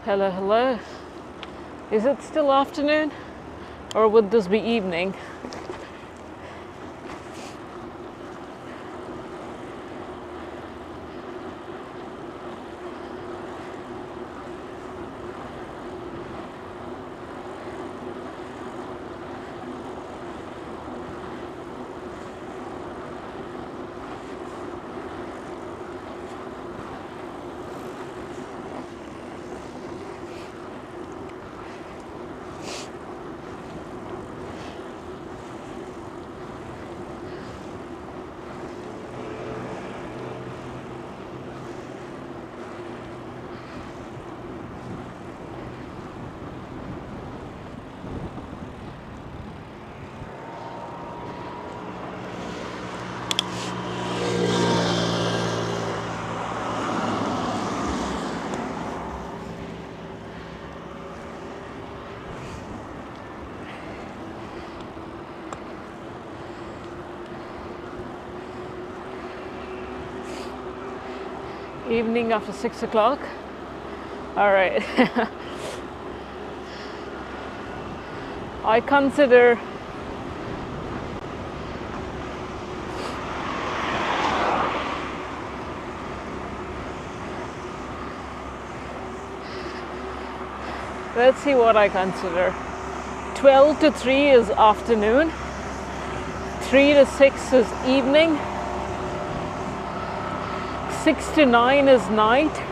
Hello, hello. Is it still afternoon? Or would this be evening? Evening after 6 o'clock. All right. I consider let's see what I consider. 12 to 3 is afternoon. 3 to 6 is evening. 6 to 9 is night.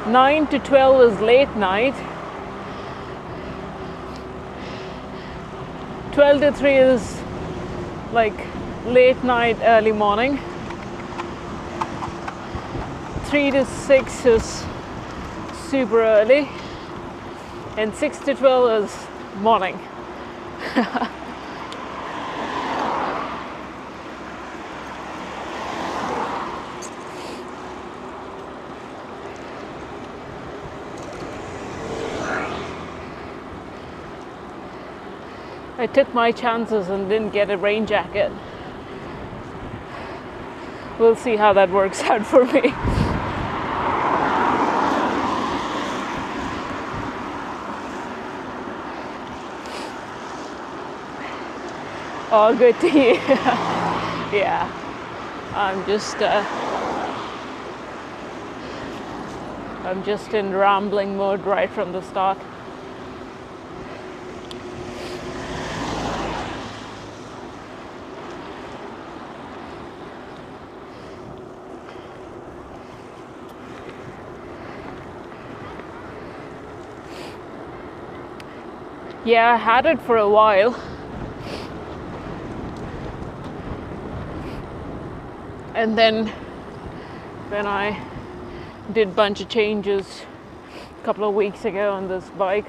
9 to 12 is late night. 12 to 3 is like late night, early morning. 3 to 6 is super early. And 6 to 12 is morning. I took my chances and didn't get a rain jacket. We'll see how that works out for me. Oh, good to hear. Yeah, I'm just in rambling mode right from the start. Yeah, I had it for a while. And then when I did a bunch of changes a couple of weeks ago on this bike,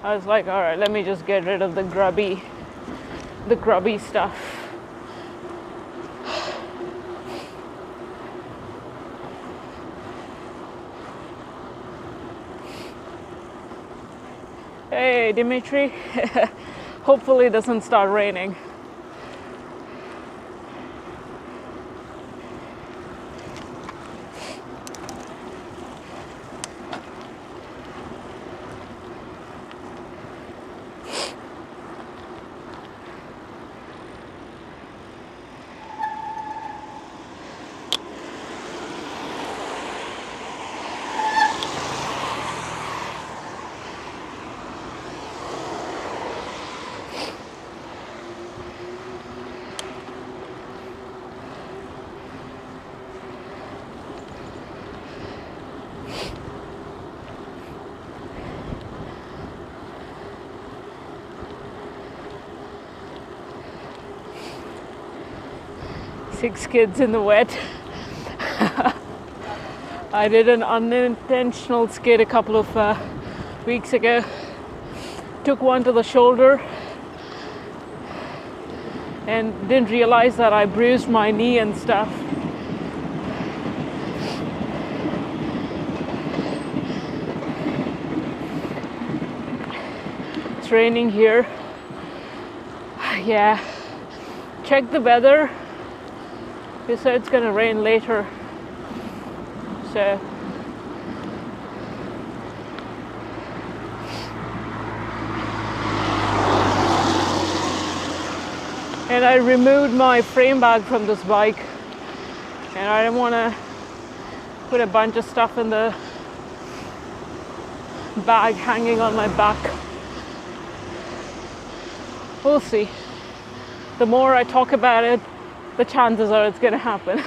I was like, all right, let me just get rid of the grubby stuff. Hey, Dimitri. Hopefully it doesn't start raining. Six kids in the wet. I did an unintentional skid a couple of weeks ago. Took one to the shoulder and didn't realize that I bruised my knee and stuff. It's raining here. Yeah. Check the weather. They said it's gonna rain later. So And I removed my frame bag from this bike, and I didn't want to put a bunch of stuff in the bag hanging on my back. We'll see. The more I talk about it, the chances are it's going to happen.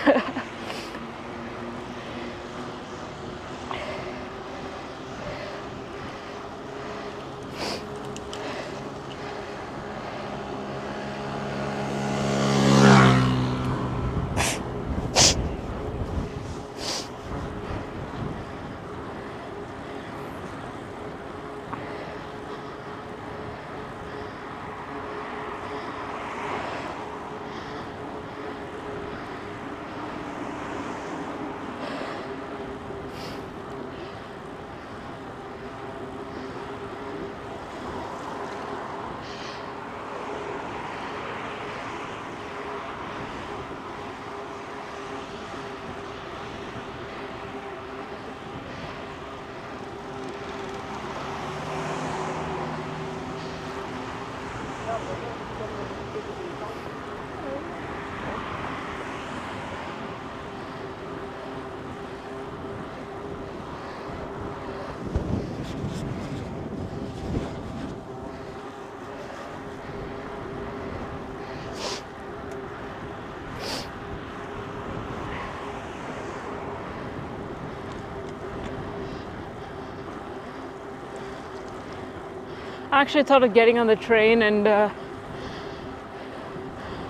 I actually thought of getting on the train and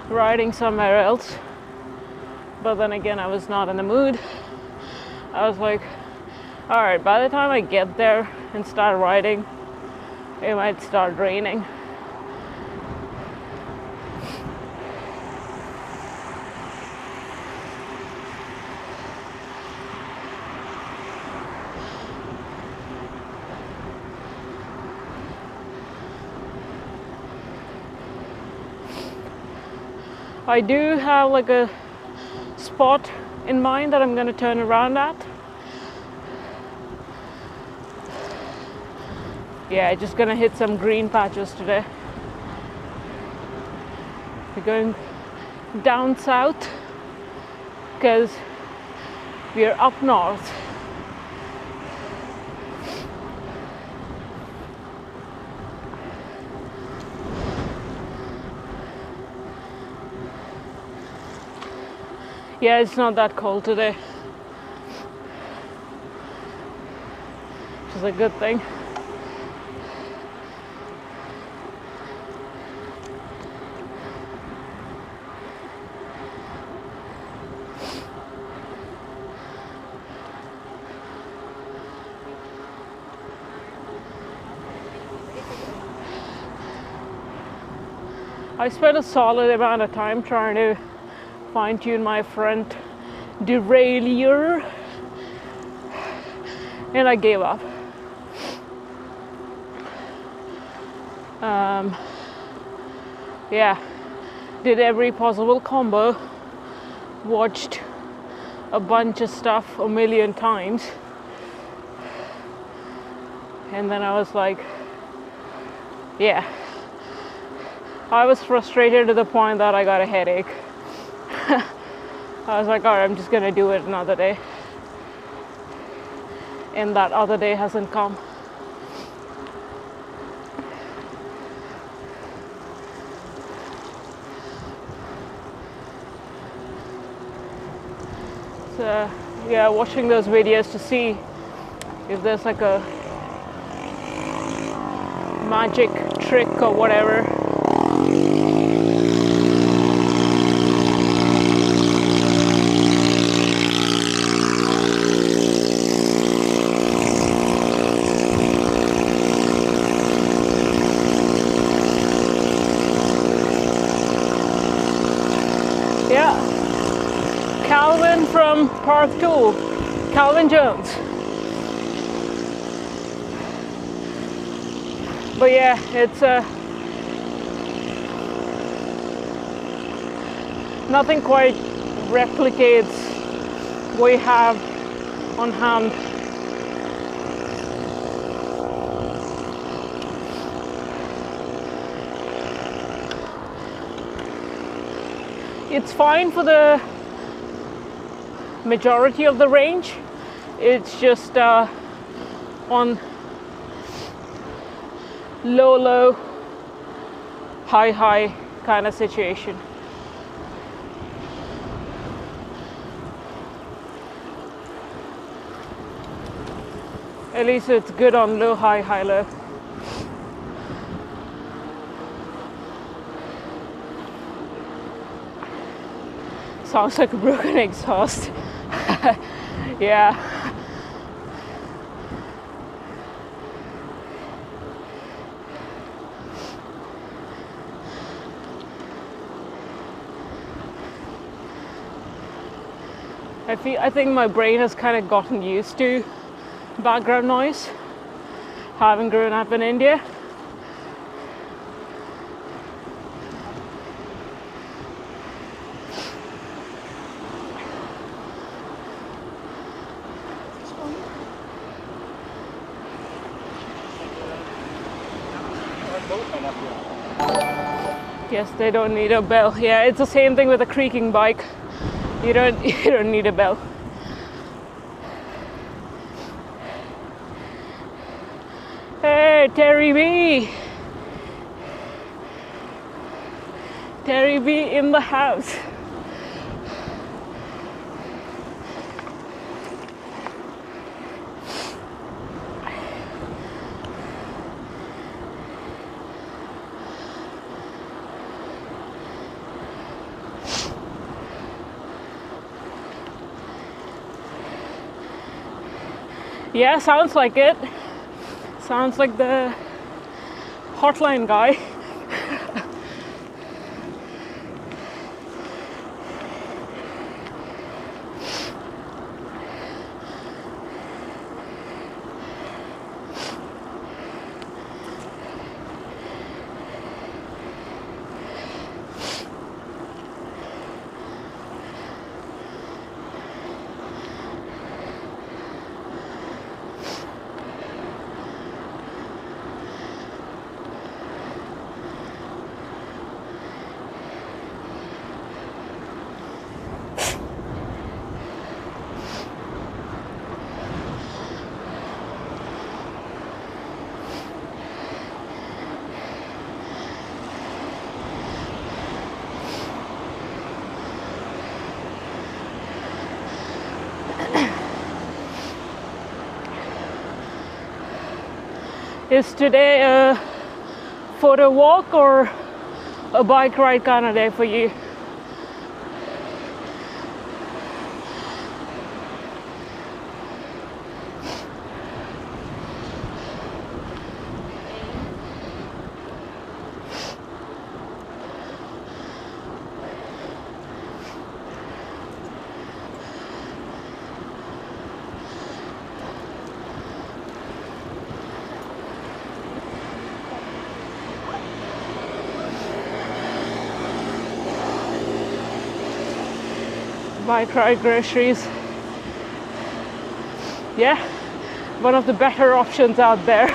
riding somewhere else, but then again I was not in the mood. I was like, alright, by the time I get there and start riding, it might start raining. I do have like a spot in mind that I'm going to turn around at. Yeah, just going to hit some green patches today. We're going down south because we're up north. Yeah, it's not that cold today, which is a good thing. I spent a solid amount of time trying to fine-tune my front derailleur, and I gave up. Yeah, did every possible combo, watched a bunch of stuff a million times, and then I was like, yeah, I was frustrated to the point that I got a headache. I was like, alright, I'm just gonna do it another day. And that other day hasn't come. So, yeah, watching those videos to see if there's like a magic trick or whatever. Yeah, Calvin from Park Tool, Calvin Jones. But yeah, it's nothing quite replicates what you have on hand. it's fine for the majority of the range. It's just on low, high kind of situation. At least it's good on low, high, low. Sounds like a broken exhaust. Yeah. I think my brain has kind of gotten used to background noise, having grown up in India. Yes, they don't need a bell. Yeah, it's the same thing with a creaking bike. You don't need a bell. Hey, Terry B. Terry B in the house. Yeah, sounds like it. Sounds like the hotline guy. Is today a photo walk or a bike ride kind of day for you? Bike ride groceries. Yeah, one of the better options out there.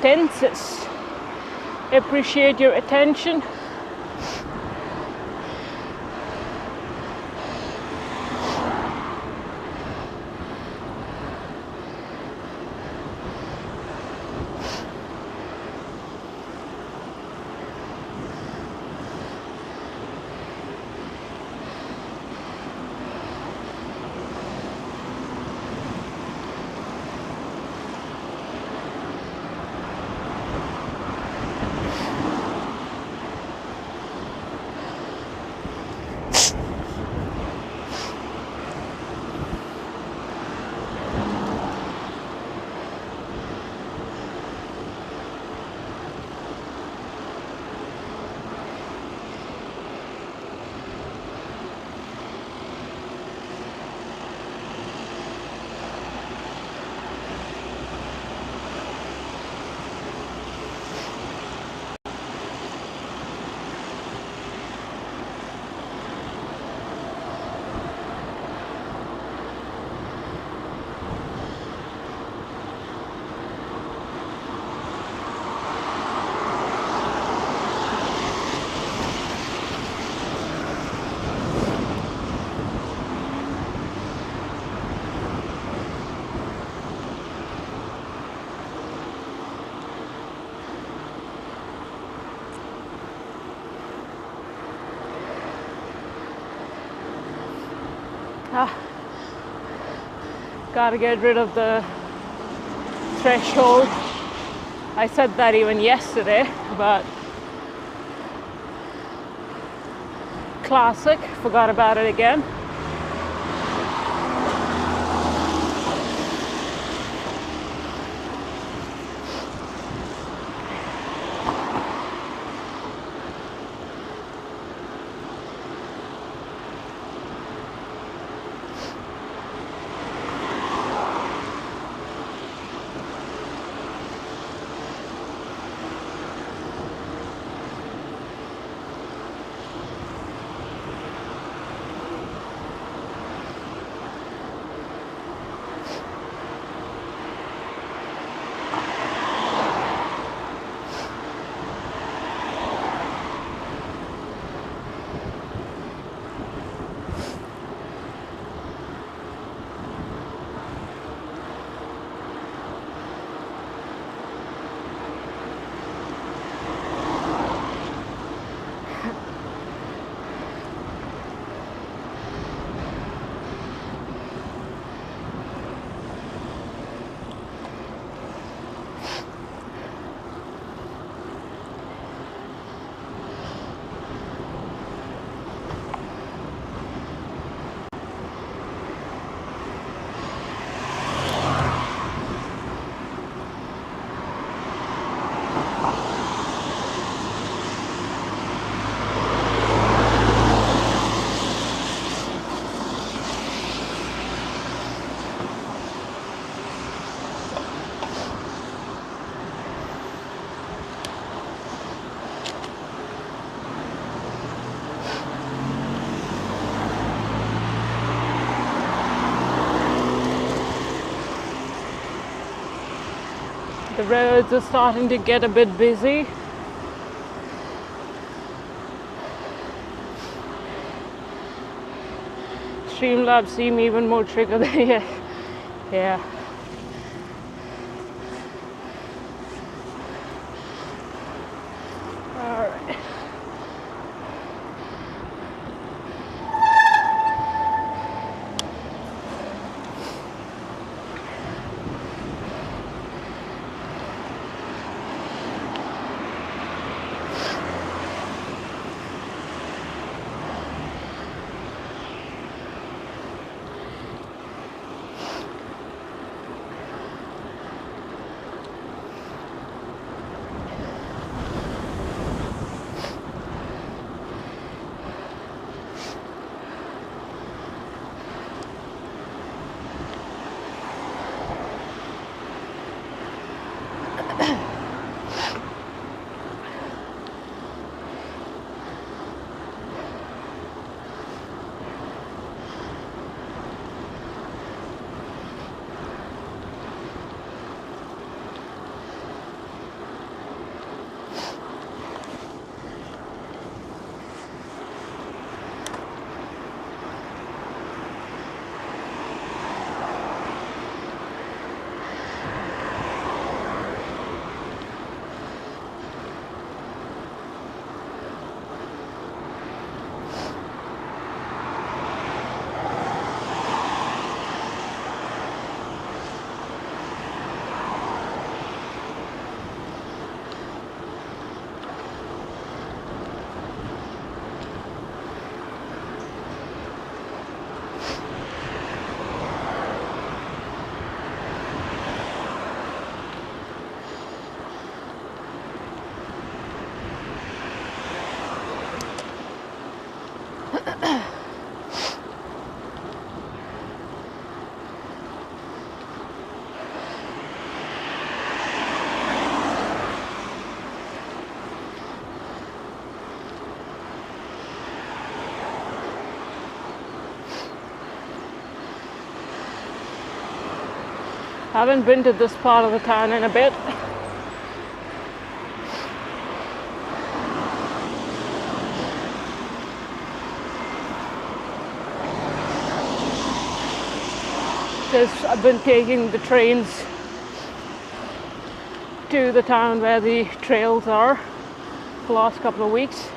Tenses. Appreciate your attention. Gotta get rid of the threshold. I said that even yesterday, but classic, forgot about it again. The roads are starting to get a bit busy. Streamlabs seem even more triggered than yeah. Yeah. All right. Haven't been to this part of the town in a bit. Because I've been taking the trains to the town where the trails are the last couple of weeks.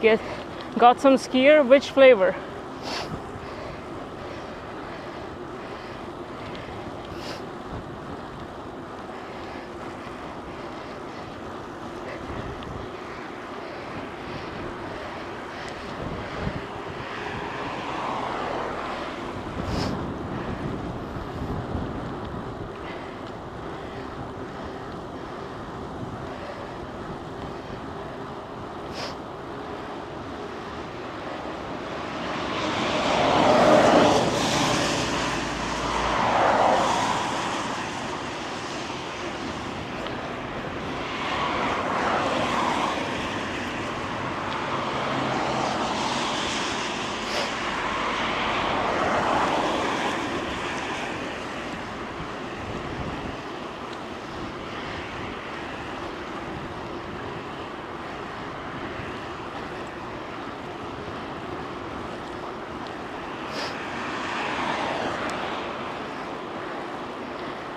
Got some skier. Which flavor?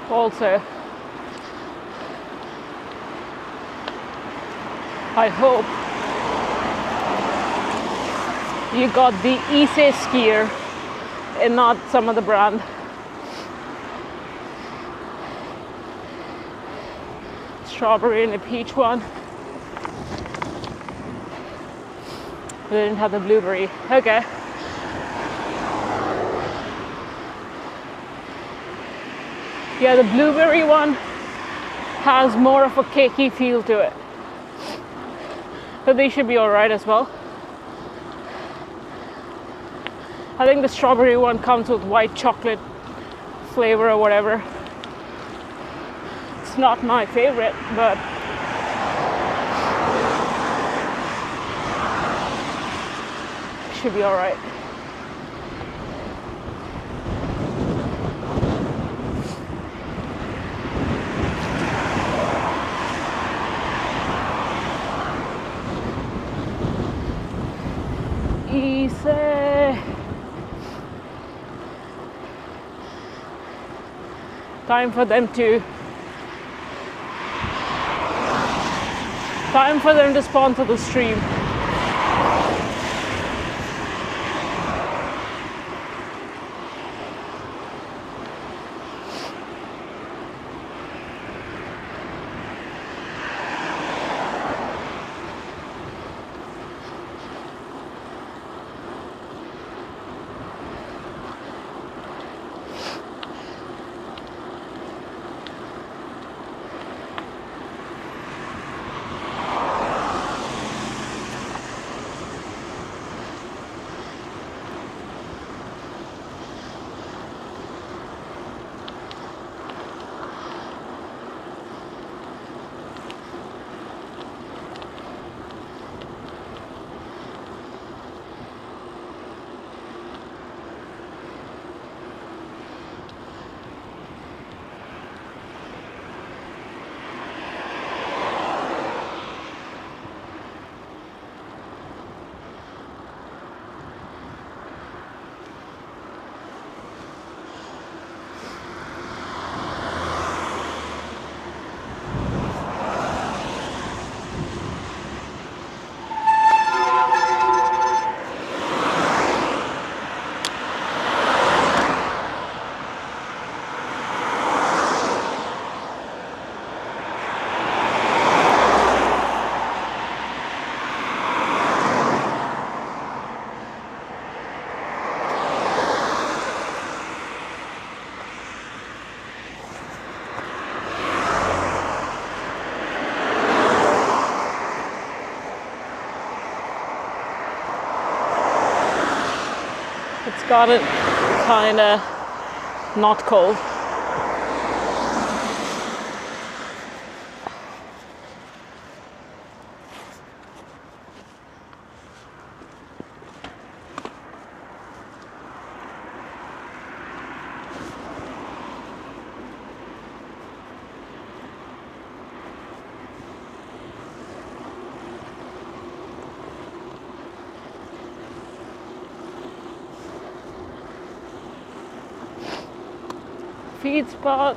Also, I hope you got the Ise skier and not some other brand. Strawberry and a peach one. They didn't have the blueberry. Okay. Yeah, the blueberry one has more of a cakey feel to it. But they should be alright as well. I think the strawberry one comes with white chocolate flavor or whatever. It's not my favorite, but should be alright. Time for them to sponsor the stream. It's got it kind of not cold. Feed spot.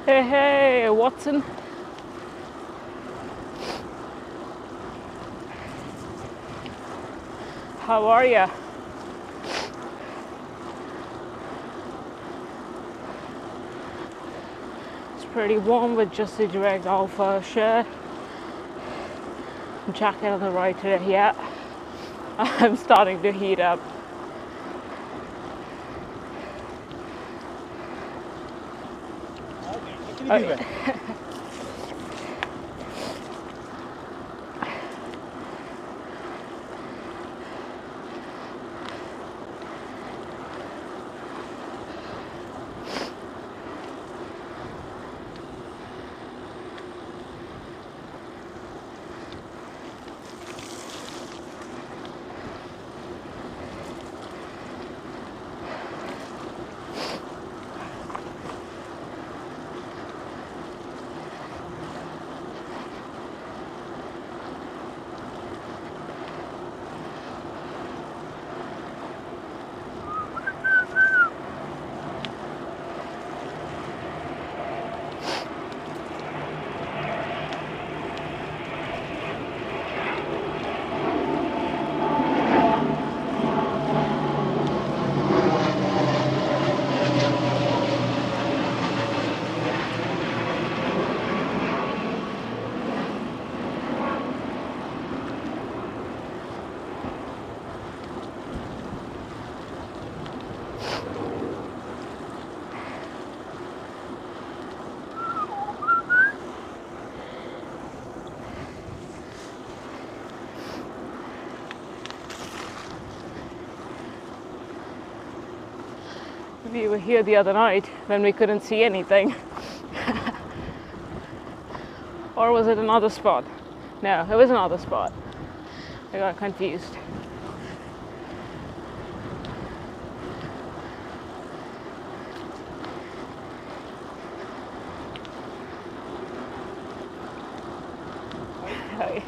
Hey, hey, Watson. How are ya? It's pretty warm with just the direct alpha shirt. Jacket on the right today, yeah. I'm starting to heat up. Okay. We were here the other night when we couldn't see anything. Or was it another spot? No, it was another spot. I got confused. Hi.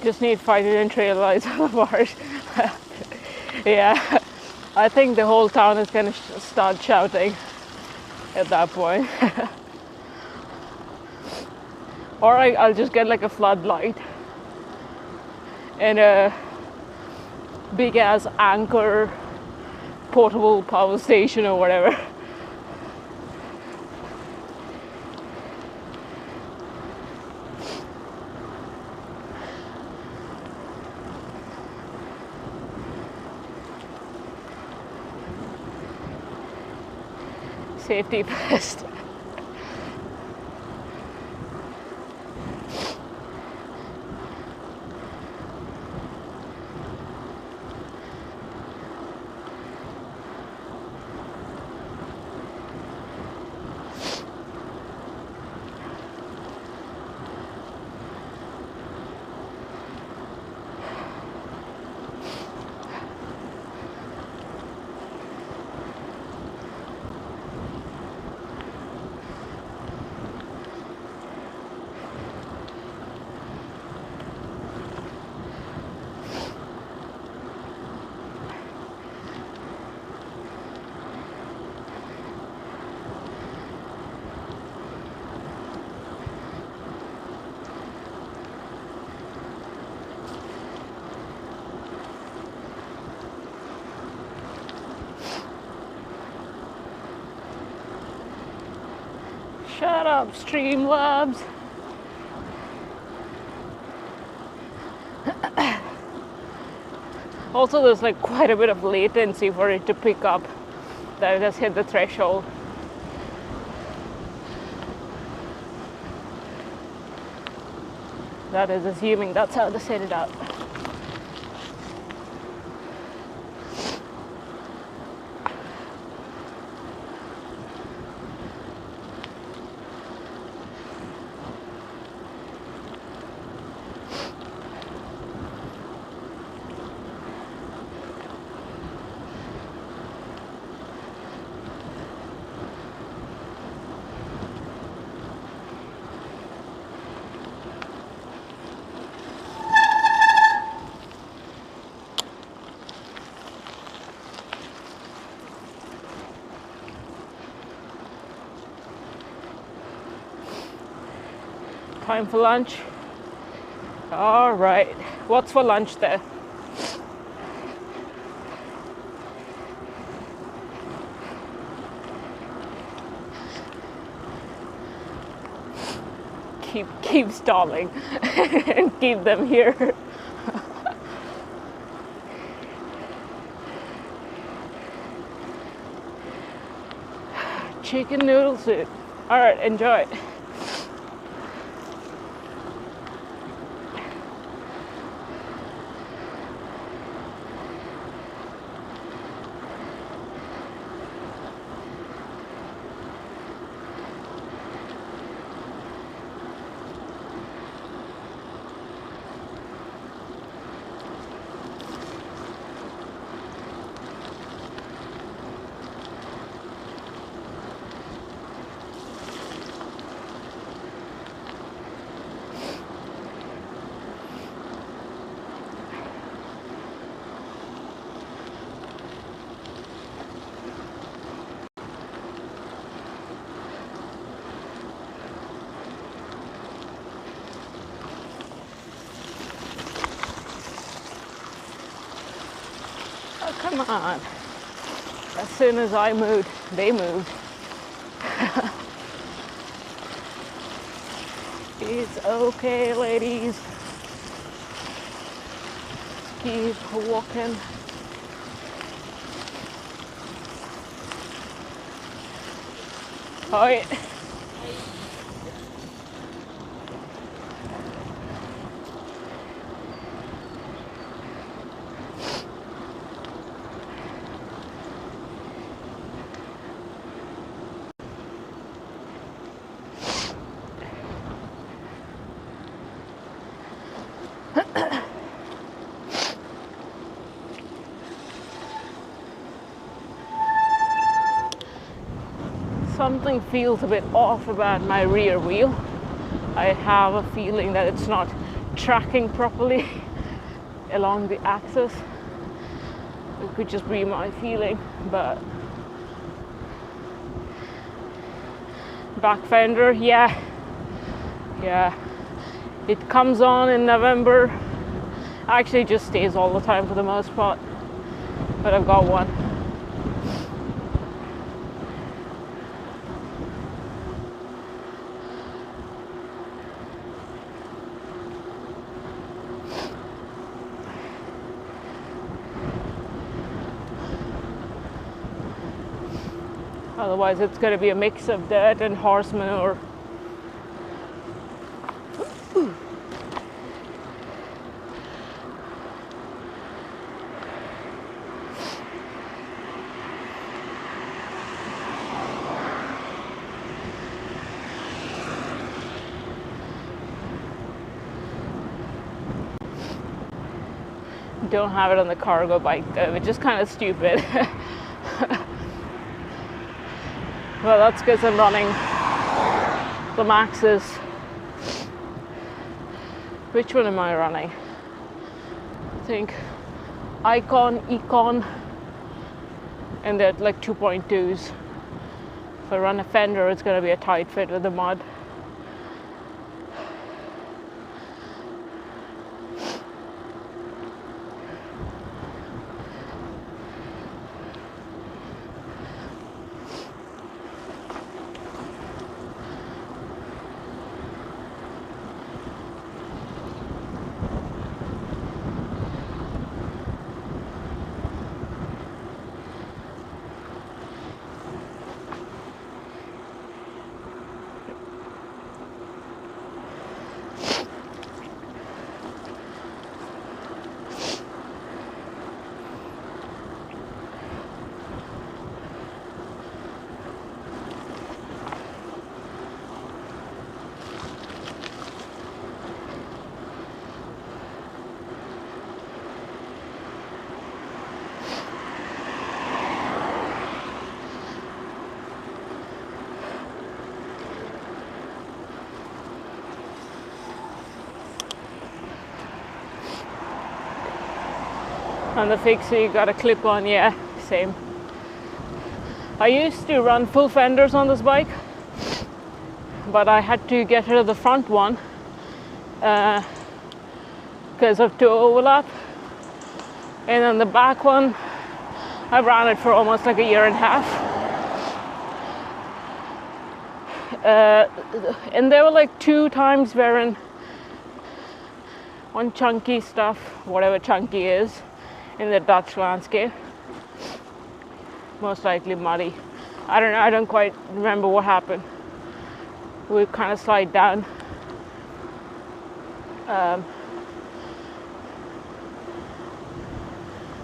Just need fighter and trail lights apart. Yeah, I think the whole town is gonna start shouting at that point. Or I'll just get like a floodlight and a big ass anchor portable power station or whatever. Safety first. Shut up, Streamlabs. Also, there's like quite a bit of latency for it to pick up that it has hit the threshold. That is assuming that's how they set it up. Time for lunch. All right. What's for lunch there? Keep stalling and keep them here. Chicken noodle soup. All right, enjoy. Oh, come on. As soon as I moved, they moved. It's okay, ladies. Keep walking. All right. Something feels a bit off about my rear wheel. I have a feeling that it's not tracking properly along the axis. It could just be my feeling, but back fender, yeah, it comes on in November. Actually, it just stays all the time for the most part, but I've got one. Otherwise, it's going to be a mix of dirt and horse manure. Don't have it on the cargo bike though, which is kind of stupid. Well, that's because I'm running the Maxes. Which one am I running? I think Econ, and they're like 2.2s. If I run a fender, it's going to be a tight fit with the mud. On the fixie, you got a clip on, yeah, same. I used to run full fenders on this bike, but I had to get rid of the front one because of two overlap. And then the back one, I ran it for almost like a year and a half. And there were like 2 times wearing one chunky stuff, whatever chunky is, in the Dutch landscape. Most likely muddy. I don't know, I don't quite remember what happened. We kind of slide down.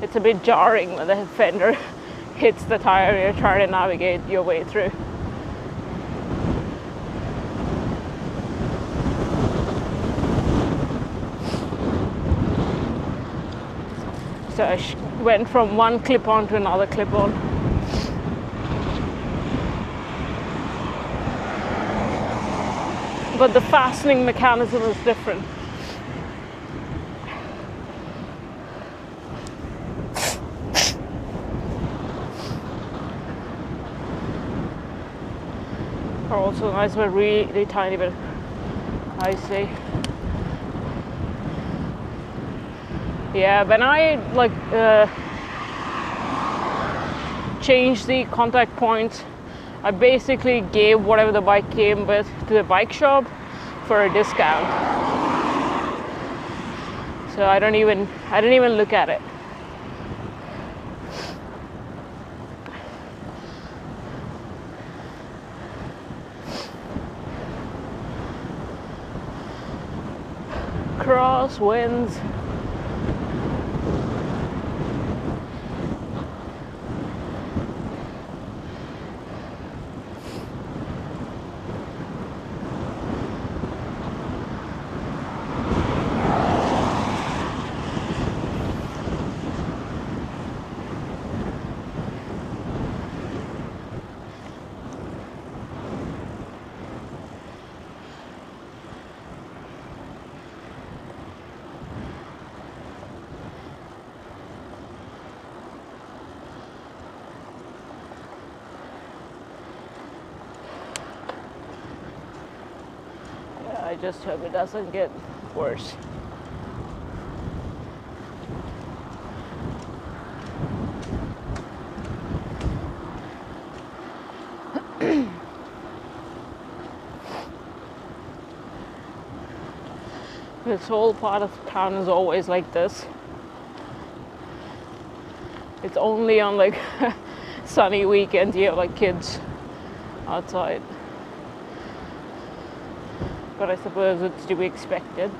It's a bit jarring when the fender hits the tire and you're trying to navigate your way through. So I went from one clip-on to another clip-on. But the fastening mechanism is different. Are also nice, but really tiny bit icy. Yeah, when I changed the contact points, I basically gave whatever the bike came with to the bike shop for a discount. So I didn't even look at it. Crosswinds. I just hope it doesn't get worse. This whole part of town is always like this. It's only on like sunny weekends you have like kids outside. But I suppose it's to be expected.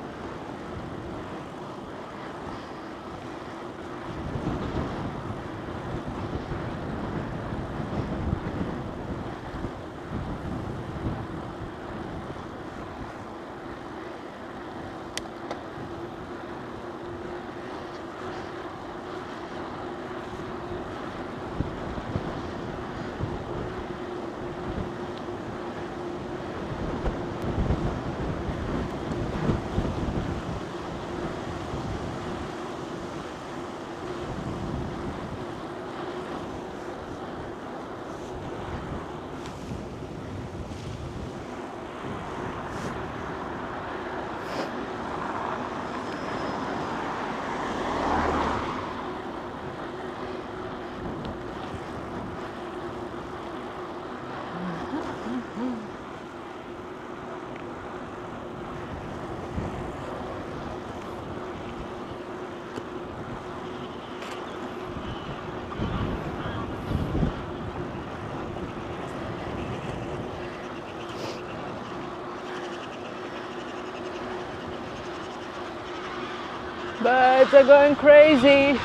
Birds are going crazy.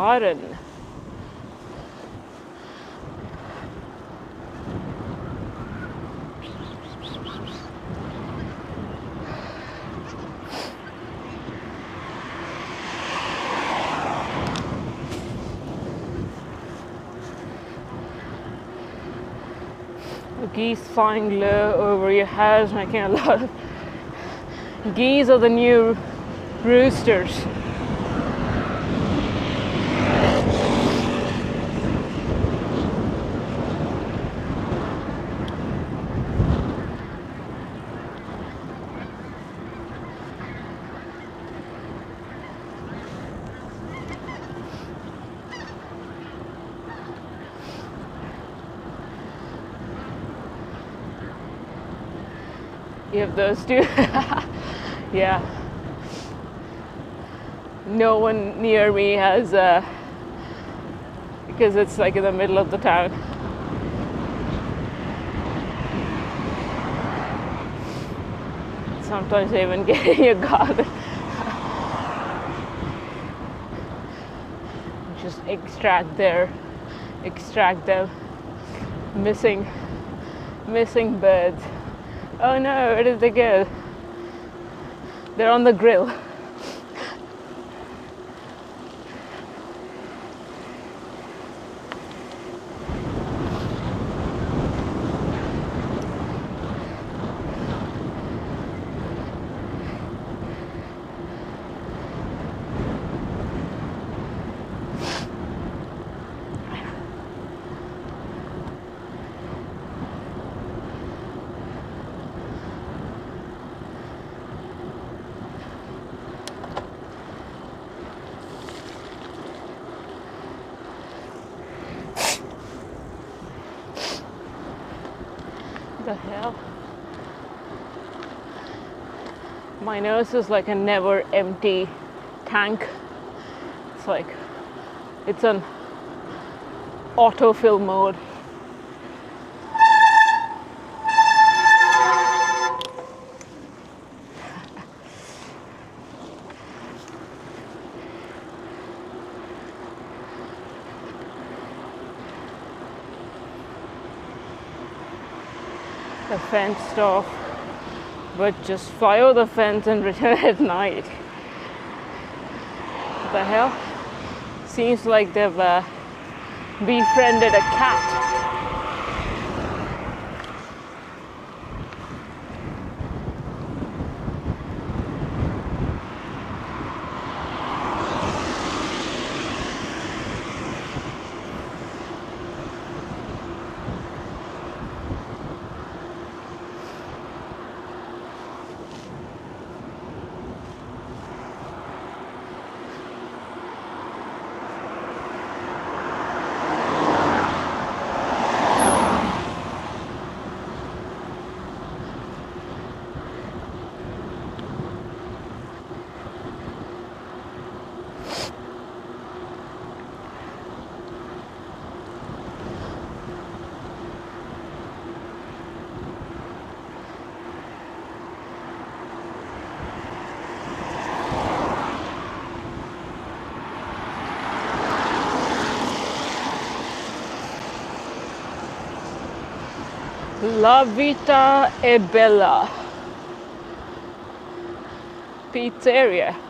garden. The geese flying low over your house, making a lot of geese are the new roosters. You have those two. Yeah. No one near me has, because it's like in the middle of the town. Sometimes they even get in your garden. Just extract the missing birds. Oh no, where did they go? They're on the grill. The hell? My nose is like a never empty tank. It's like it's on autofill mode. The fence off, but just fly over the fence and return at night. What the hell? Seems like they've befriended a cat. La Vita è Bella Pizzeria.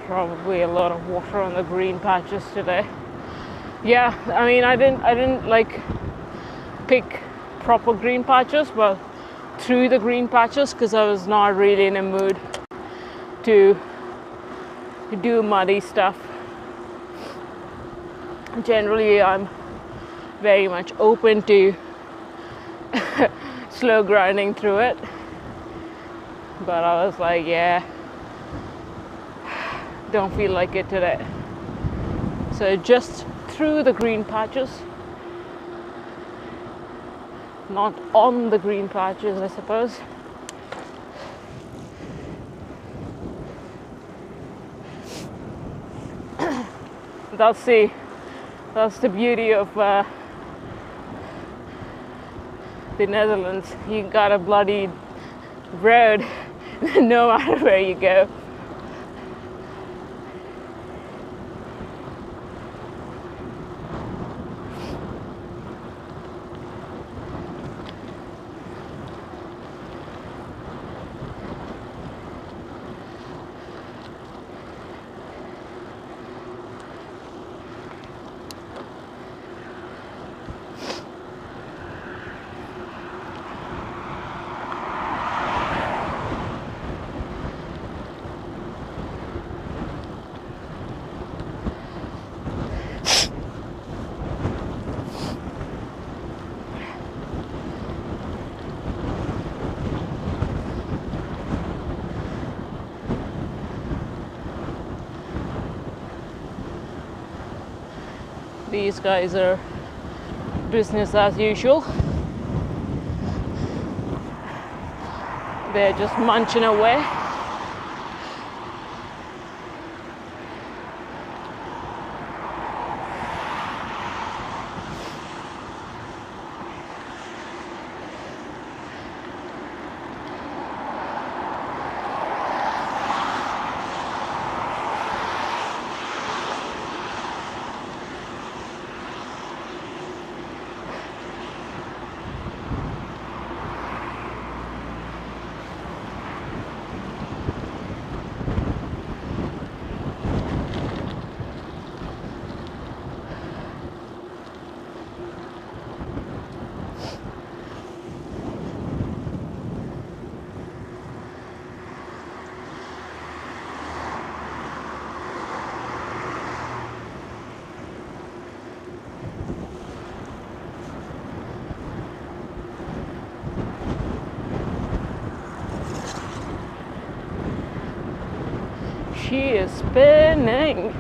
Probably a lot of water on the green patches today. Yeah, I mean, I didn't like pick proper green patches, but through the green patches because I was not really in a mood to do muddy stuff. Generally, I'm very much open to slow grinding through it, but I was like, yeah, don't feel like it today. So just through the green patches, not on the green patches, I suppose. That's the beauty of the Netherlands. You got a bloody road no matter where you go. These guys are business as usual. They're just munching away. She is spinning.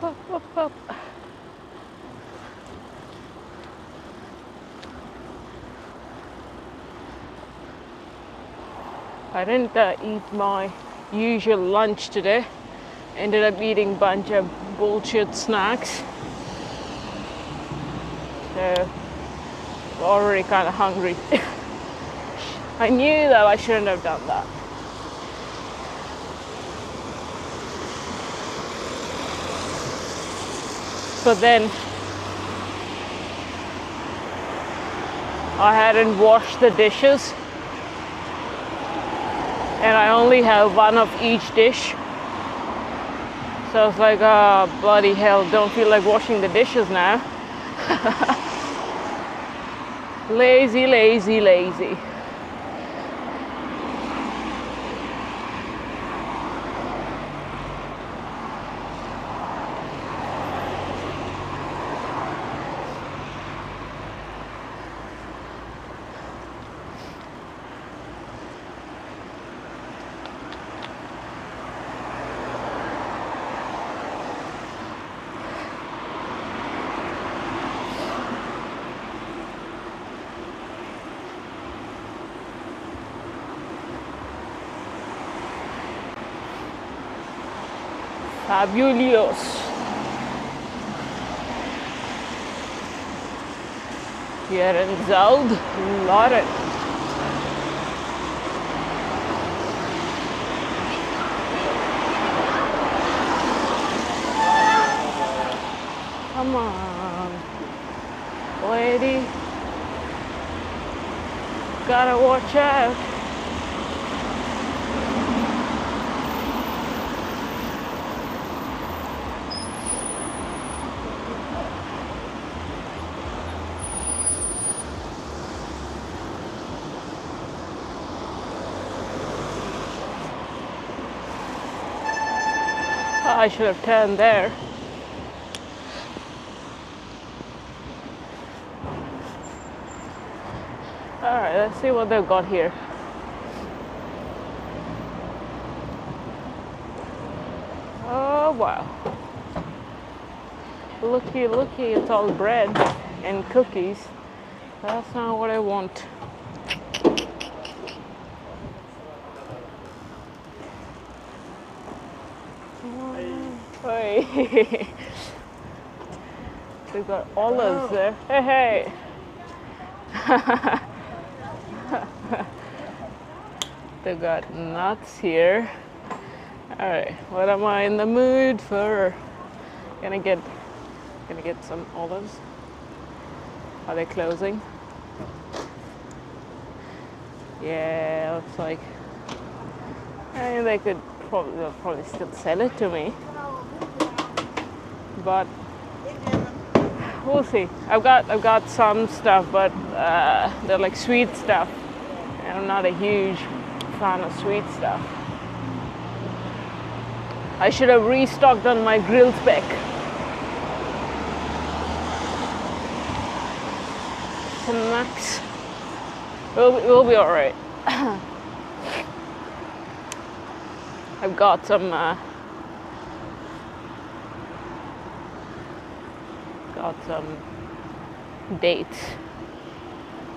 Up, up, up. I didn't eat my usual lunch today. Ended up eating a bunch of bullshit snacks. So already kind of hungry. I knew that I shouldn't have done that. But then I hadn't washed the dishes, and I only have one of each dish. So I was like, oh, bloody hell, don't feel like washing the dishes now. Lazy, lazy, lazy. Fabulous. Hier in Zout, Lorette. Come on, lady. Gotta watch out. I should have turned there. Alright, let's see what they've got here. Oh wow. Looky, looky, it's all bread and cookies. That's not what I want. Hey. We've got olives there. Hey, hey. They've got nuts here. All right, what am I in the mood for? Gonna get some olives. Are they closing? Yeah, looks like. I mean, they'll probably still sell it to me. But we'll see. I've got some stuff, but they're like sweet stuff, and I'm not a huge fan of sweet stuff. I should have restocked on my grilled speck. Snacks. We'll be all right. I've got some. Got some dates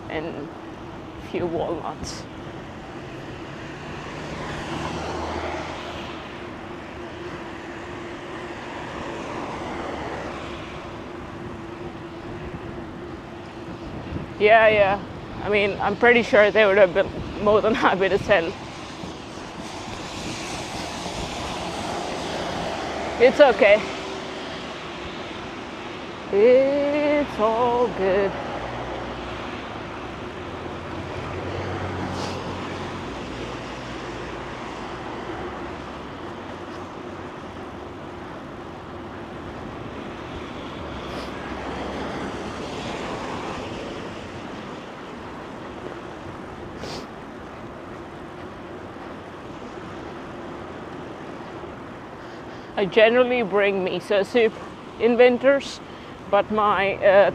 and a few walnuts. Yeah. I mean, I'm pretty sure they would have been more than happy to sell. It's okay. It's all good. I generally bring miso soup in winters, but my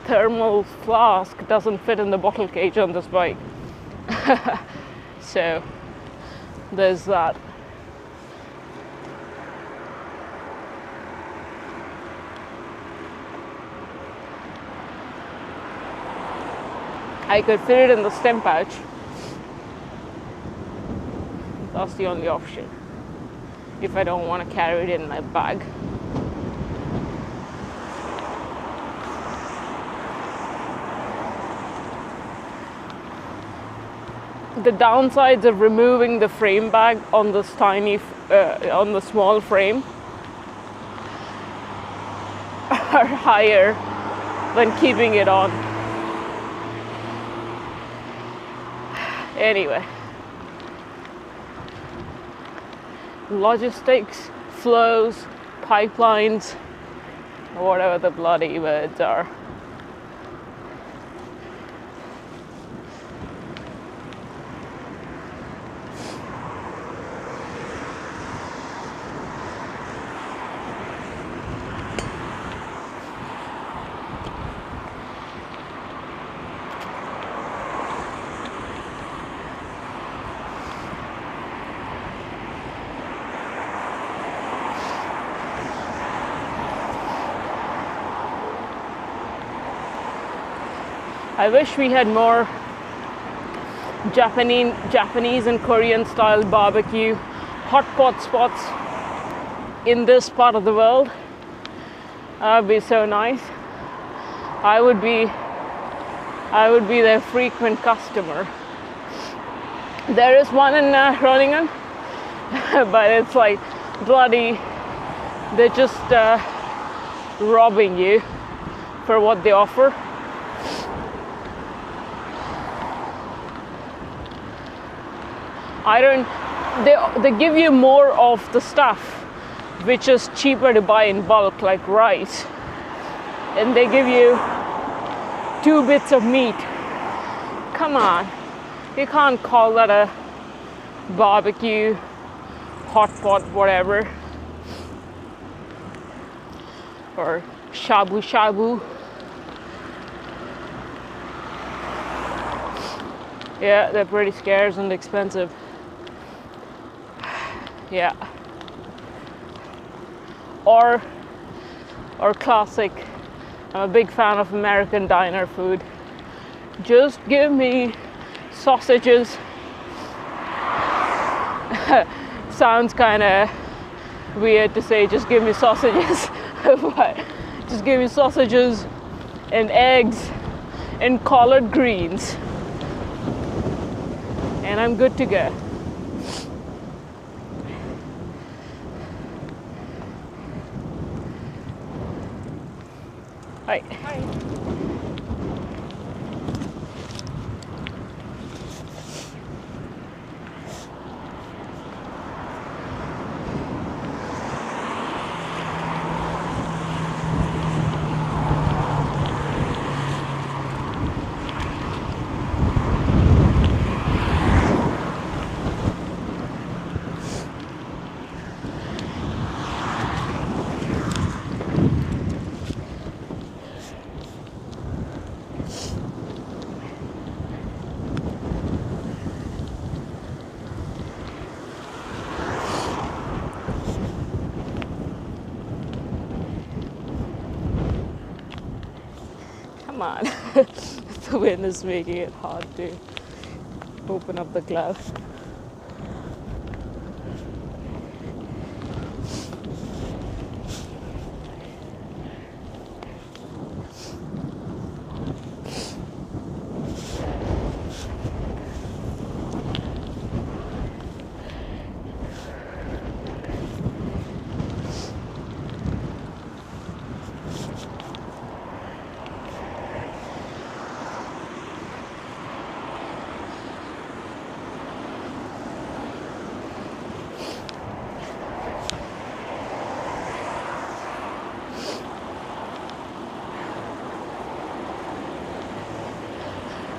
thermal flask doesn't fit in the bottle cage on this bike. So there's that. I could fit it in the stem pouch. That's the only option. if I don't want to carry it in my bag. The downsides of removing the frame bag on this on the small frame are higher than keeping it on. Anyway, logistics, flows, pipelines, whatever the bloody words are. I wish we had more Japanese and Korean style barbecue hot pot spots in this part of the world. That would be so nice. I would be their frequent customer. There is one in Groningen, but it's like bloody, they're just robbing you for what they offer. They give you more of the stuff which is cheaper to buy in bulk, like rice, and they give you 2 bits of meat. Come on, you can't call that a barbecue, hot pot, whatever, or shabu shabu. Yeah, they're pretty scarce and expensive. Yeah. Or classic. I'm a big fan of American diner food. Just give me sausages. Sounds kind of weird to say, just give me sausages. But just give me sausages and eggs and collard greens, and I'm good to go. Hi. Hi. Come on. The wind is making it hard to open up the glass.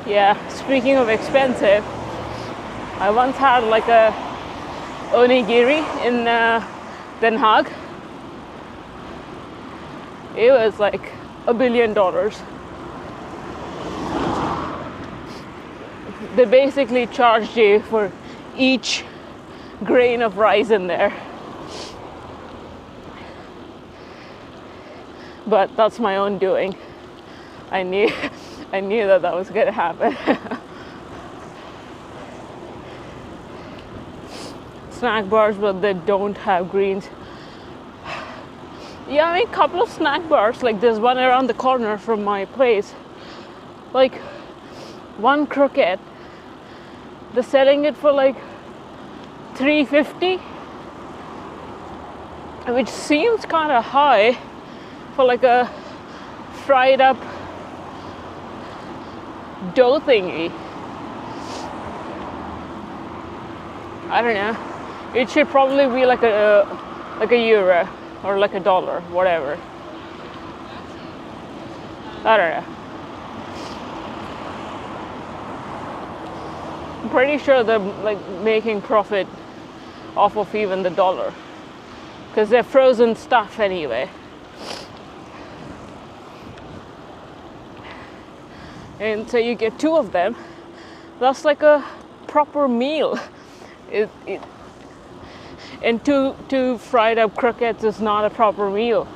Yeah, speaking of expensive, I once had like a onigiri in Den Haag. It was like $1 billion. They basically charged you for each grain of rice in there. But that's my own doing. I knew that was going to happen. snack bars, but they don't have greens. Yeah, I mean, a couple of snack bars. Like there's one around the corner from my place. Like one croquette, they're selling it for like $3.50, which seems kind of high for like a fried up dough thingy. I don't know. It should probably be like a euro or like $1, whatever. I don't know. I'm pretty sure they're like making profit off of even the dollar, because they're frozen stuff anyway. And so you get 2 of them. That's like a proper meal. And two fried up croquettes is not a proper meal.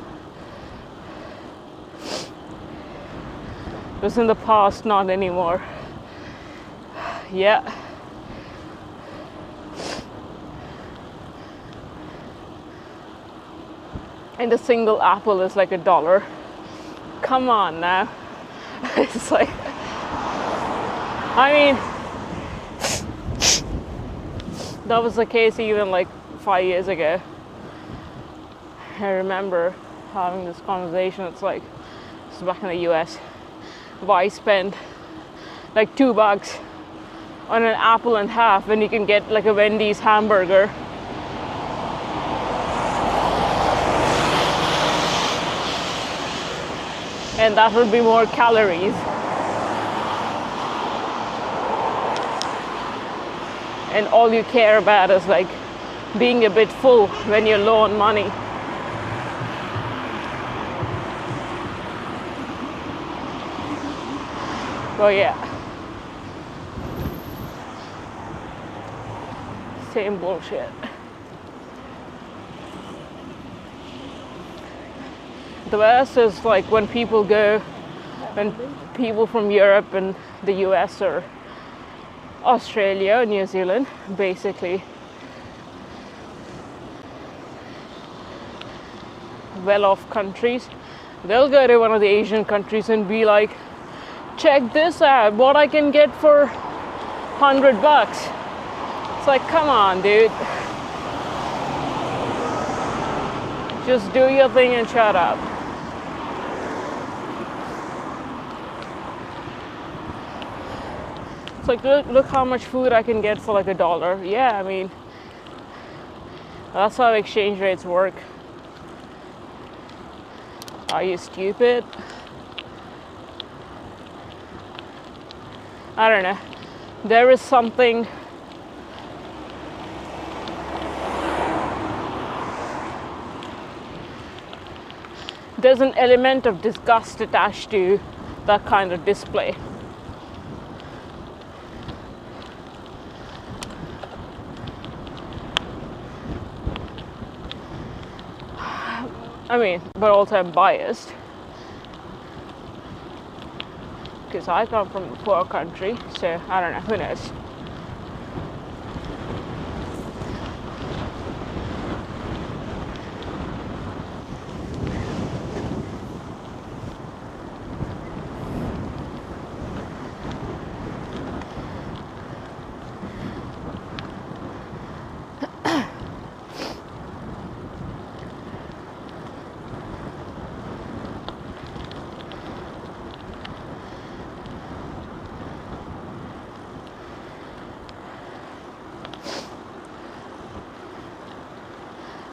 It was in the past, not anymore. Yeah. And a single apple is like $1. Come on now. It's like, I mean, that was the case even like 5 years ago. I remember having this conversation. It's like, this is back in the US. Why spend like $2 on an apple and half when you can get like a Wendy's hamburger? And that would be more calories. And all you care about is like being a bit full when you're low on money. Well, yeah. Same bullshit. The worst is like when people from Europe and the US or Australia or New Zealand, basically well-off countries, they'll go to one of the Asian countries and be like, check this out, what I can get for $100. It's like, come on, dude. Just do your thing and shut up. It's like, look how much food I can get for like $1. Yeah, I mean, that's how exchange rates work. Are you stupid? I don't know. There is something there's an element of disgust attached to that kind of display. I mean, but also I'm biased because I come from a poor country, so I don't know, who knows.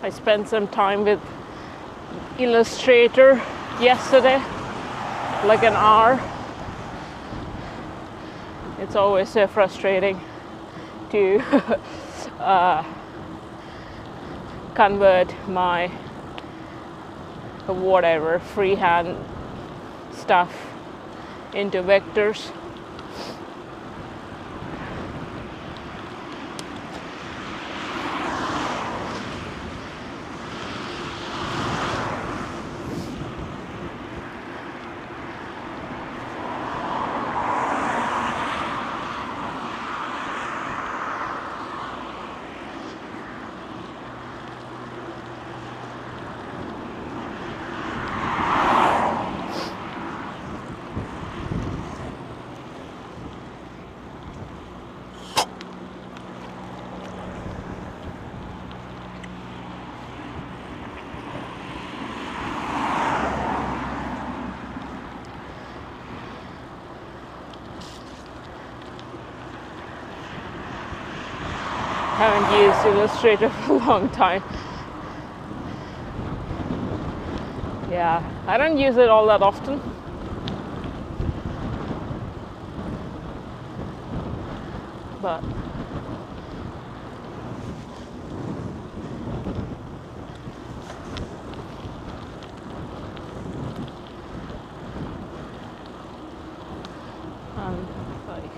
I spent some time with Illustrator yesterday, like an hour. It's always so frustrating to convert my whatever freehand stuff into vectors. Haven't used Illustrator for a long time. Yeah, I don't use it all that often. But I'm like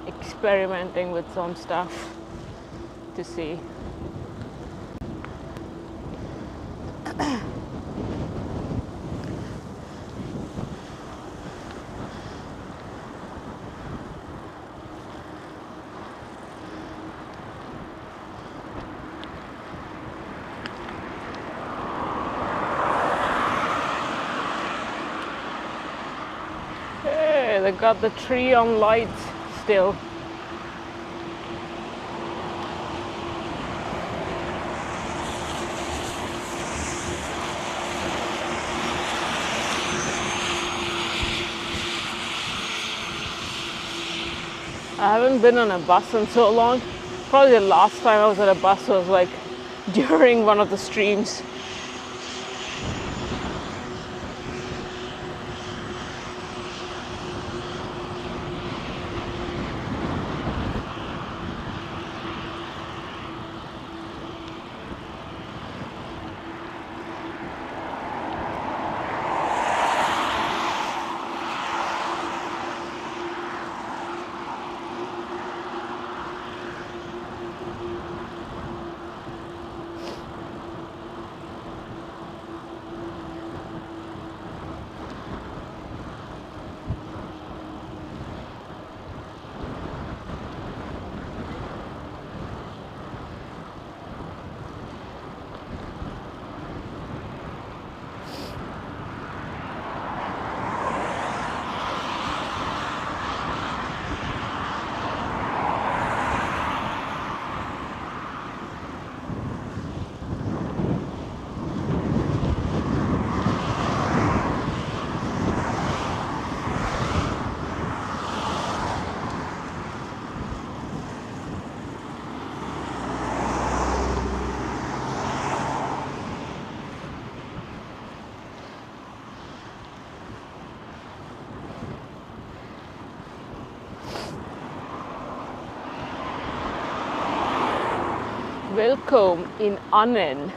experimenting with some stuff to see. Hey, they got the tree on lights still. I haven't been on a bus in so long. Probably the last time I was at a bus was like during one of the streams. Welcome in Annen.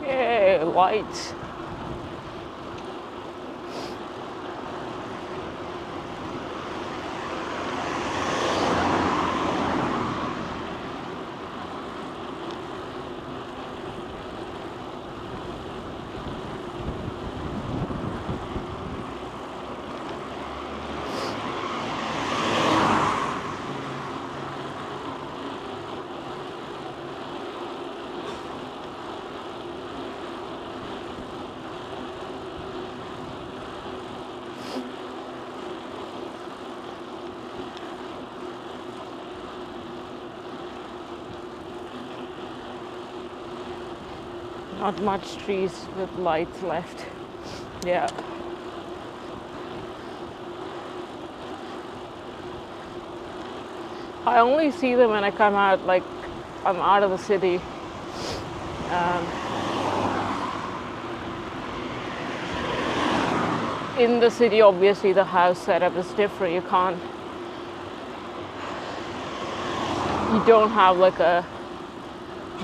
Yay, lights. Not much trees with lights left. Yeah. I only see them when I come out, like I'm out of the city. In the city, obviously, the house setup is different. You don't have like a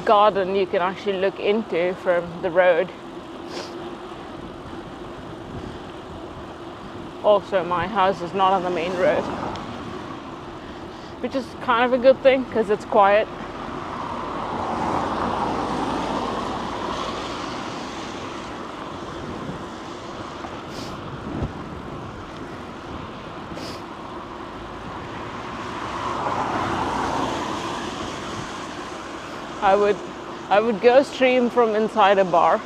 garden you can actually look into from the road. Also, my house is not on the main road, which is kind of a good thing because it's quiet. I would go stream from inside a bar,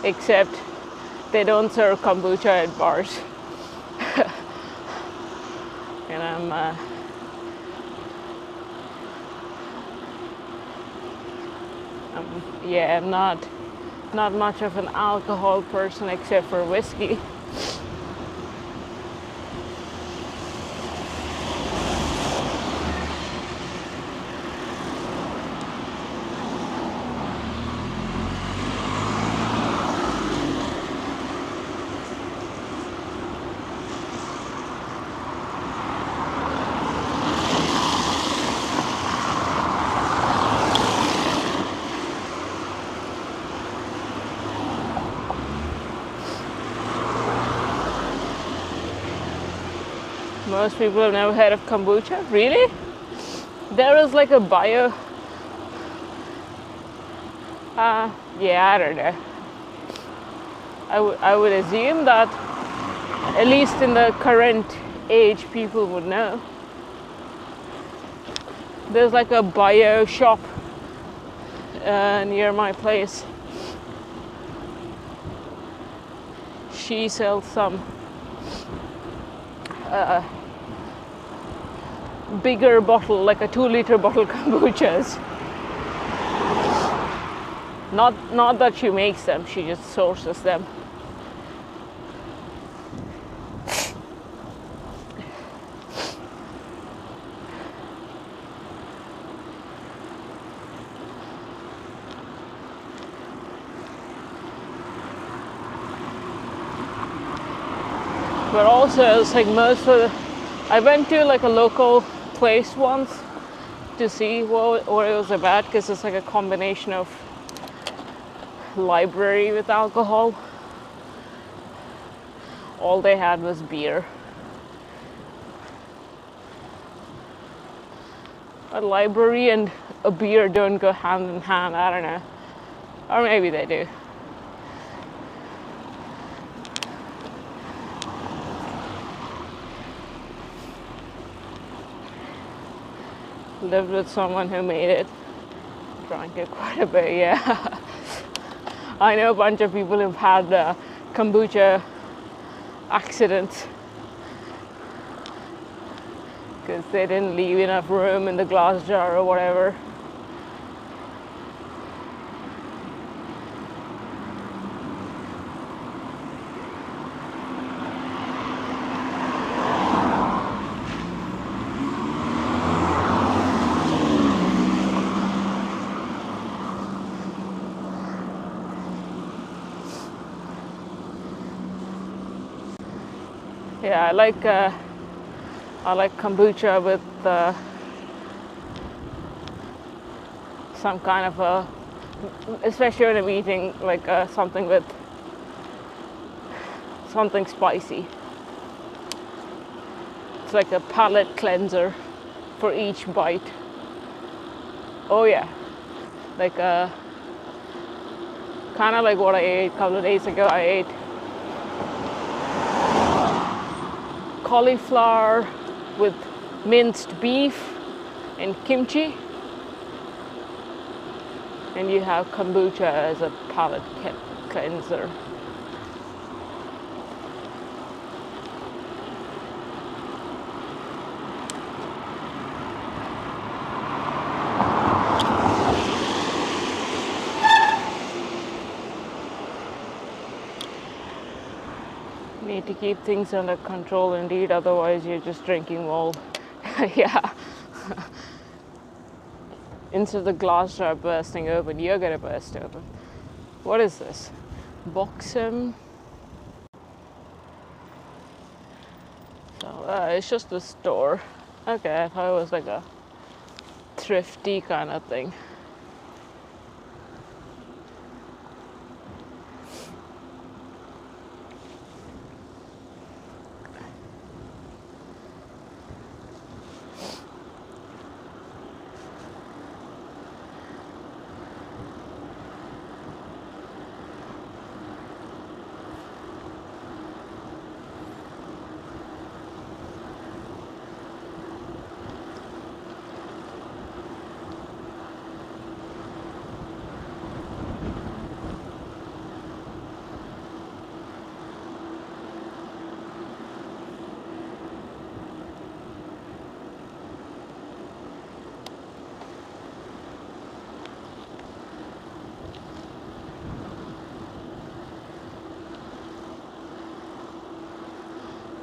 except they don't serve kombucha at bars. And I'm not much of an alcohol person except for whiskey. Most people have never heard of kombucha. Really? There is like a bio... yeah, I don't know. I would assume that at least in the current age people would know. There's like a bio shop near my place. She sells some bigger bottle, like a 2-liter bottle kombuchas. Not that she makes them, she just sources them. But also it's like I went to like a local place once to see what it was about, because it's like a combination of library with alcohol. All they had was beer. A library and a beer don't go hand in hand, I don't know. Or maybe they do. Lived with someone who made it. Drank it quite a bit, yeah. I know a bunch of people who've had kombucha accidents because they didn't leave enough room in the glass jar or whatever. Yeah, I like kombucha with some kind of a, especially when I'm eating like something with something spicy. It's like a palate cleanser for each bite. Oh yeah, like kind of like what I ate a couple of days ago. I ate cauliflower with minced beef and kimchi, and you have kombucha as a palate cleanser. Need to keep things under control indeed, otherwise you're just drinking mold. Yeah. Instead of the glass jar bursting open, you're gonna burst open. What is this? Boxem. So it's just a store. Okay, I thought it was like a thrifty kind of thing.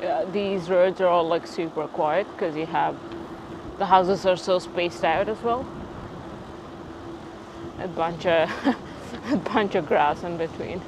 Yeah, these roads are all like super quiet because you have the houses are so spaced out as well. A bunch of a bunch of grass in between.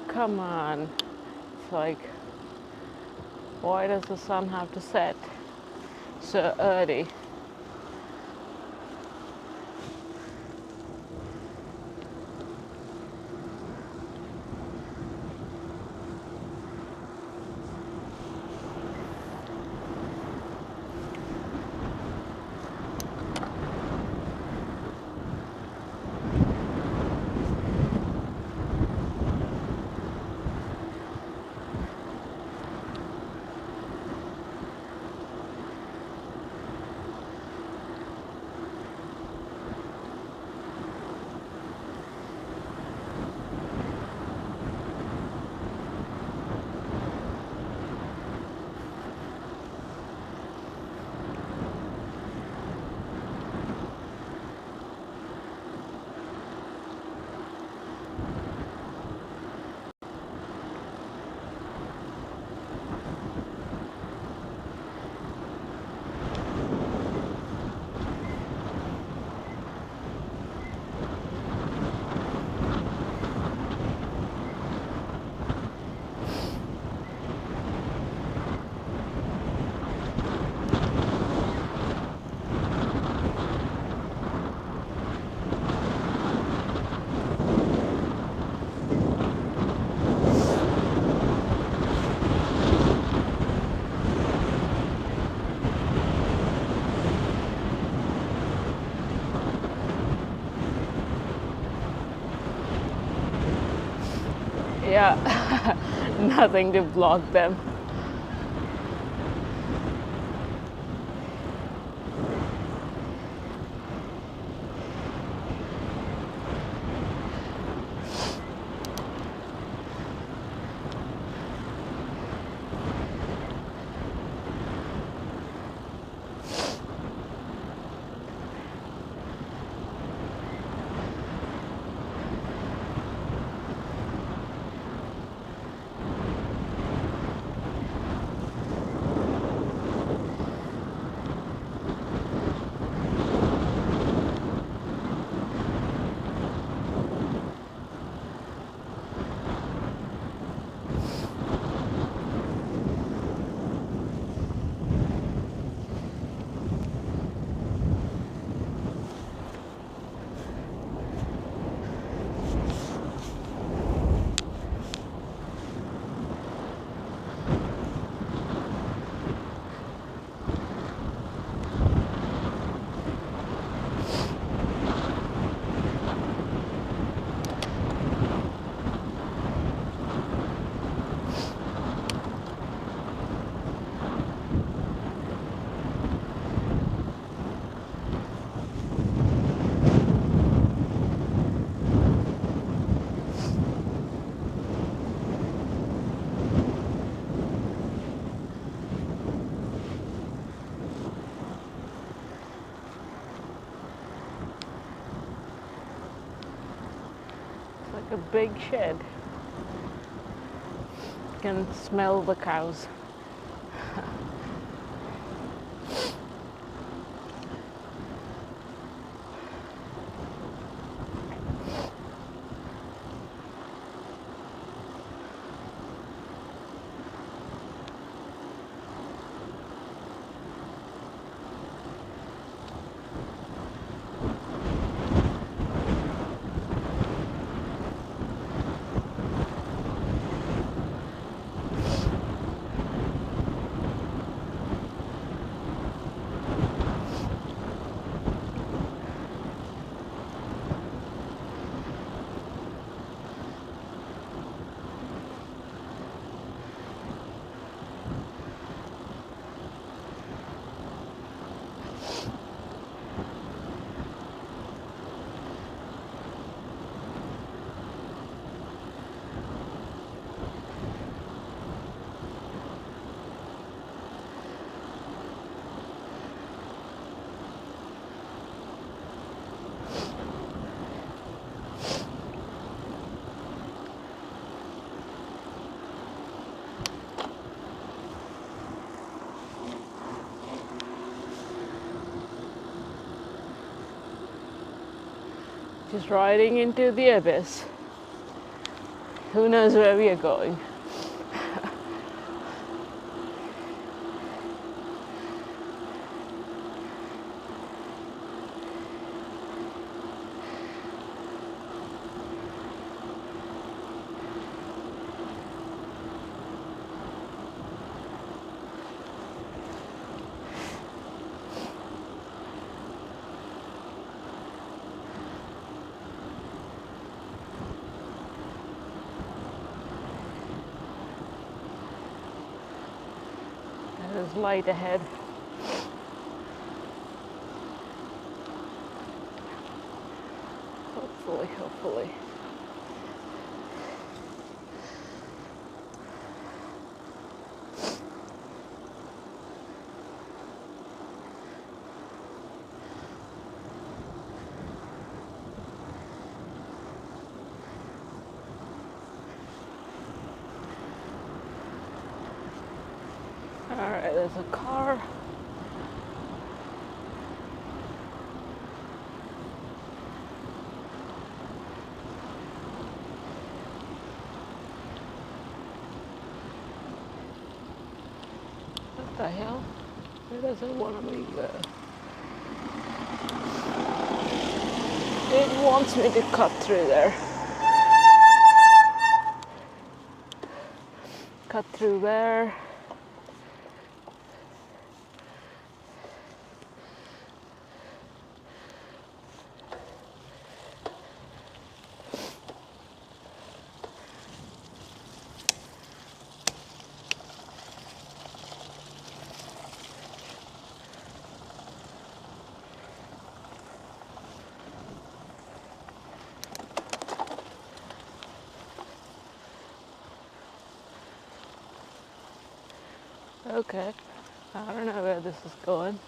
Come on. It's like, why does the sun have to set so early? Yeah, nothing to block them. big shed. You can smell the cows. Just riding into the abyss. Who knows where we are going? There's light ahead. Hopefully. Alright, there's a car. What the hell? Where does it want me to go? It wants me to cut through there. Cut through there. Okay, I don't know where this is going,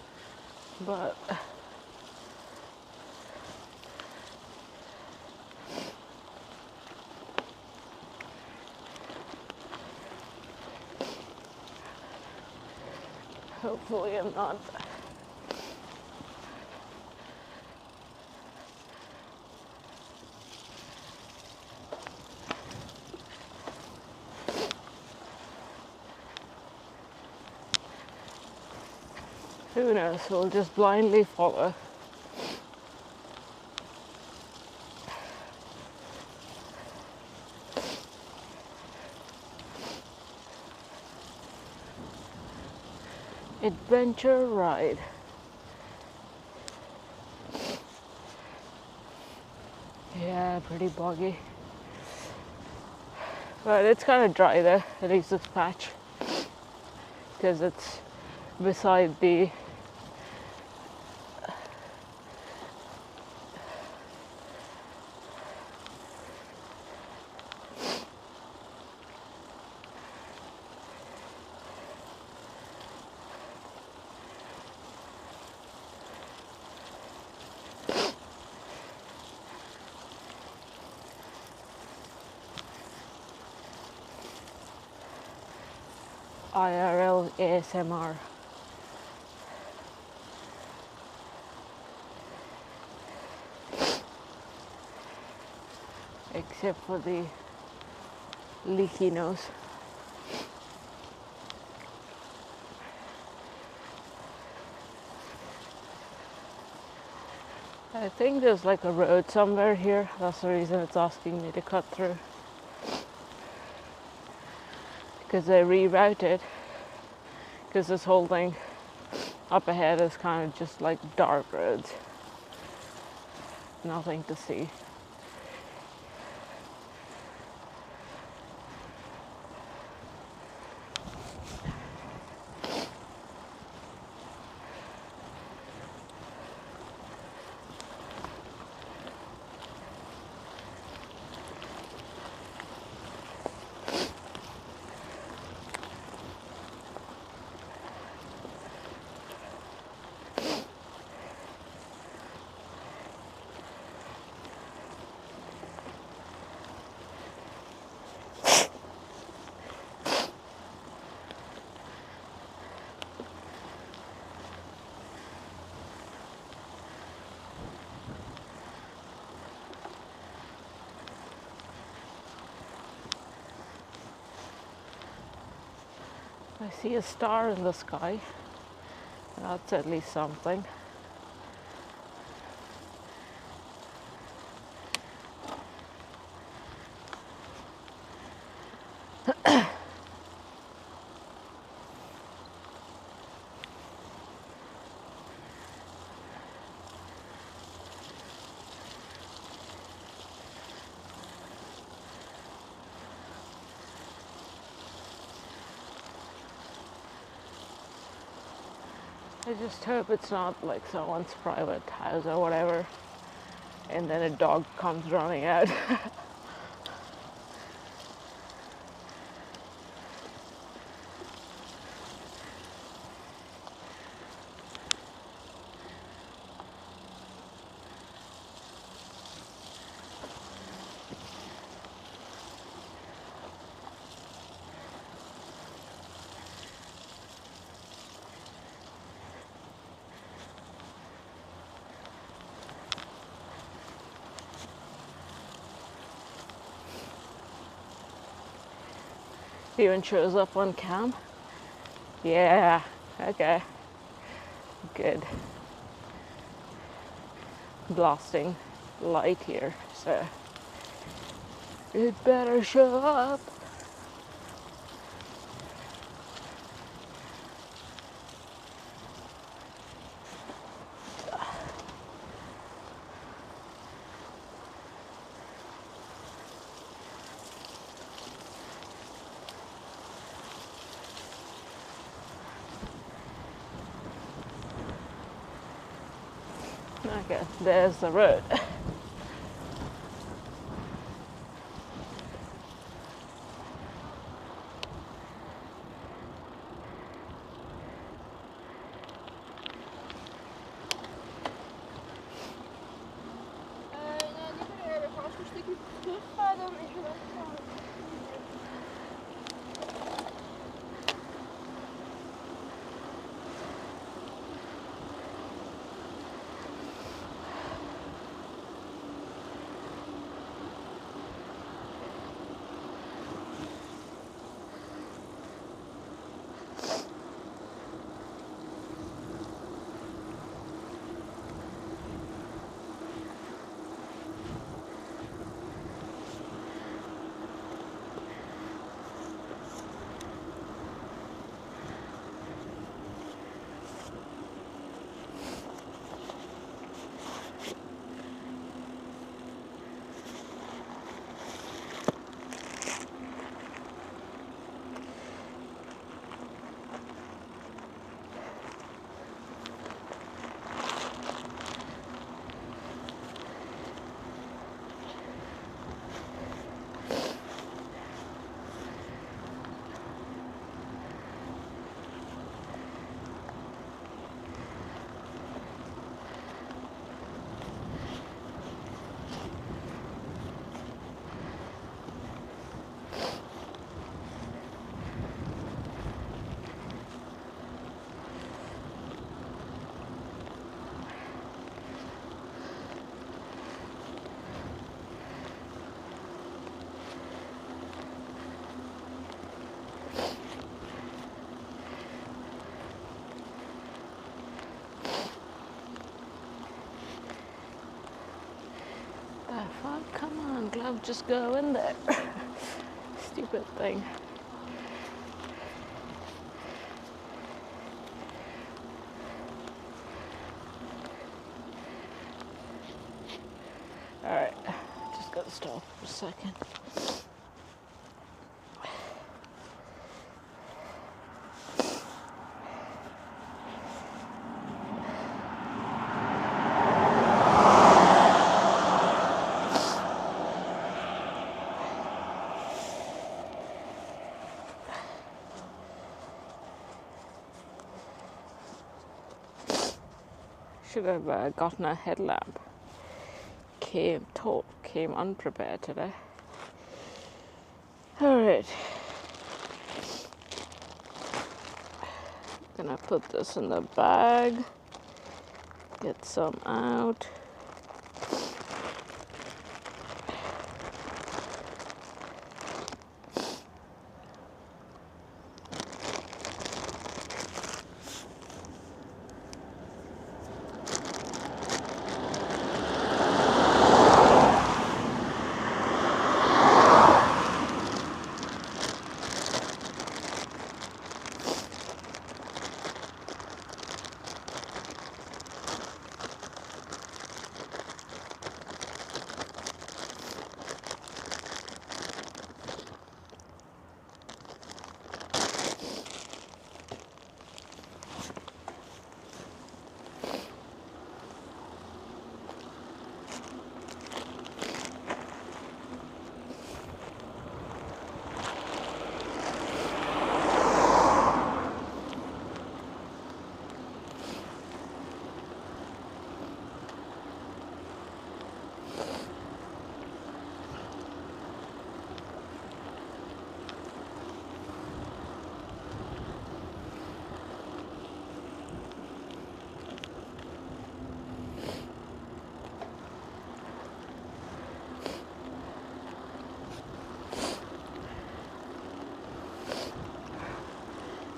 but hopefully I'm not. Who knows, we'll just blindly follow. Adventure ride. Yeah, pretty boggy. But it's kind of dry there, at least this patch. Because it's beside the IRL ASMR. Except for the leaky nose. I think there's like a road somewhere here. That's the reason it's asking me to cut through. Because they rerouted. Because this whole thing up ahead is kind of just like dark roads. Nothing to see. I see a star in the sky. That's at least something. I just hope it's not like someone's private house or whatever, and then a dog comes running out. Even shows up on cam. Yeah, okay, good. Blasting light here, so it better show up. Okay, there's the road. Oh, come on, glove, just go in there. Stupid thing. Alright, just gotta stop for a second. Should have gotten a headlamp. Came unprepared today. Alright. Gonna put this in the bag. Get some out.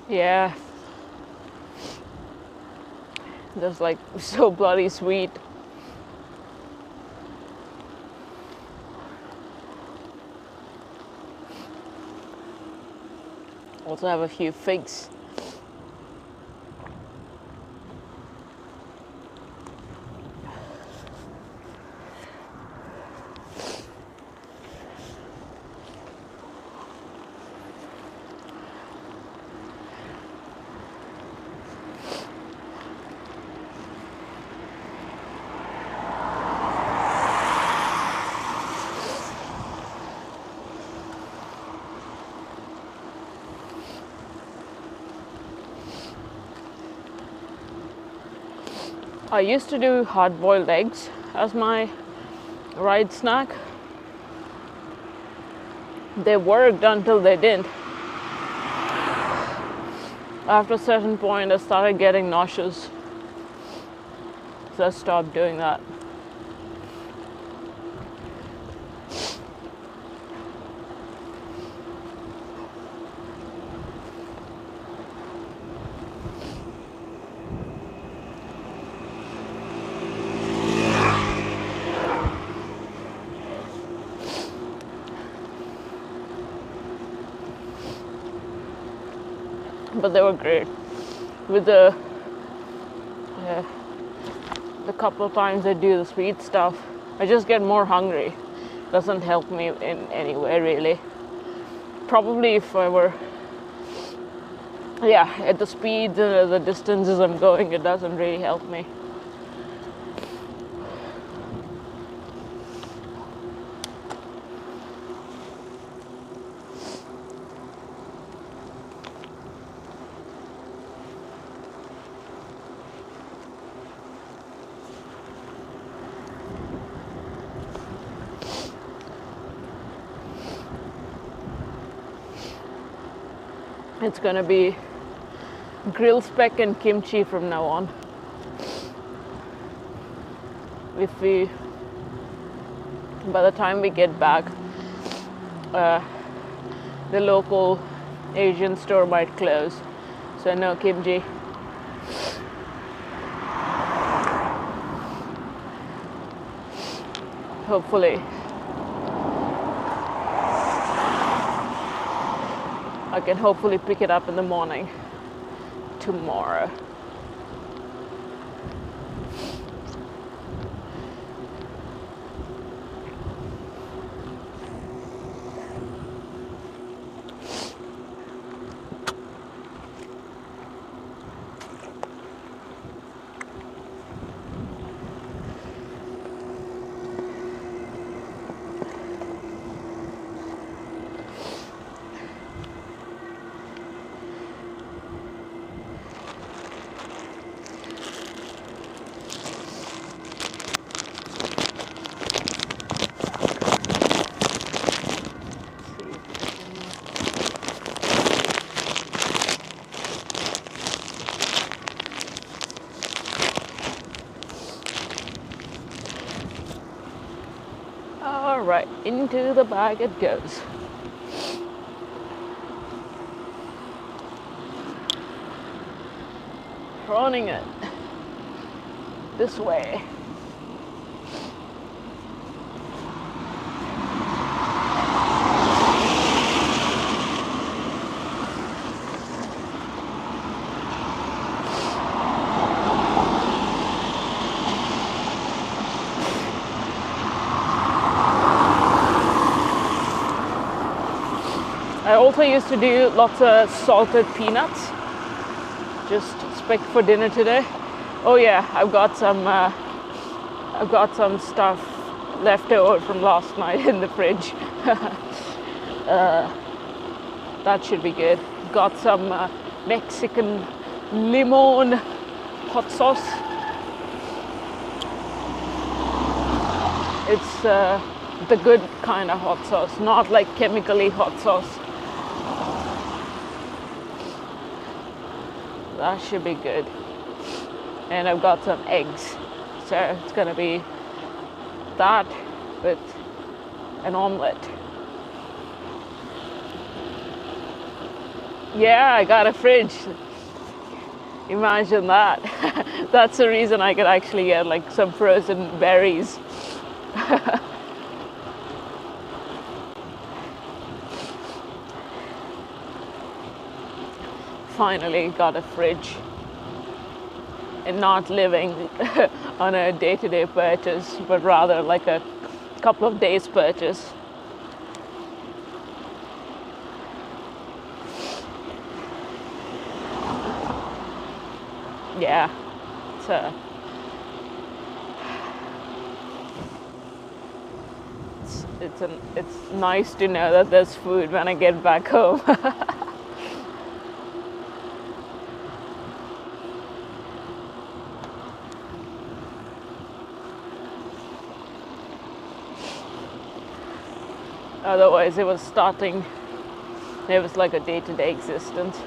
Yeah. That's like so bloody sweet. Also have a few figs. I used to do hard-boiled eggs as my ride snack. They worked until they didn't. After a certain point, I started getting nauseous, so I stopped doing that. But they were great. With the couple of times I do the sweet stuff, I just get more hungry. Doesn't help me in any way really. Probably if I were, at the speeds and the distances I'm going, it doesn't really help me. It's gonna be grill speck and kimchi from now on. By the time we get back, the local Asian store might close, so no kimchi. Hopefully. I can hopefully pick it up in the morning tomorrow. All right, into the bag it goes. Running it this way. I also used to do lots of salted peanuts, just spec for dinner today. Oh yeah, I've got some stuff left over from last night in the fridge. That should be good. Got some Mexican limon hot sauce. It's the good kind of hot sauce, not like chemically hot sauce. That should be good. And I've got some eggs, so it's gonna be that with an omelette. Yeah, I got a fridge. Imagine that. That's the reason I could actually get like some frozen berries. Finally got a fridge and not living on a day-to-day purchase, but rather like a couple of days purchase. Yeah, it's nice to know that there's food when I get back home. Otherwise, it was like a day-to-day existence.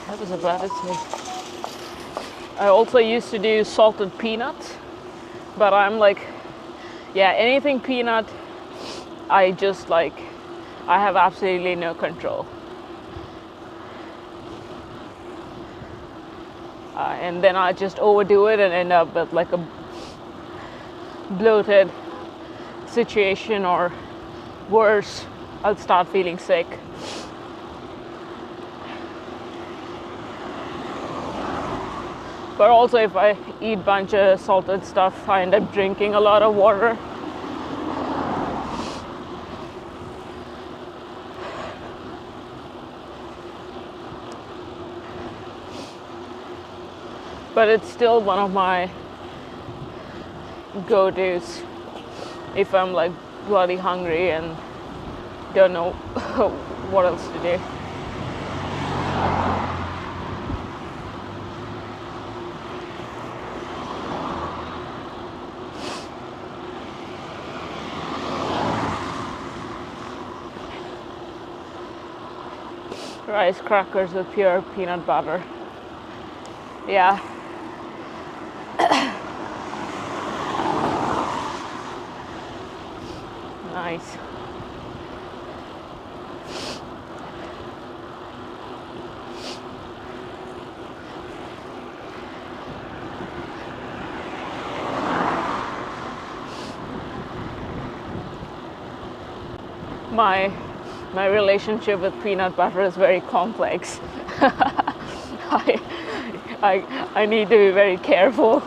That was about it. I also used to do salted peanuts, but I'm like, yeah, anything peanut, I have absolutely no control. And then I just overdo it and end up with like a bloated situation, or worse, I'll start feeling sick. But also, if I eat a bunch of salted stuff, I end up drinking a lot of water. But it's still one of my go-tos if I'm like bloody hungry and don't know what else to do. Rice crackers with pure peanut butter. Yeah. My relationship with peanut butter is very complex. I, I need to be very careful.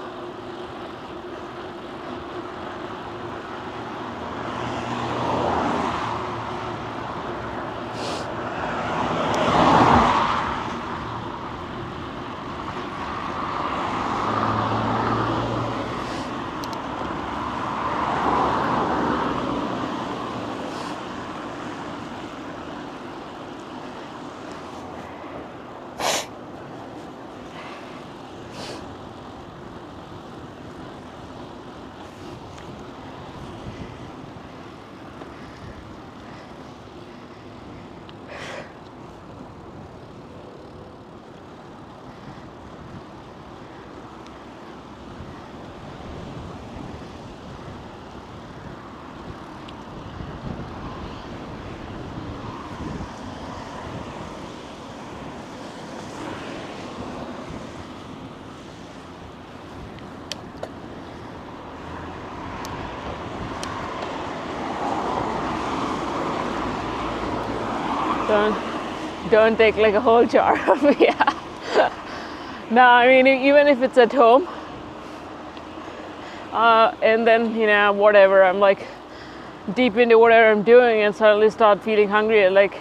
Don't take like a whole jar of yeah. No, I mean even if it's at home, and then whatever, I'm like deep into whatever I'm doing and suddenly start feeling hungry at like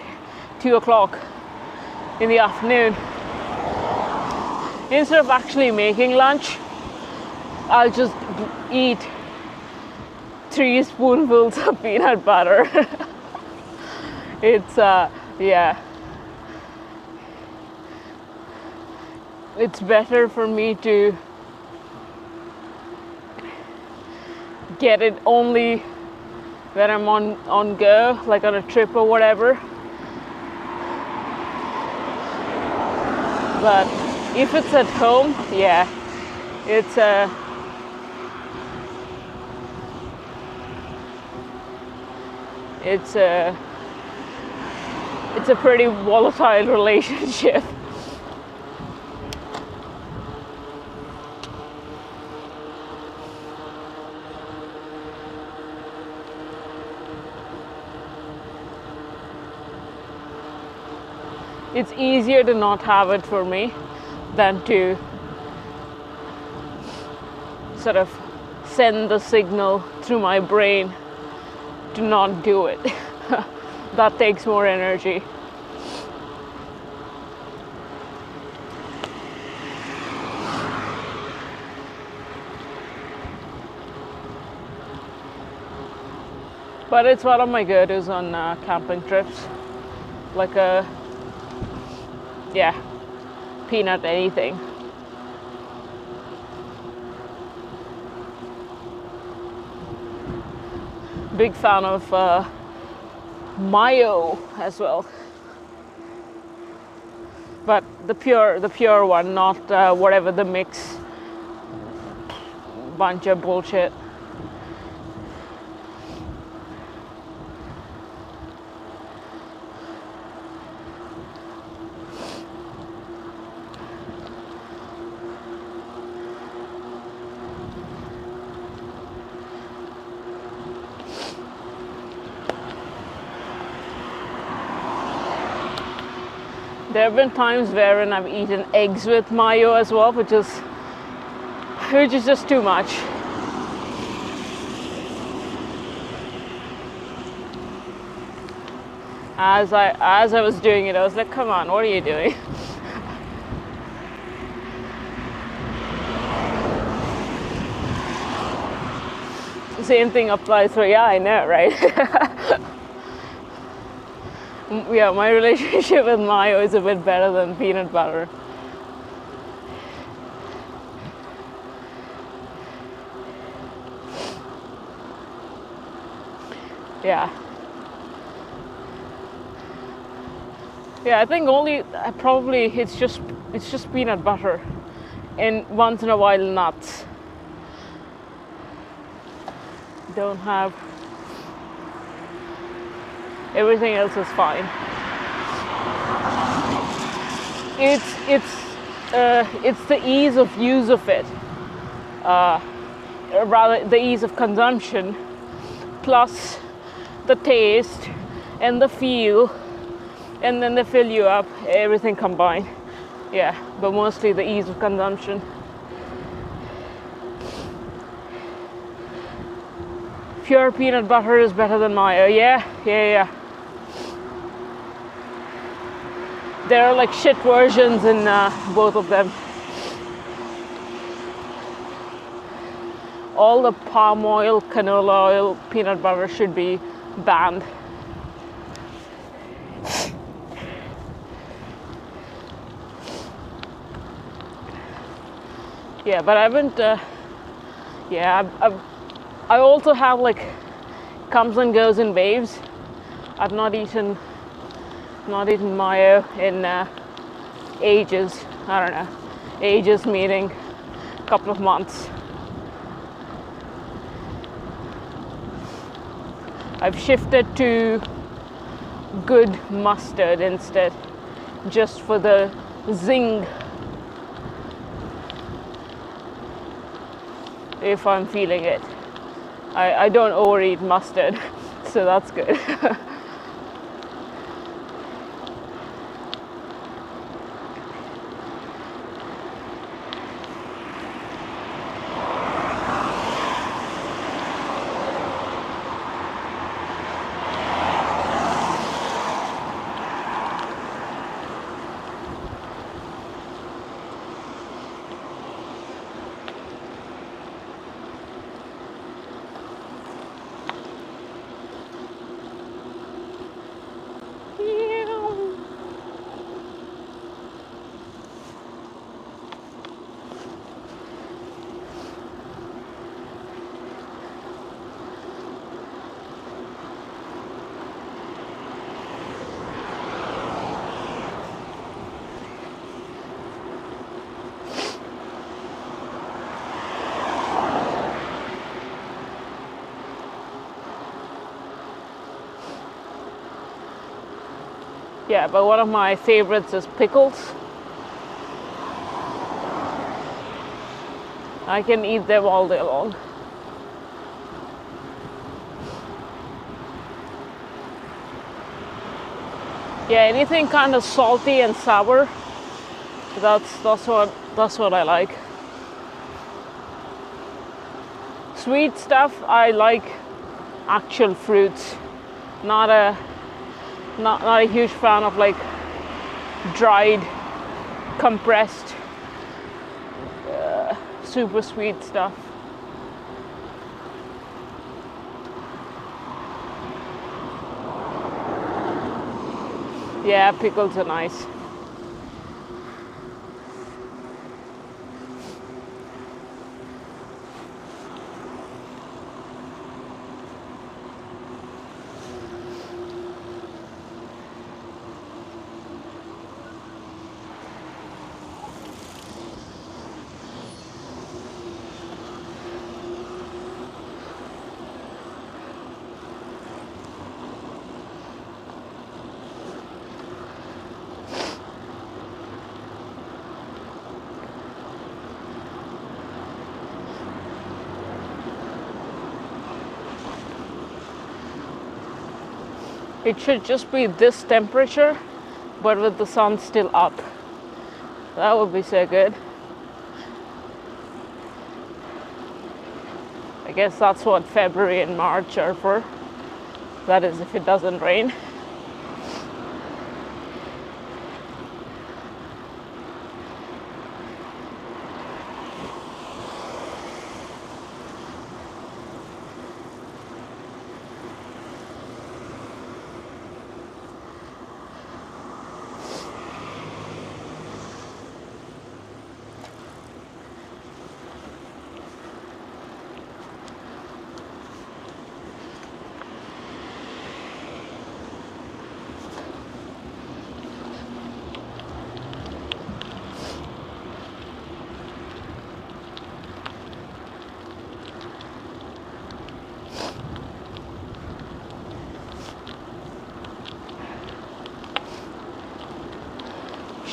2 o'clock in the afternoon. Instead of actually making lunch, I'll just eat 3 spoonfuls of peanut butter. It's yeah. It's better for me to get it only when I'm on go, like on a trip or whatever. But if it's at home, yeah, it's a pretty volatile relationship. It's easier to not have it for me than to sort of send the signal through my brain to not do it. That takes more energy. But it's one of my go-tos on camping trips. Like a peanut anything. Big fan of mayo as well, but the pure one, not whatever the mix bunch of bullshit. There have been times wherein I've eaten eggs with mayo as well, which is just too much. As I was doing it, I was like, come on, what are you doing? Same thing applies for, yeah, I know, right? Yeah, my relationship with mayo is a bit better than peanut butter. Yeah. Yeah, I think probably it's just peanut butter and once in a while nuts. Don't have everything else is fine. It's the ease of use of it, rather the ease of consumption, plus the taste and the feel, and then they fill you up, everything combined. Yeah, but mostly the ease of consumption. Pure peanut butter is better than mayo. Yeah. There are like shit versions in both of them. All the palm oil, canola oil, peanut butter should be banned. Yeah, but I haven't. I also have like comes and goes in waves. I've not eaten mayo in ages. I don't know, ages meaning a couple of months. I've shifted to good mustard instead, just for the zing. If I'm feeling it. I don't overeat mustard, so that's good. Yeah, but one of my favorites is pickles. I can eat them all day long. Yeah, anything kind of salty and sour. That's what I like. Sweet stuff, I like actual fruits. Not a huge fan of like dried, compressed, super sweet stuff. Yeah, pickles are nice. It should just be this temperature, but with the sun still up. That would be so good. I guess that's what February and March are for. That is, if it doesn't rain.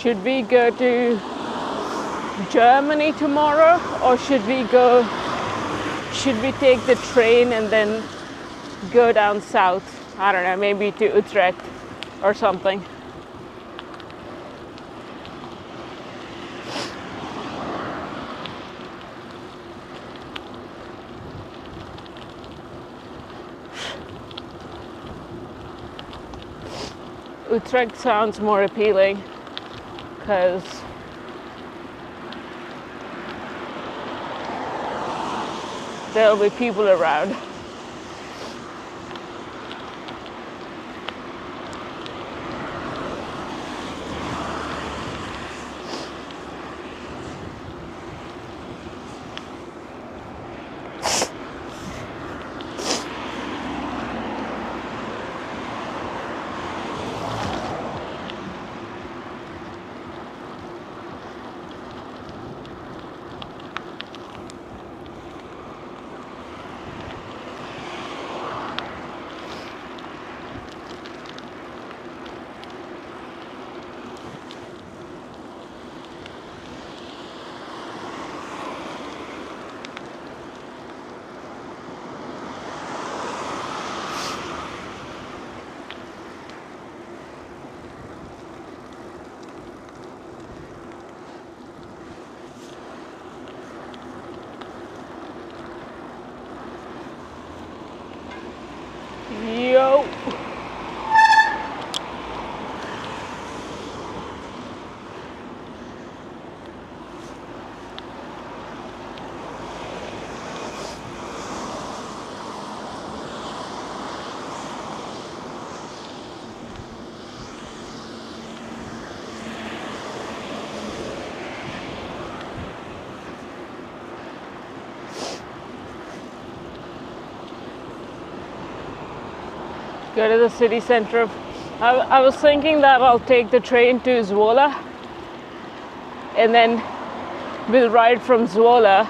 should we go to Germany tomorrow, or should we take the train and then go down south? I don't know, maybe to Utrecht or something. Utrecht sounds more appealing because there'll be people around. Yo! Go to the city center. I was thinking that I'll take the train to Zwolle and then we'll ride from Zwolle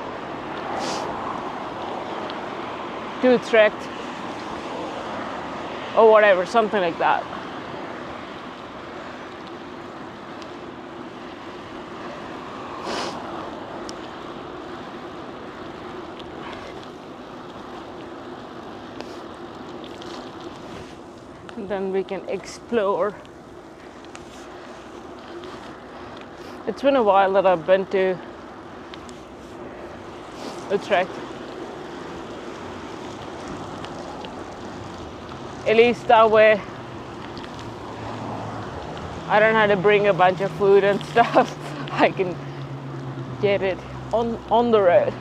to Utrecht or whatever, something like that. And then we can explore. It's been a while that I've been to Utrecht. At least that way I don't have to bring a bunch of food and stuff. I can get it on the road.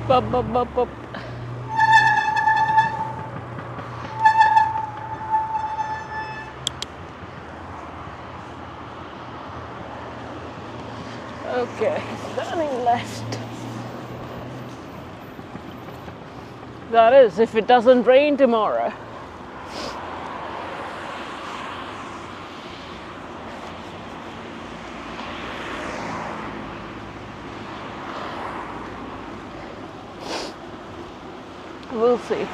Bup, bup, bup, bup. Okay, turning left. That is, if it doesn't rain tomorrow. We'll see.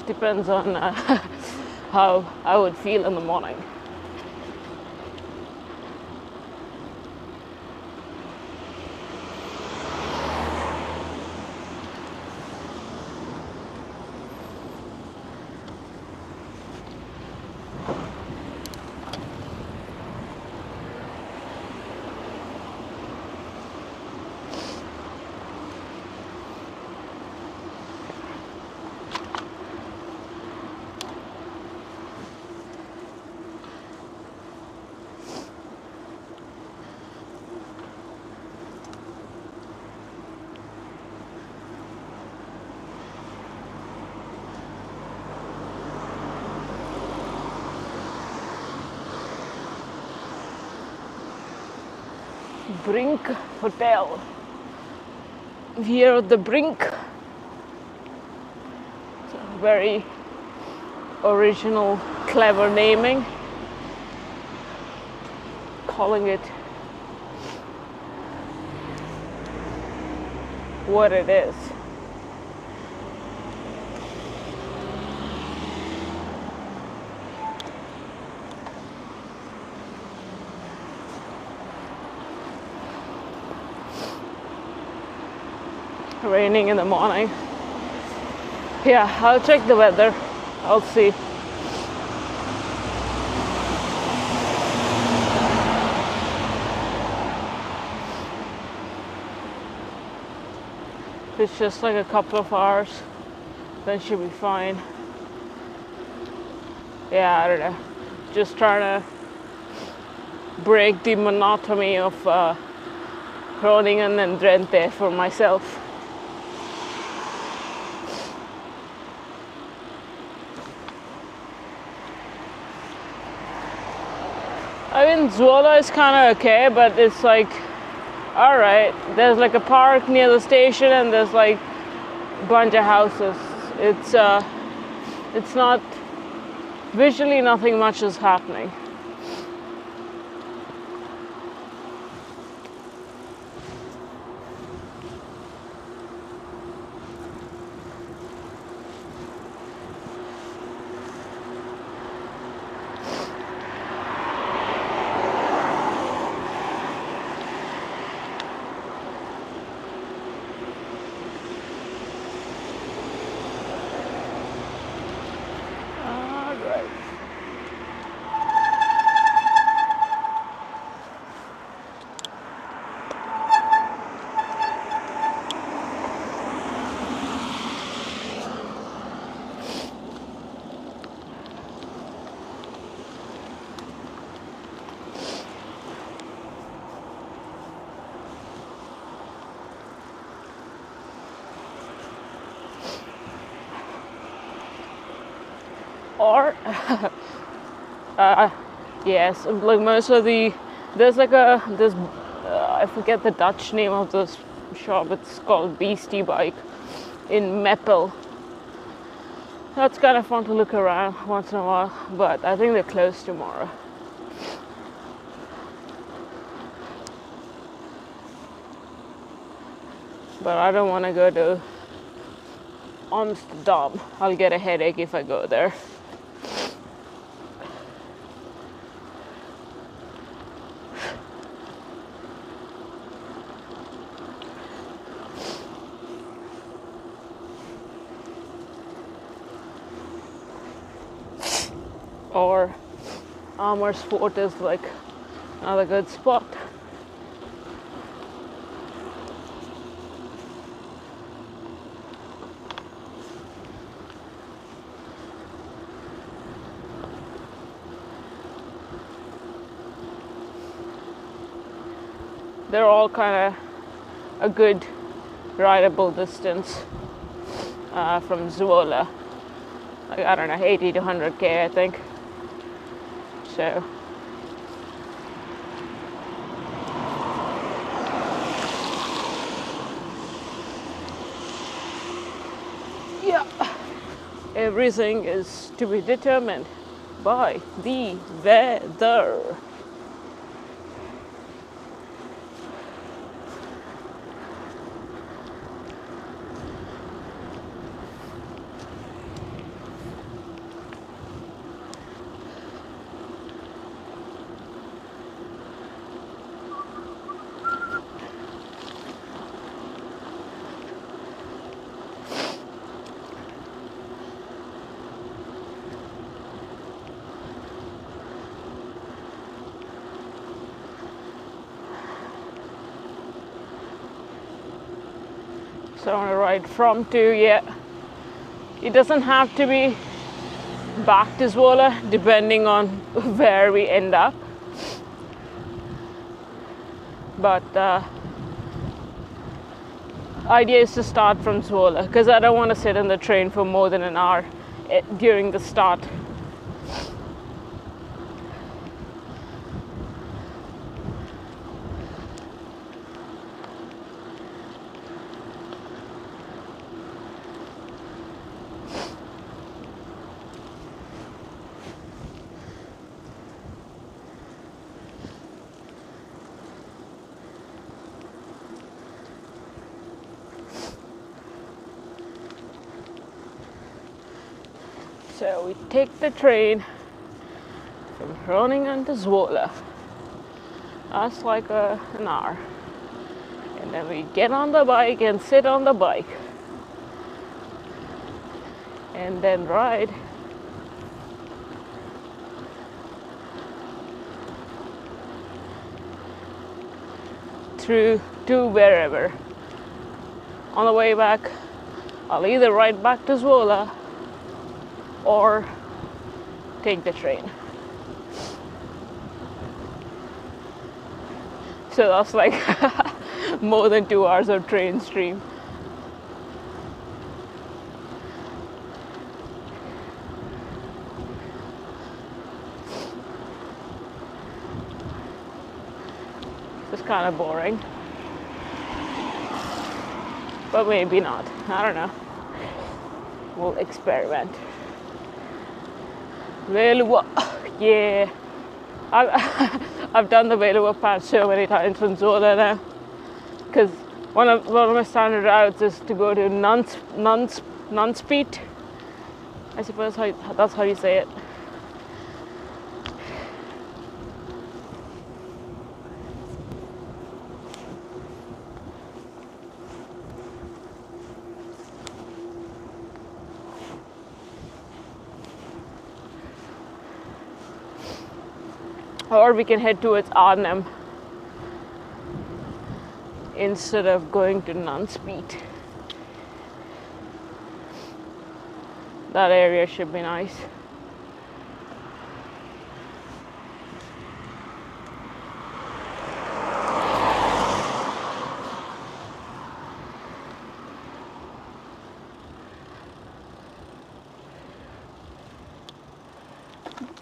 Depends on how I would feel in the morning. Brink Hotel. Here at the Brink. So very original, clever naming. calling it what it is. Raining in the morning. Yeah, I'll check the weather. I'll see. If it's just like a couple of hours, then she'll be fine. Yeah, I don't know. Just trying to break the monotony of Groningen and Drenthe for myself. I mean, Zwolle is kind of okay, but it's like, all right, there's like a park near the station and there's like a bunch of houses. It's not, visually nothing much is happening. Or yes, like most of the, there's like this I forget the Dutch name of this shop. It's called Beastie Bike in Meppel. That's kind of fun to look around once in a while, but I think they're closed tomorrow. But I don't want to go to Amsterdam. I'll get a headache if I go there. Or Amersfoort is like another good spot. They're all kind of a good rideable distance from Zwolle. Like, I don't know, 80 to 100k, I think. So yeah, everything is to be determined by the weather. So I want to ride from to, yeah. It doesn't have to be back to Zwolle, depending on where we end up. But idea is to start from Zwolle, because I don't want to sit in the train for more than an hour during the start. So we take the train from Groningen to Zwolle. That's like an hour. And then we get on the bike and sit on the bike. And then ride through to wherever. On the way back, I'll either ride back to Zwolle or take the train. So that's like more than 2 hours of train stream. It's kind of boring. But maybe not. I don't know. We'll experiment. Veluwe. Yeah. I've done the Veluwe path so many times from Zwolle now. Because one of my standard routes is to go to Nunspeet. I suppose that's how you say it. Or we can head towards Arnhem instead of going to Nunspeet. That area should be nice.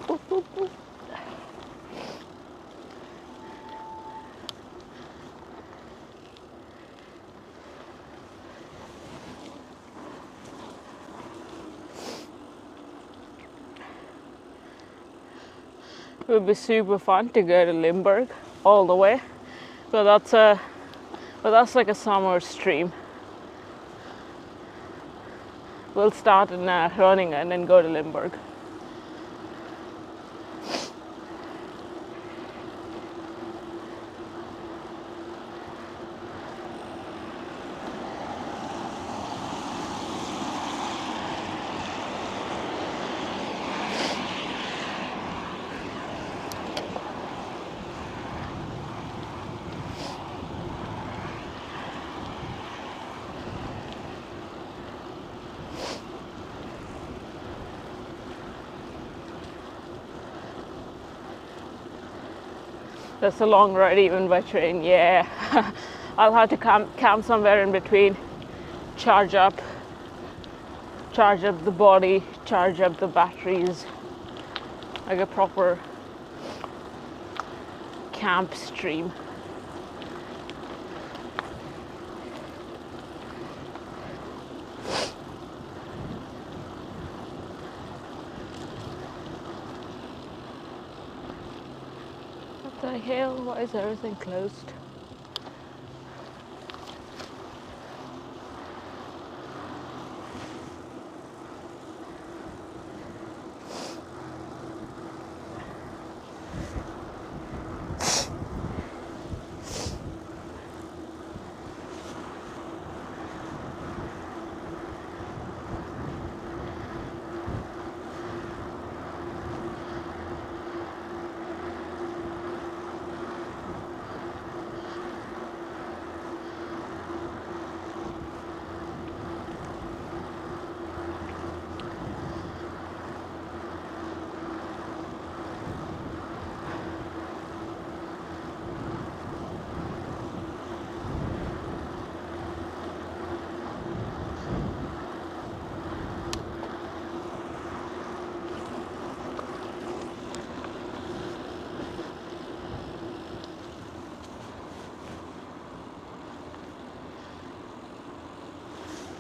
Boop, boop, boop. It would be super fun to go to Limburg all the way, but that's like a summer stream. We'll start in Groningen and then go to Limburg. That's a long ride even by train, yeah. I'll have to camp somewhere in between, charge up the body, charge up the batteries, like a proper camp stream. What the hell? Why is everything closed?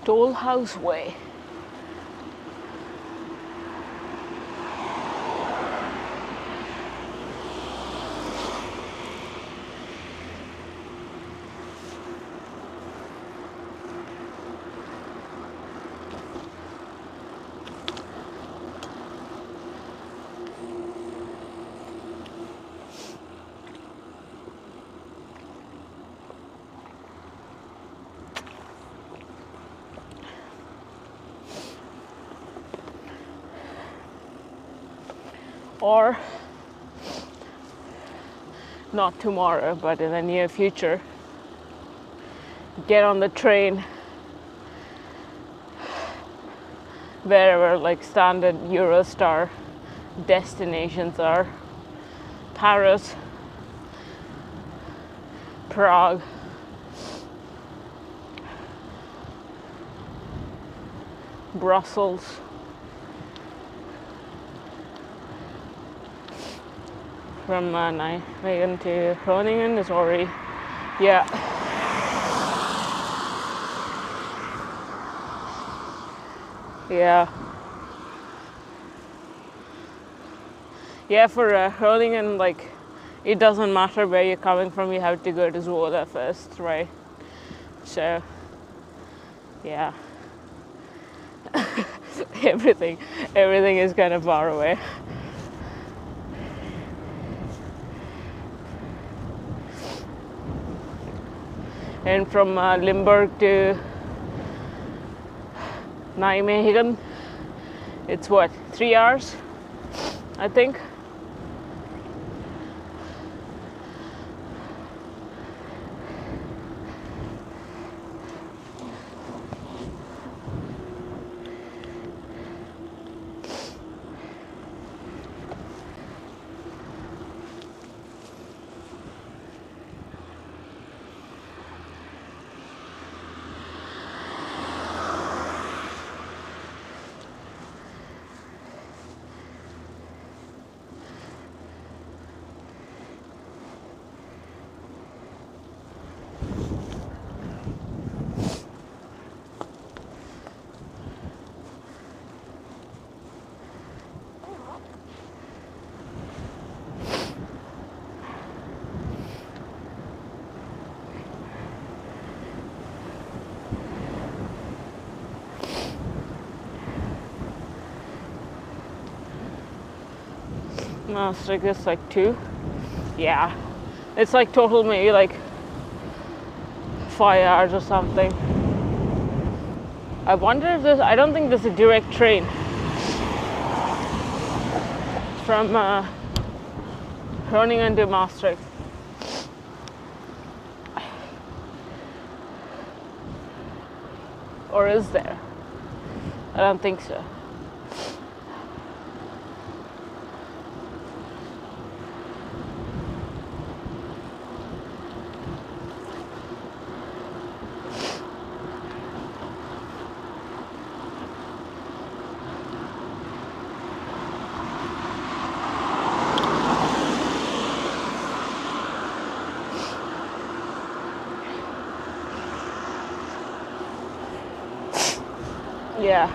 Dollhouse Way. or not tomorrow, but in the near future, get on the train wherever like standard Eurostar destinations are. Paris, Prague, Brussels, from Nijmegen to Groningen is already, yeah. Yeah. Yeah, for Groningen, like, it doesn't matter where you're coming from, you have to go to Zwolle first, right? So, yeah. everything is kind of far away. And from Limburg to Nijmegen, it's what, 3 hours, I think. Maastricht is like 2. Yeah, it's like total maybe like 5 hours or something. I wonder if I don't think there's a direct train from Groningen to Maastricht. Or is there? I don't think so. Yeah,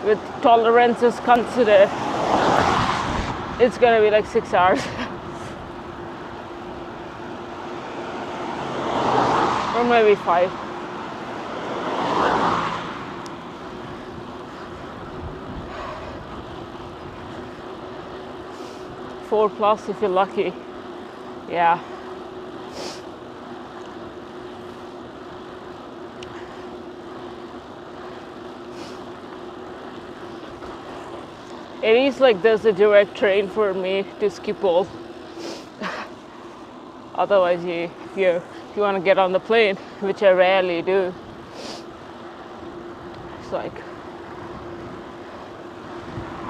with tolerances considered, it's gonna be like 6 hours. Or maybe 5. Four plus if you're lucky. Yeah. It is like there's a direct train for me to Schiphol. Otherwise, if you want to get on the plane, which I rarely do, it's like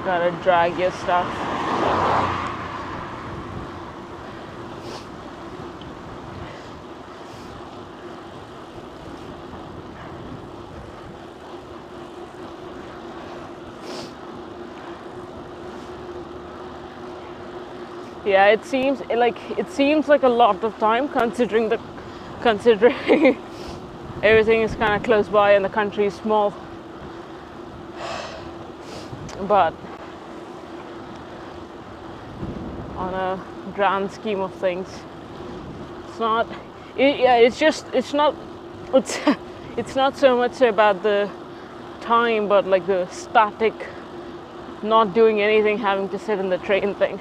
gotta drag your stuff. Yeah, it seems like a lot of time considering everything is kind of close by and the country is small. But on a grand scheme of things, it's not. It's not so much about the time, but like the static, not doing anything, having to sit in the train thing.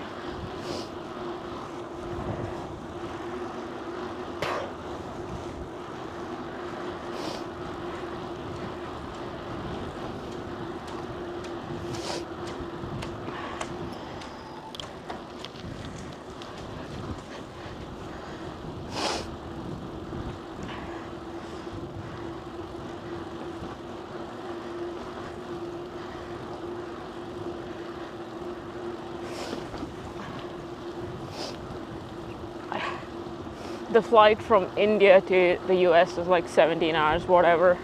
the flight from India to the US is like 17 hours, whatever.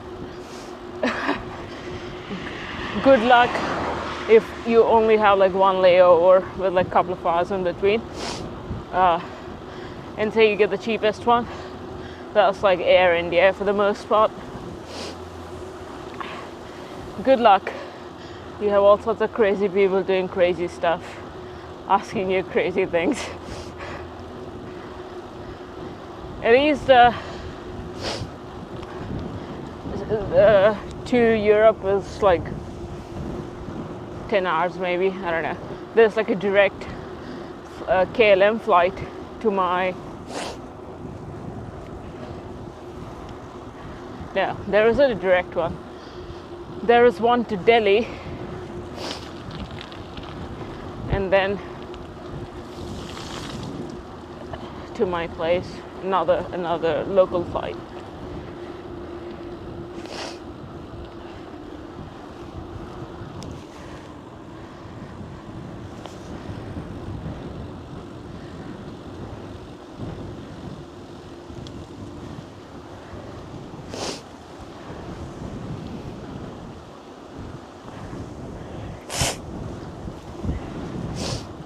Good luck if you only have like one layover with like a couple of hours in between. And say you get the cheapest one, that's like Air India for the most part. Good luck. You have all sorts of crazy people doing crazy stuff, asking you crazy things. At least to Europe is like 10 hours maybe, I don't know. There's like a direct KLM flight to my... No, there isn't a direct one. There is one to Delhi, and then to my place, another local flight.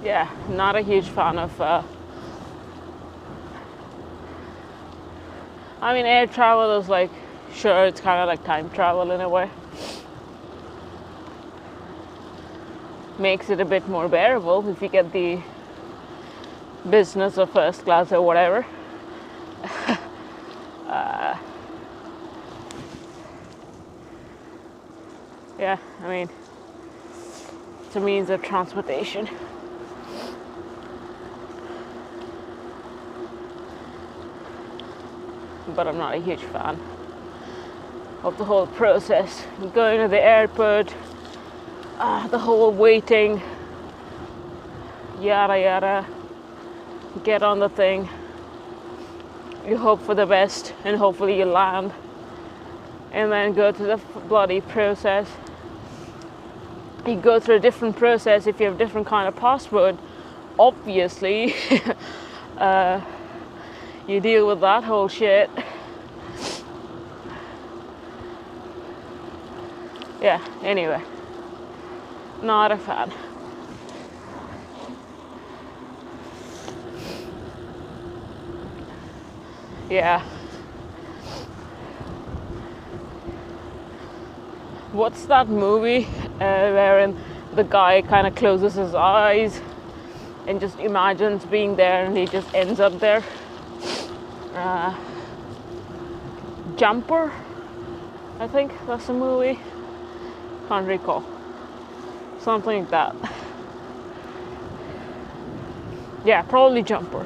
Yeah, not a huge fan of I mean, air travel is like, sure, it's kind of like time travel in a way. Makes it a bit more bearable if you get the business or first class or whatever. Yeah, I mean, it's a means of transportation. But I'm not a huge fan of the whole process. Going to the airport, the whole waiting, yada yada. Get on the thing, you hope for the best, and hopefully you land, and then go through the bloody process. You go through a different process if you have a different kind of passport, obviously. You deal with that whole shit. Yeah, anyway. Not a fan. Yeah. What's that movie wherein the guy kind of closes his eyes and just imagines being there and he just ends up there? Jumper, I think that's the movie. Can't recall. Something like that. Yeah, probably Jumper.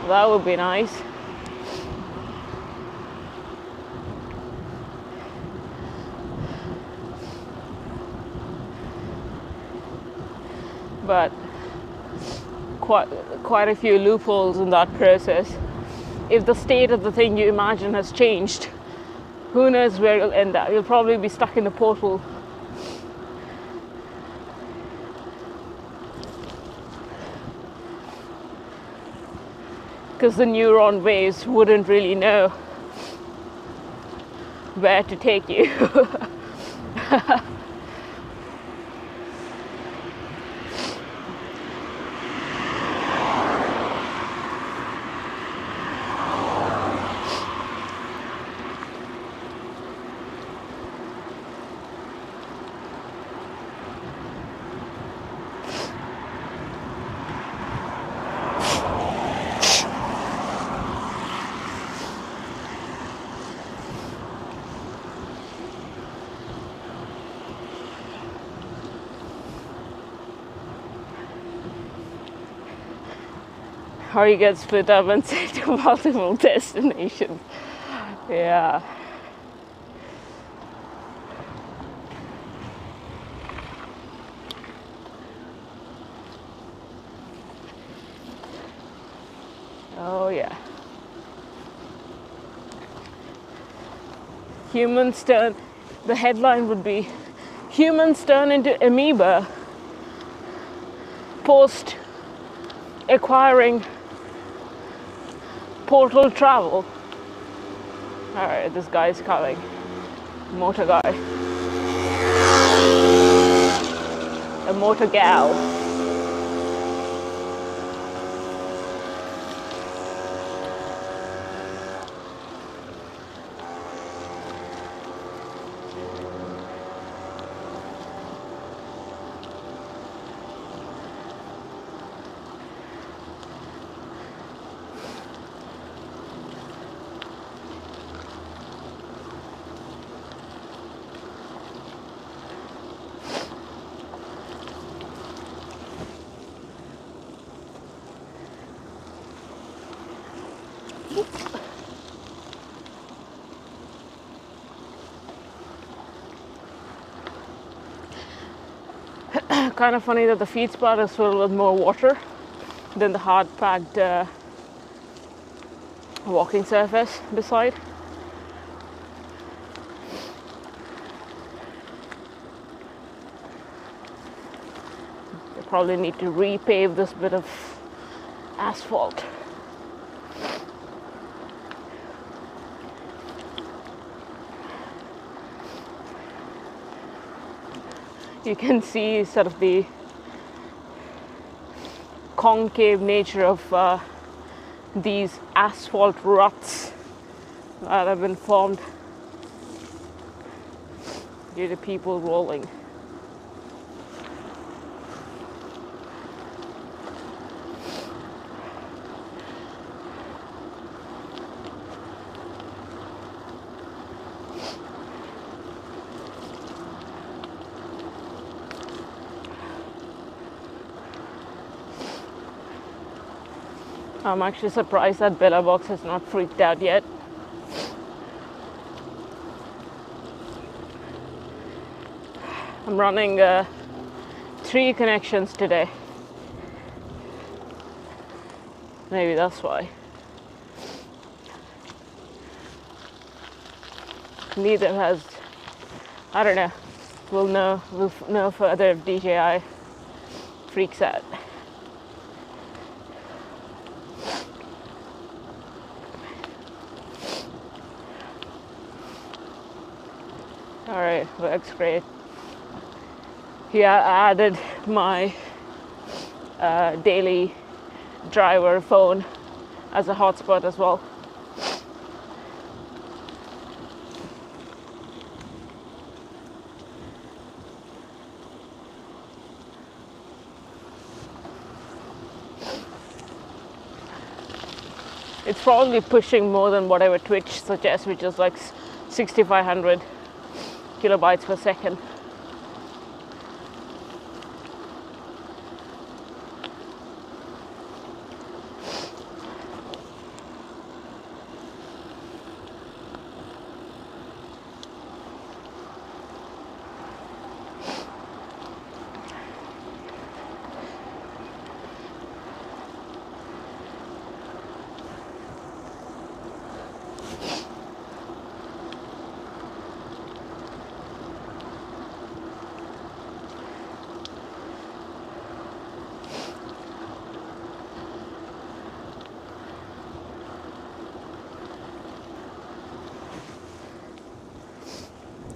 That would be nice. But quite a few loopholes in that process. If the state of the thing you imagine has changed, who knows where you'll end up. You'll probably be stuck in a portal. Because the neuron waves wouldn't really know where to take you. Or you get split up and sent to multiple destinations. Yeah. Oh yeah. Humans turn, the headline would be, humans turn into amoeba post acquiring portal travel. Alright, this guy's coming. Motor guy. A motor gal. Kind of funny that the feed spot is filled with more water than the hard packed walking surface beside. They probably need to repave this bit of asphalt. You can see sort of the concave nature of these asphalt ruts that have been formed due to people rolling. I'm actually surprised that Bella Box has not freaked out yet. I'm running 3 connections today. Maybe that's why. Neither has, I don't know. We'll know further if DJI freaks out. Alright, works great. Here I added my daily driver phone as a hotspot as well. It's probably pushing more than whatever Twitch suggests, which is like 6,500 kilobytes per second.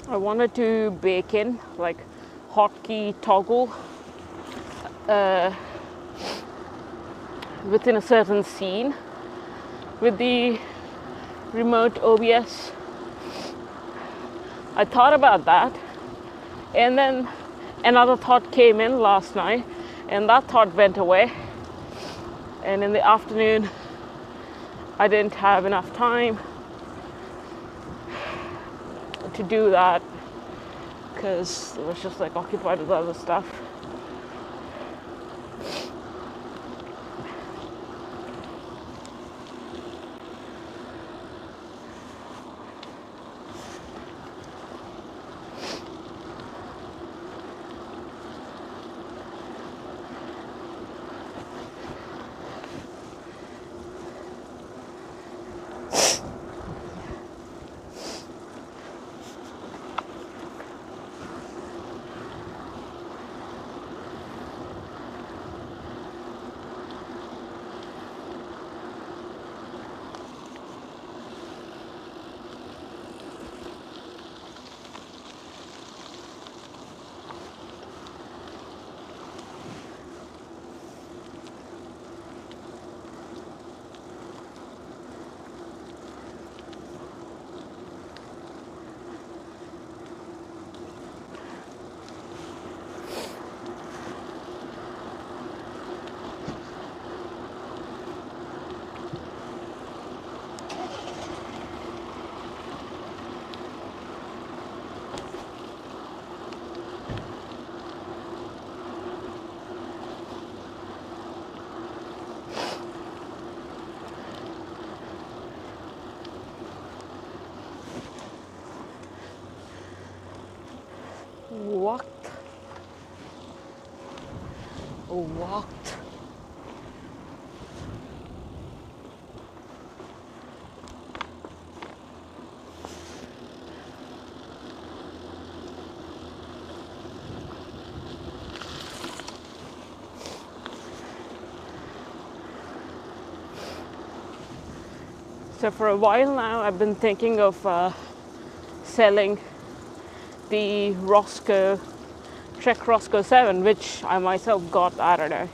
I wanted to bake in like hotkey toggle within a certain scene with the remote OBS. I thought about that, and then another thought came in last night, and that thought went away. And in the afternoon, I didn't have enough time to do that because it was just like occupied with other stuff. What? What? So for a while now, I've been thinking of selling the Trek Roscoe 7, which I myself got, I don't know,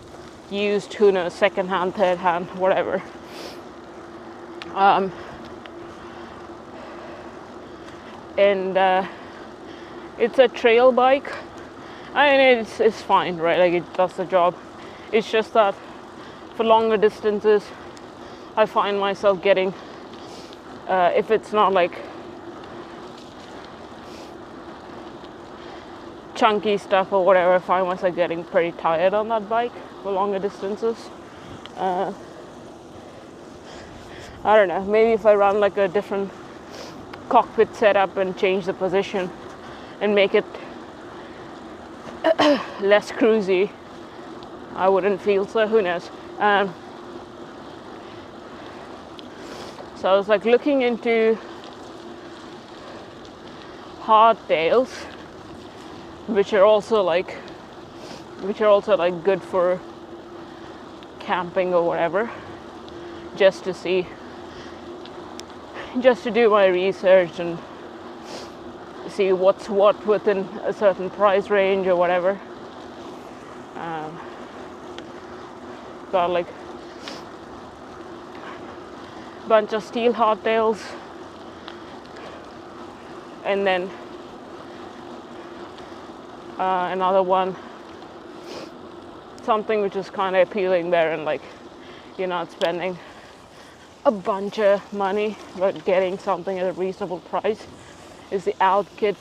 used, who knows, second hand, third hand, whatever. And it's a trail bike. I mean, it's fine, right? Like, it does the job. It's just that for longer distances, I find myself getting, if it's not like chunky stuff or whatever, I find myself getting pretty tired on that bike for longer distances. I don't know, maybe if I run like a different cockpit setup and change the position and make it less cruisy, I wouldn't feel so, who knows. So I was like looking into hardtails, which are also like good for camping or whatever, just to do my research and see what's what within a certain price range or whatever. Got like a bunch of steel hardtails, and then another one, something which is kind of appealing there, and like you're not spending a bunch of money but getting something at a reasonable price, is the Alkit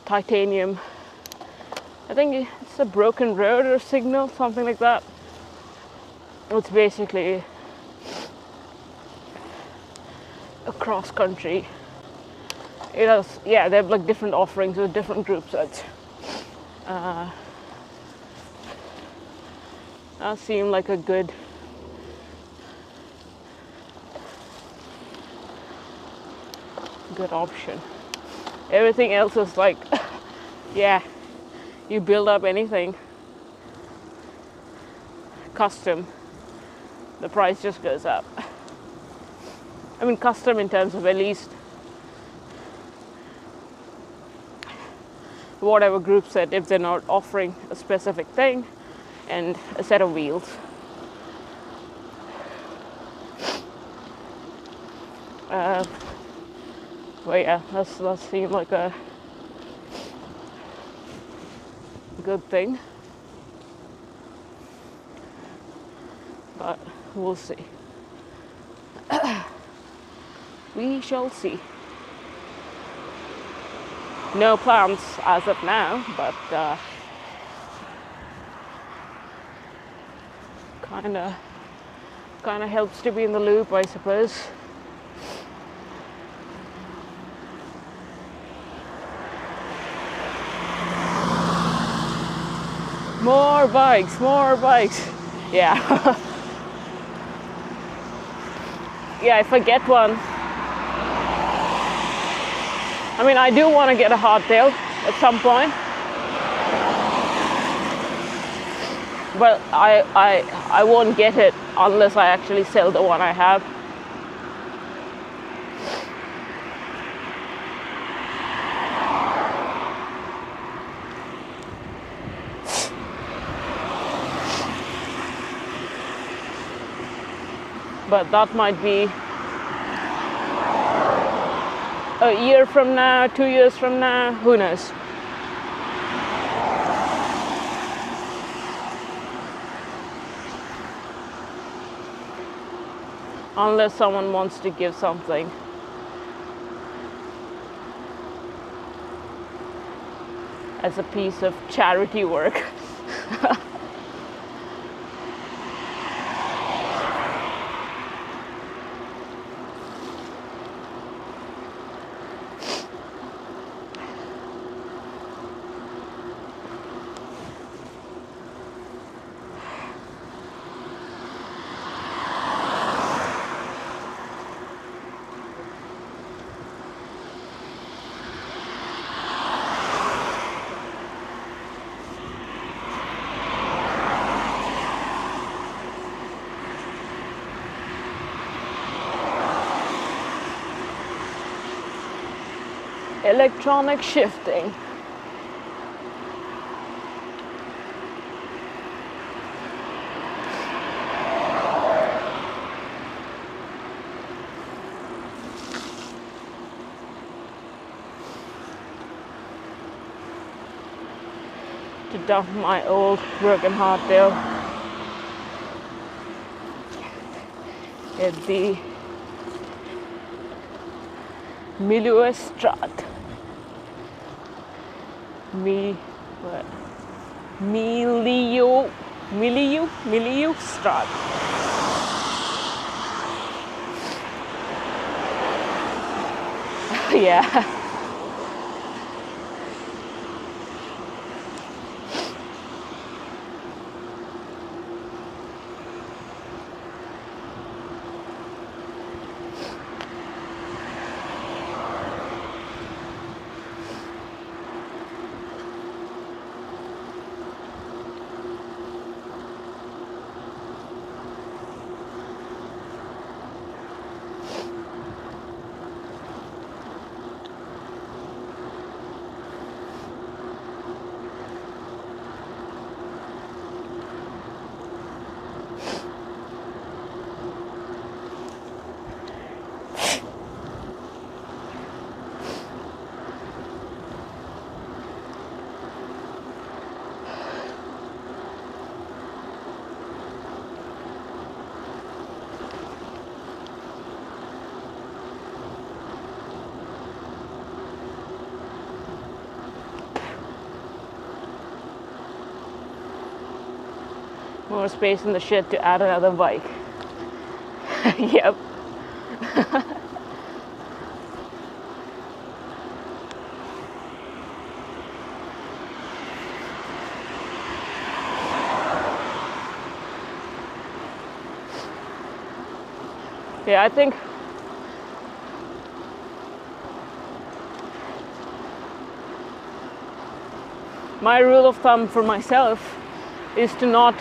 titanium. I think it's a broken road or signal, something like that. It's basically a cross country. It has, yeah, they have like different offerings with different group sets. That seemed like a good option. Everything else is like, yeah, you build up anything custom, the price just goes up. I mean, custom in terms of at least whatever group set, if they're not offering a specific thing and a set of wheels. But yeah, that seemed like a good thing. But we'll see. We shall see. No plans as of now, but kind of helps to be in the loop, I suppose. More bikes. Yeah. Yeah, if I get one. I mean, I do want to get a hardtail at some point, but I won't get it unless I actually sell the one I have. But that might be a year from now, 2 years from now, who knows. Unless someone wants to give something. As a piece of charity work. Electronic shifting. To dump my old broken heart there at the Milieu Strat. What? Milieu Strat. Yeah. More space in the shed to add another bike. Yep. Yeah, I think my rule of thumb for myself is to not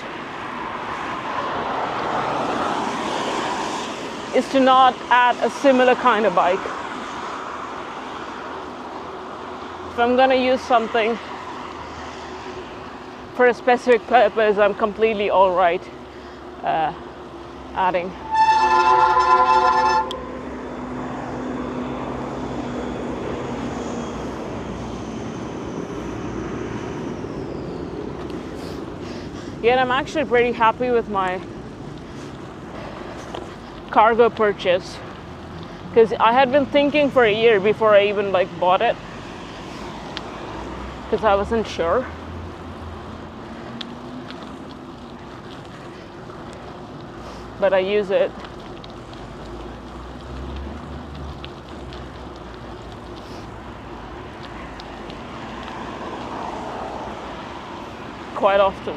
add a similar kind of bike. If I'm gonna use something for a specific purpose, I'm completely all right adding. Yet I'm actually pretty happy with my cargo purchase, because I had been thinking for a year before I even bought it, because I wasn't sure. But I use it. Quite often.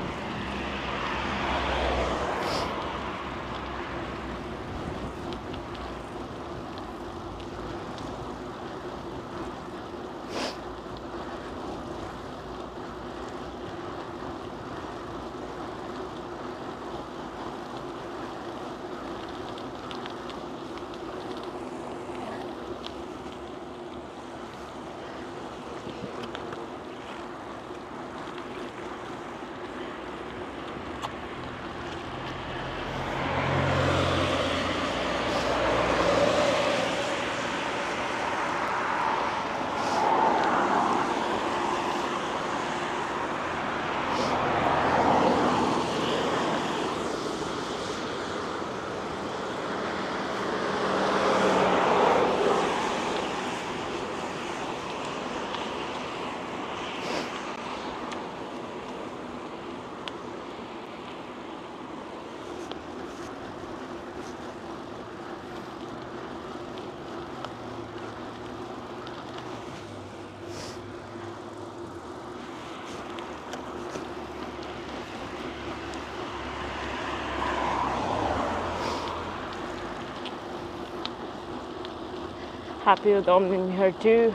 Happy with owning her too.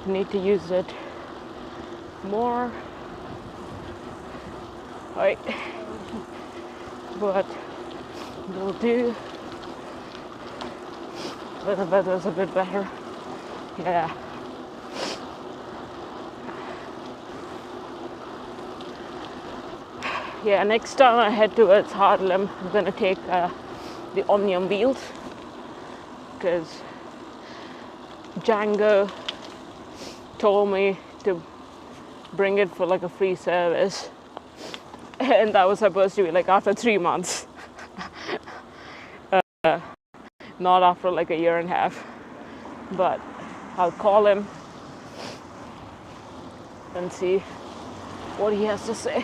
Need to use it more. Right. But will do. But the weather's a bit better. Yeah. Yeah, next time I head towards Harlem, I'm gonna take the Omnium wheels because Django told me to bring it for like a free service, and that was supposed to be like after 3 months, not after like a year and a half. But I'll call him and see what he has to say.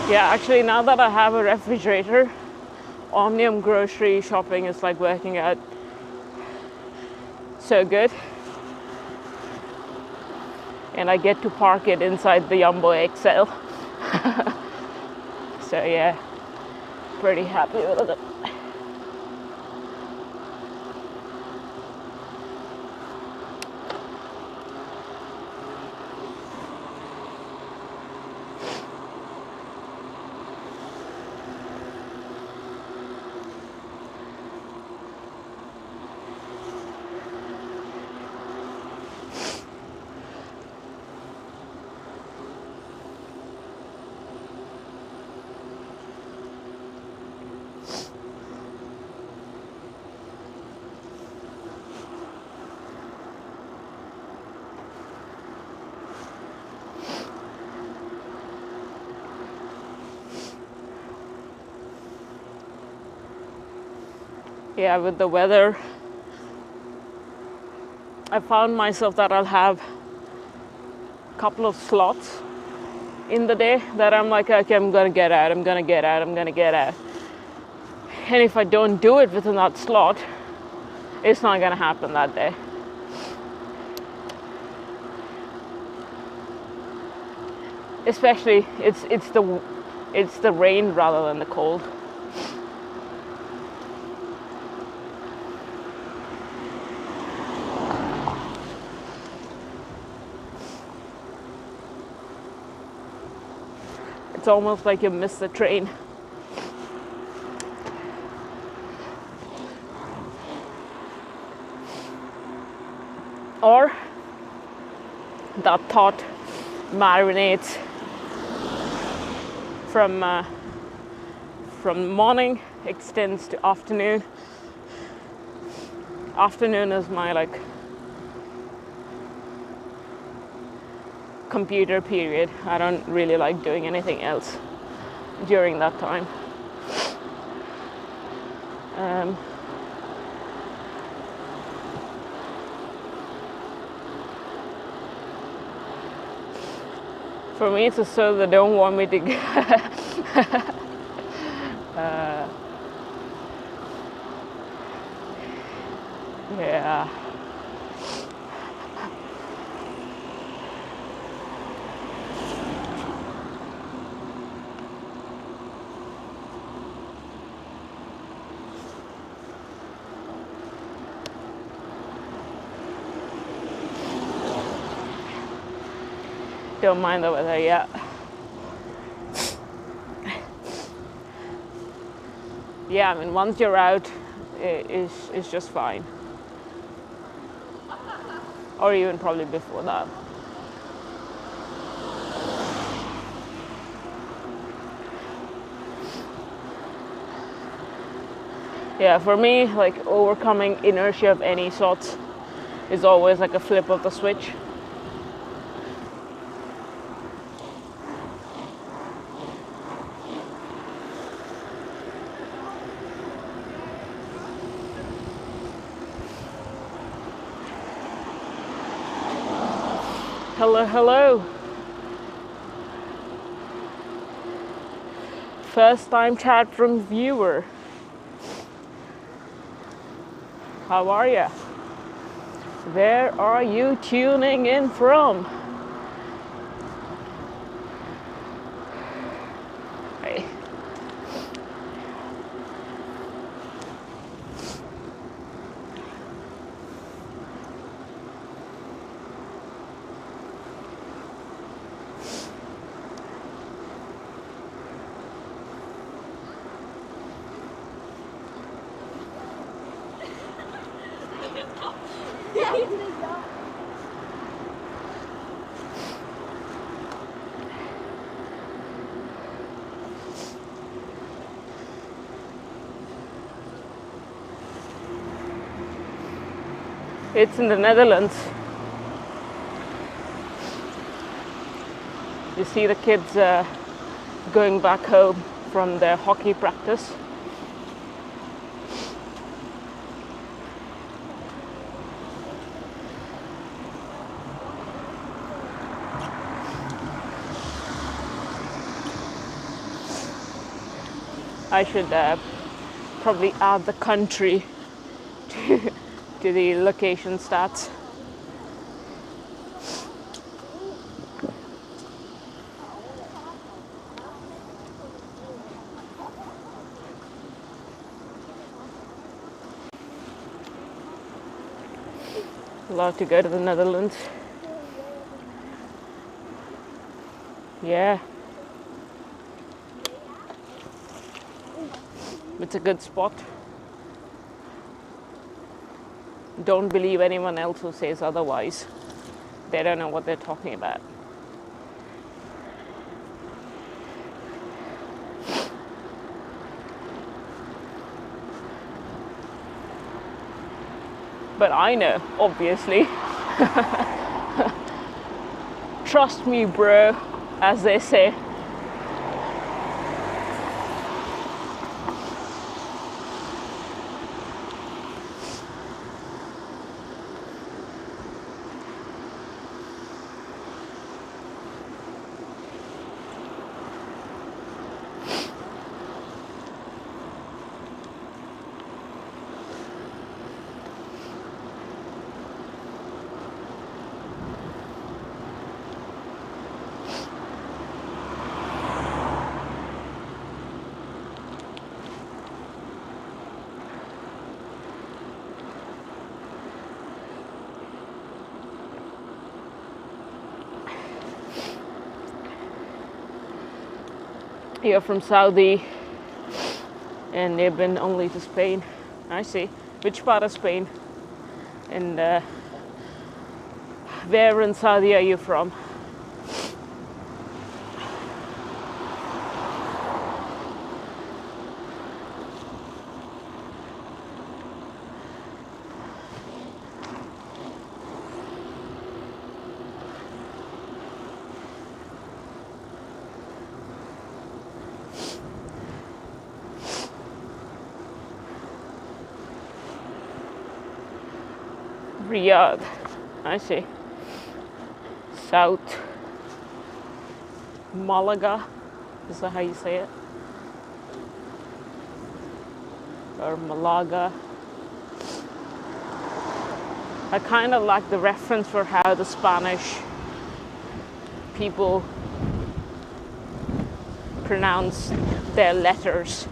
Yeah, actually, now that I have a refrigerator, Omnium grocery shopping is like working out so good. And I get to park it inside the Jumbo XL. So yeah, pretty happy with it. Yeah, with the weather, I found myself that I'll have a couple of slots in the day that I'm like, okay, I'm gonna get out. And if I don't do it within that slot, it's not gonna happen that day. Especially, it's the rain rather than the cold. It's almost like you miss the train. Or that thought marinates from morning, extends to afternoon. Afternoon is my like computer period. I don't really like doing anything else during that time. For me, it's just so they don't want me to yeah. Don't mind the weather yet. Yeah, I mean, once you're out, it's just fine. Or even probably before that. Yeah, for me, like overcoming inertia of any sort is always like a flip of the switch. Hello, hello. First time chat from viewer. How are you? Where are you tuning in from? Hey. It's in the Netherlands. You see the kids going back home from their hockey practice. I should probably add the country to the location stats. Love to go to the Netherlands. Yeah. It's a good spot. Don't believe anyone else who says otherwise. They don't know what they're talking about. But I know, obviously. Trust me, bro, as they say. You're from Saudi and they've been only to Spain. I see. Which part of Spain? And where in Saudi are you from? Riyadh. I see. South Malaga. Is that how you say it? Or Malaga. I kind of like the reference for how the Spanish people pronounce their letters.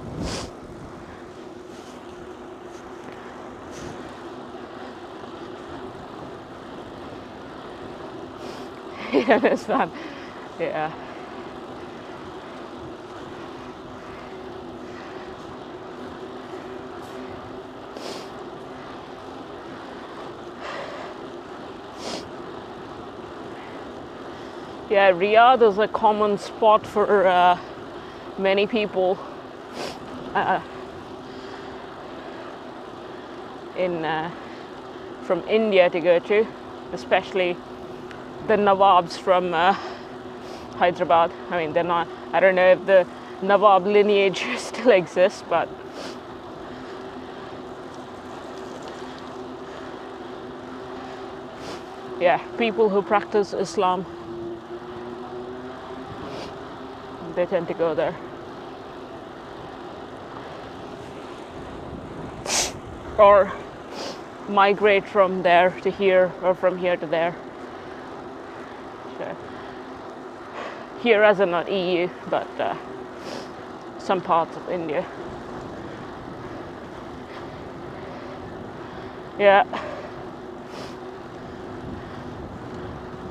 Yeah, that's fun. Yeah. Yeah, Riyadh is a common spot for many people from India to go to, especially the Nawabs from Hyderabad. I mean, they're not, I don't know if the Nawab lineage still exists, but yeah, people who practice Islam, they tend to go there. Or migrate from there to here, or from here to there. Here as in not EU, but some parts of India. Yeah.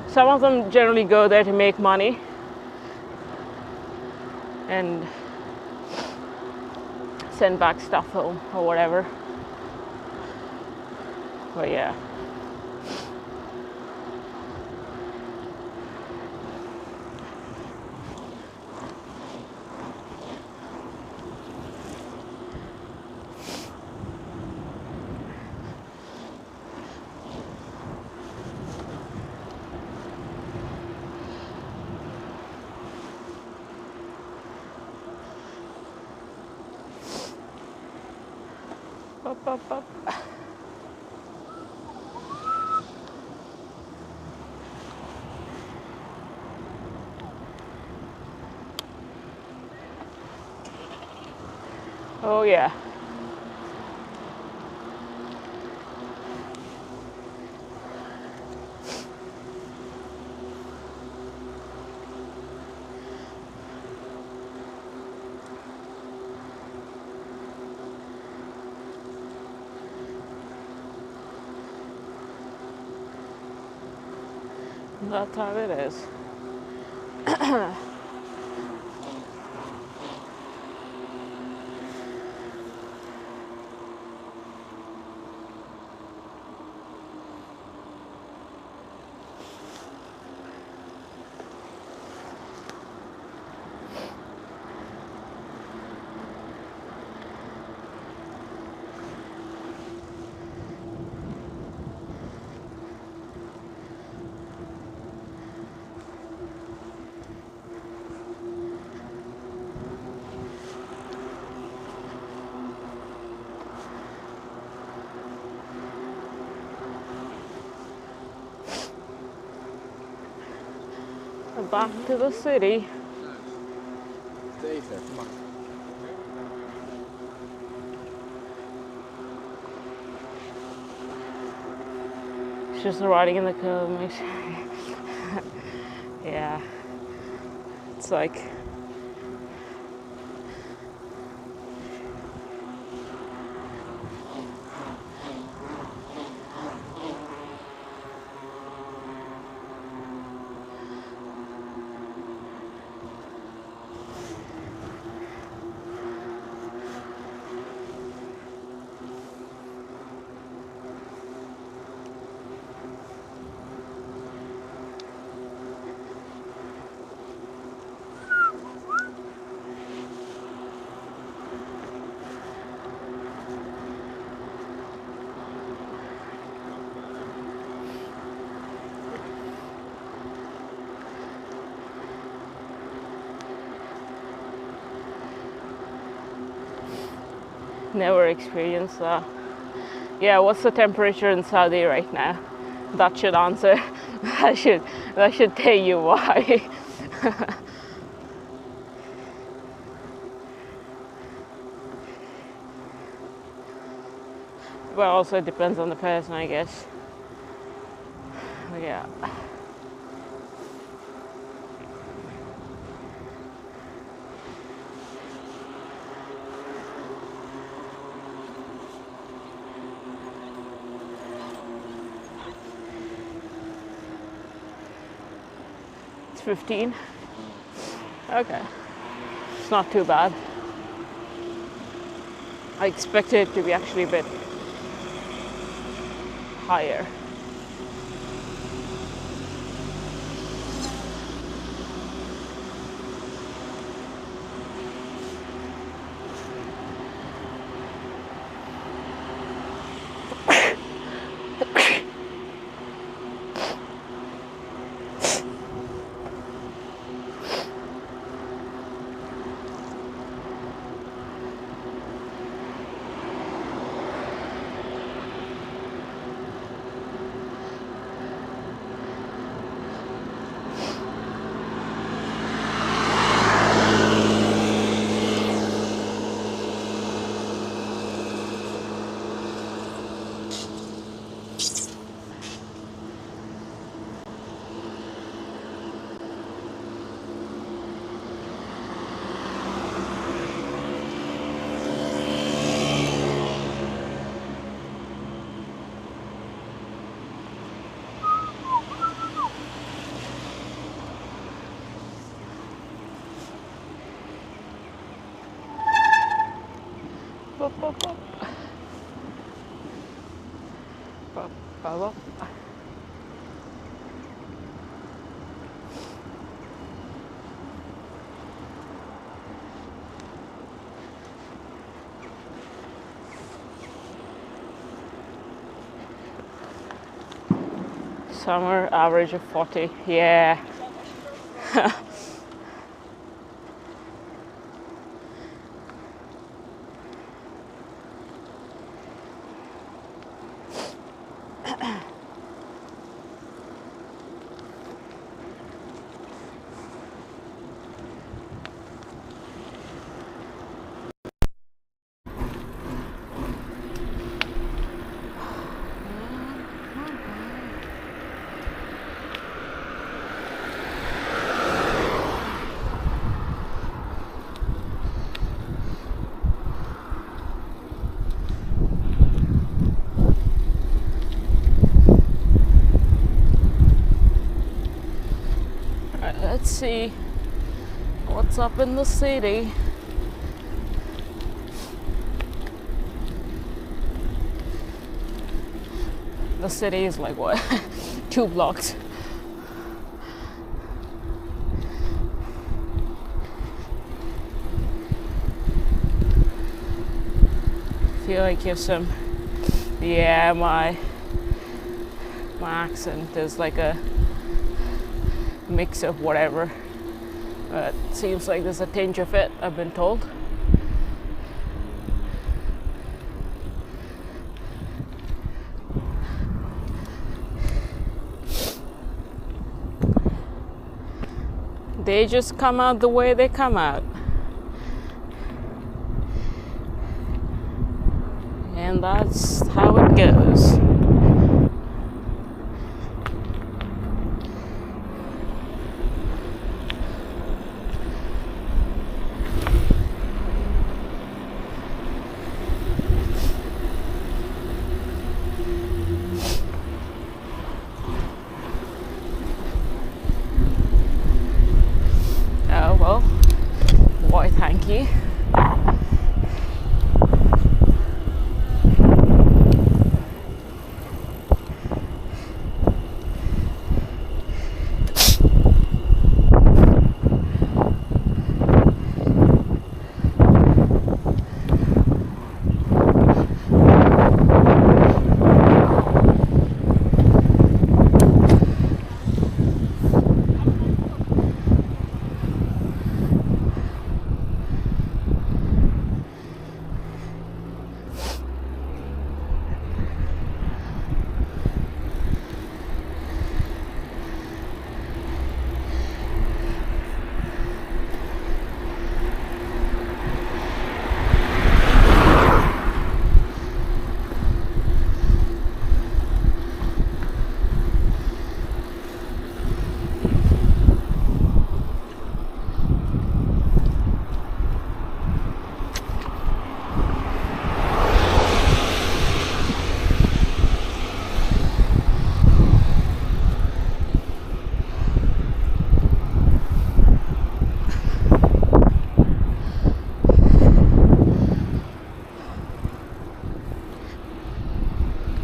Some of them generally go there to make money and send back stuff home or whatever. But yeah. Up, up, up. Oh yeah. That's how it is. Back to the city. Deze, kom maar. It's just riding in the curb makes yeah. It's like never experienced that. Yeah, what's the temperature in Saudi right now? That should answer. that should tell you why. Well, also it depends on the person, I guess. Yeah. It's 15. Okay. It's not too bad. I expected it to be actually a bit higher. Up, up, up. Up, up, up. Summer average of 40. Yeah. see what's up in the city. The city is like what? 2 blocks. Feel like you have some, yeah, my accent is like a mix of whatever, but seems like there's a tinge of it, I've been told. They just come out the way they come out. And that's how it goes. Oh well, why thank you.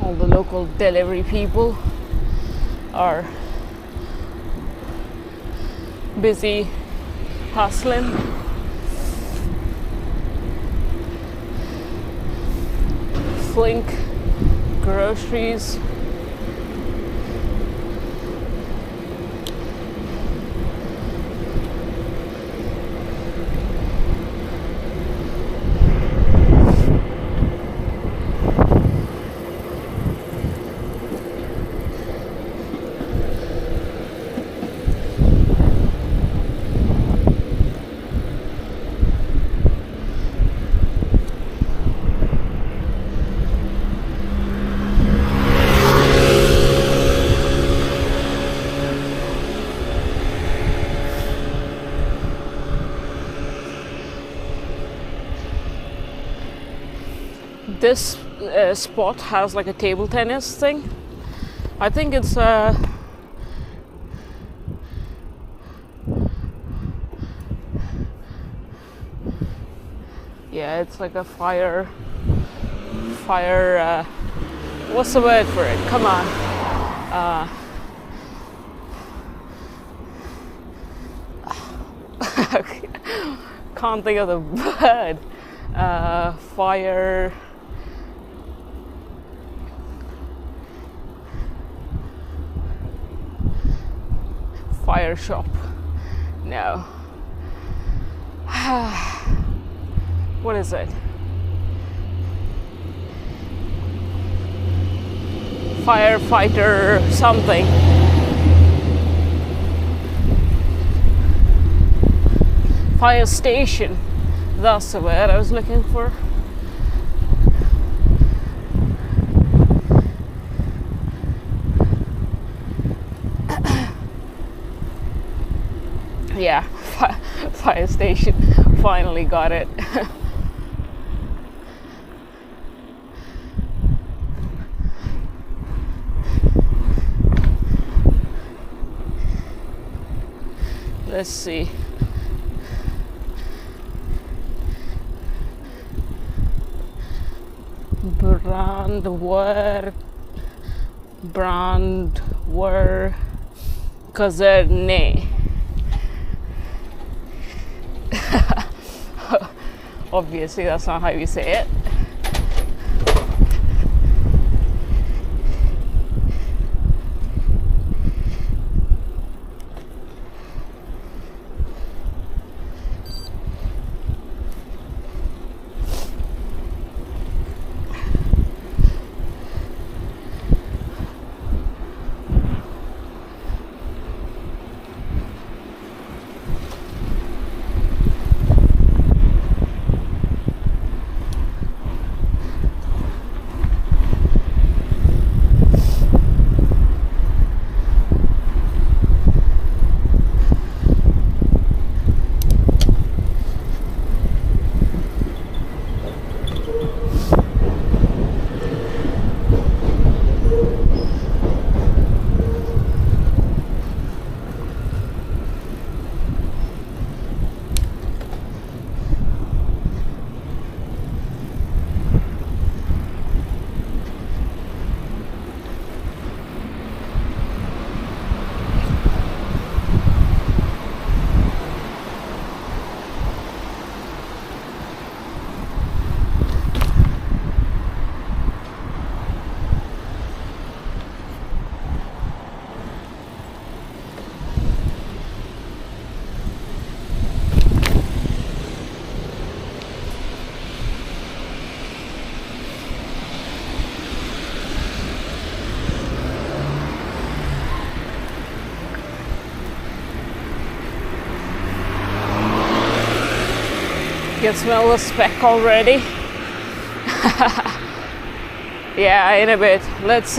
All the local delivery people are busy hustling. Flink groceries. This spot has like a table tennis thing. I think it's yeah, it's like a fire what's the word for it? Come on. Can't think of the word. Fire shop. No. What is it? Firefighter something. Fire station. That's the word I was looking for. Yeah, fire station. Finally got it. Let's see. Brandware Kazerne. Obviously, that's not how you say it. You can smell the speck already. Yeah, in a bit. Let's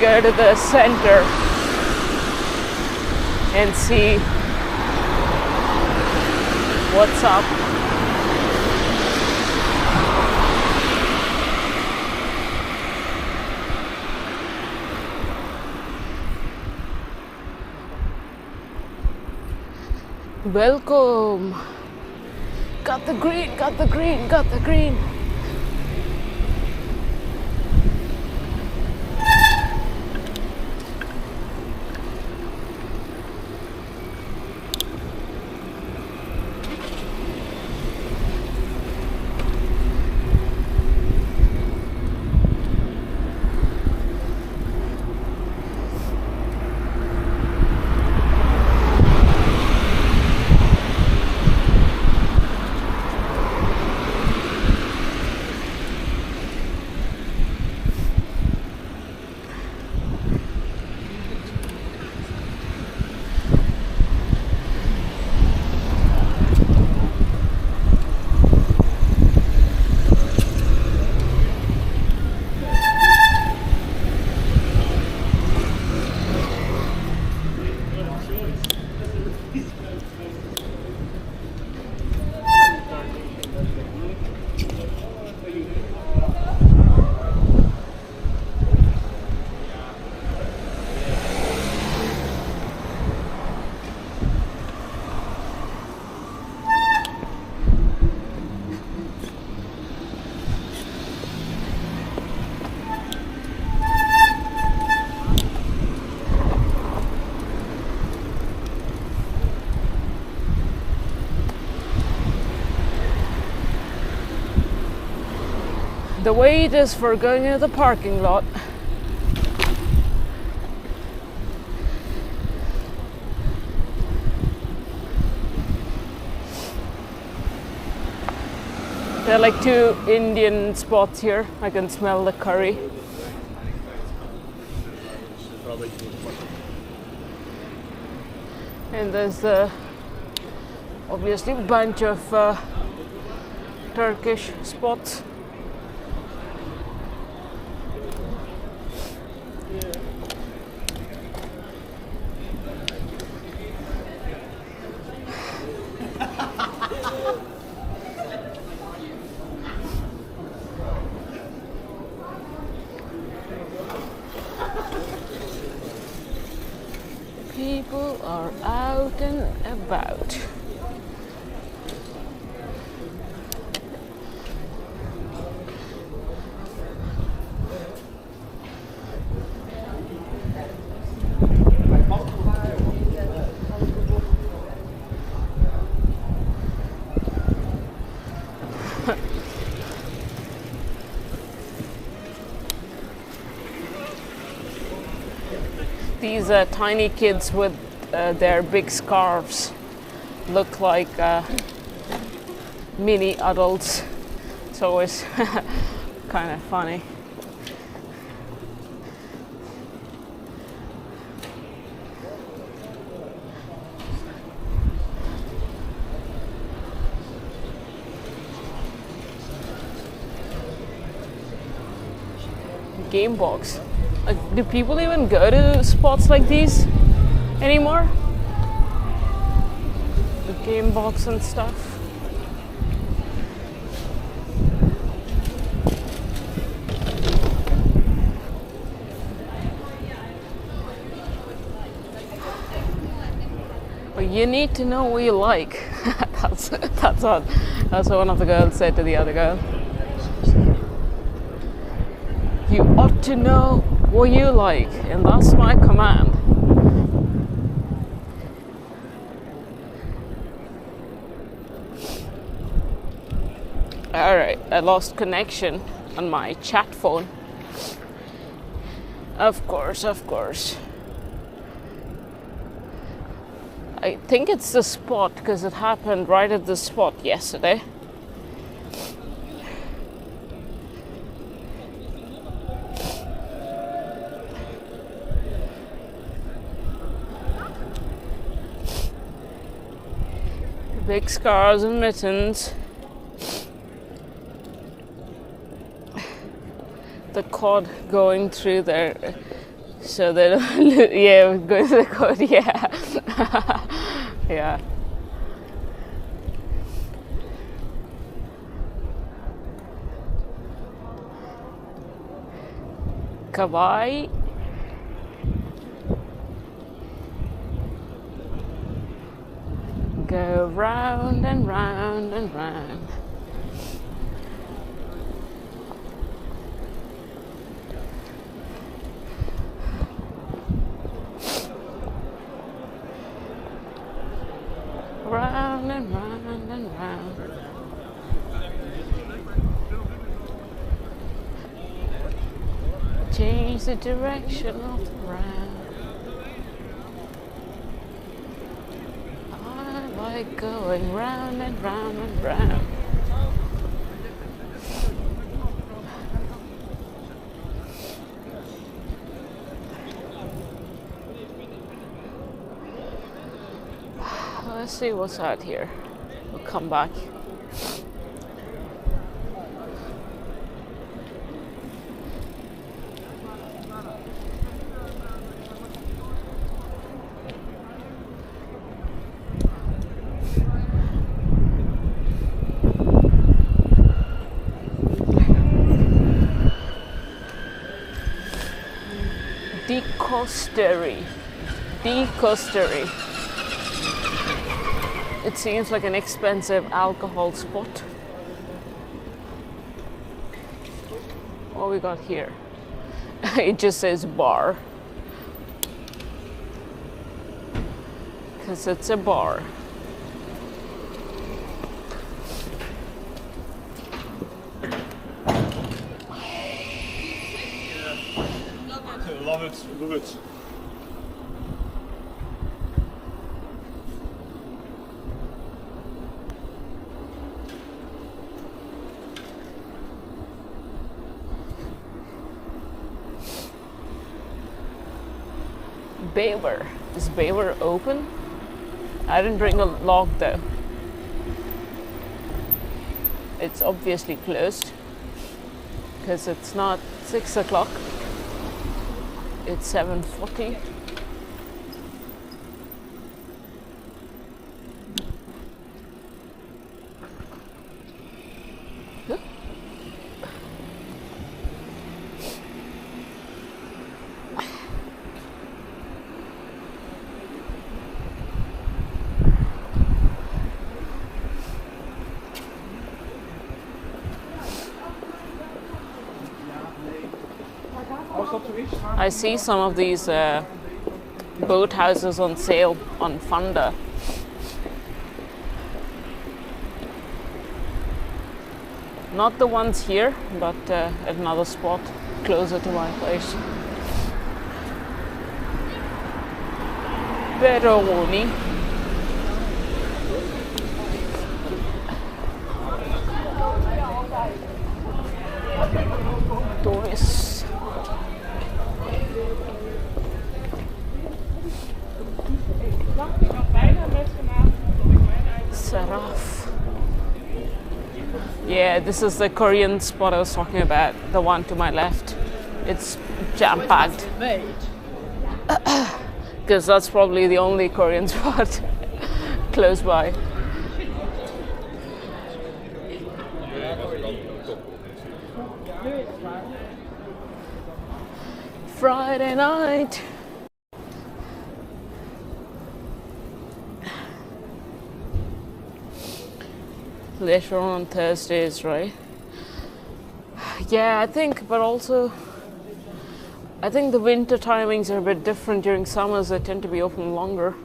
go to the center and see what's up. Welcome. Got the green, got the green, got the green. The wait is for going into the parking lot. There are like 2 Indian spots here. I can smell the curry. And there's obviously a bunch of Turkish spots. people are out and about. These tiny kids with their big scarves look like mini adults. It's always kind of funny. Game box. Do people even go to spots like these anymore? The game box and stuff. Well, you need to know what you like. that's what one of the girls said to the other girl. You ought to know what you like, and that's my command. Alright, I lost connection on my chat phone. Of course. I think it's the spot because it happened right at the spot yesterday. Big scarves and mittens. The cod going through there, so they don't. Yeah, going through the cod. Yeah, yeah. Kawaii. Go round and round and round. Round and round and round. Change the direction of the round. I like going round and round and round. Let's see what's out here. We'll come back. Decostery. It seems like an expensive alcohol spot. What we got here? It just says bar. Because it's a bar. Love it, love it. Baylor. Is Baylor open? I didn't bring a log though. It's obviously closed because it's not 6 o'clock. It's 7:40. I see some of these boat houses on sale on Funda. Not the ones here, but at another spot closer to my place. Veroni. Tourists. Seraph. Yeah, this is the Korean spot I was talking about, the one to my left. It's jam-packed. Because that's probably the only Korean spot close by. Friday night. Later on Thursdays, right? Yeah, I think, but also I think the winter timings are a bit different. During summers they tend to be open longer.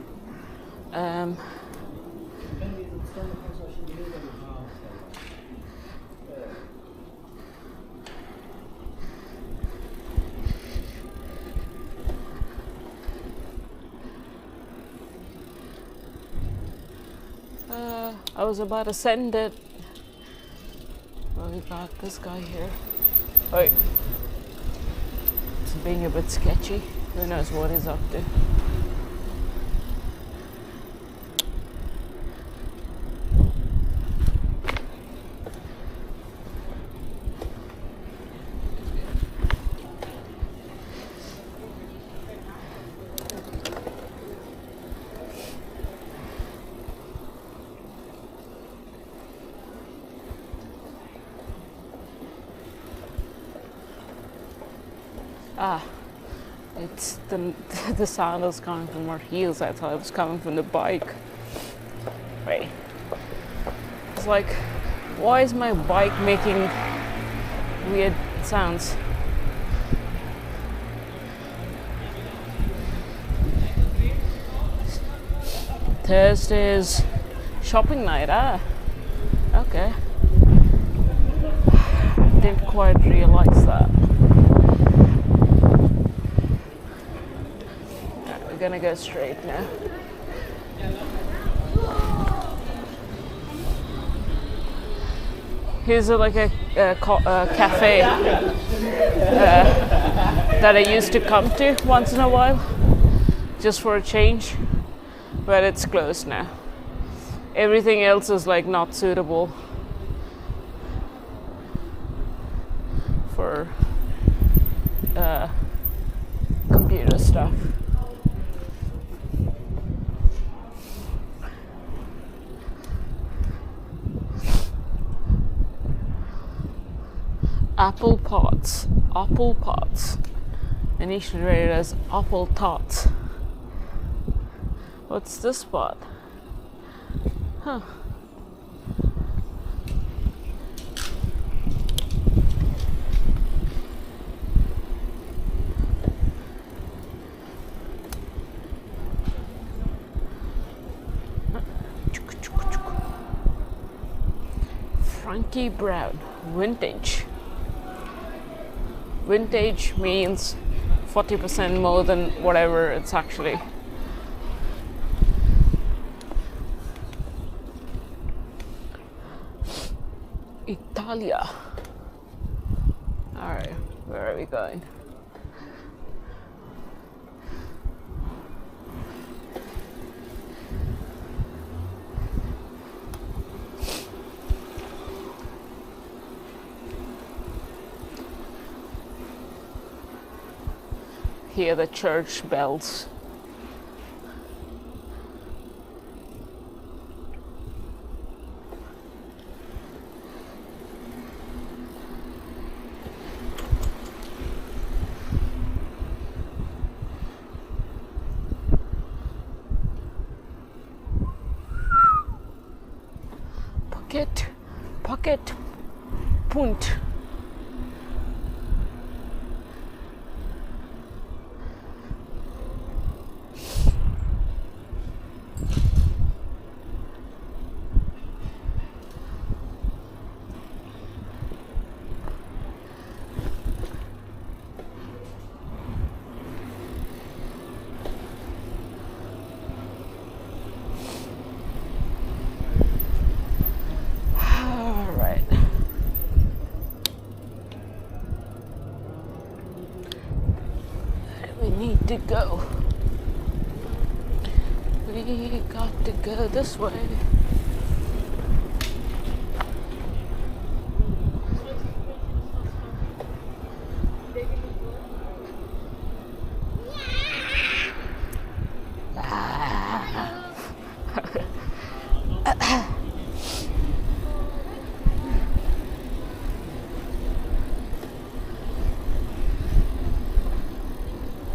I was about to send it. Well, we got this guy here. Wait. It's being a bit sketchy. Who knows what he's up to. It's the sound is coming from our heels. I thought it was coming from the bike. Wait. It's like, why is my bike making weird sounds? Thursday's shopping night, okay. Didn't quite realize that. We're gonna go straight now. Here's like a cafe that I used to come to once in a while, just for a change, but it's closed now. Everything else is like not suitable for computer stuff. Apple pots. Initially rated as apple tots. What's this spot? Huh. Frankie Brown, vintage. Vintage means 40% more than whatever it's actually. Italia. Alright, where are we going? Hear the church bells. Pocket, punt. need to go? We got to go this way.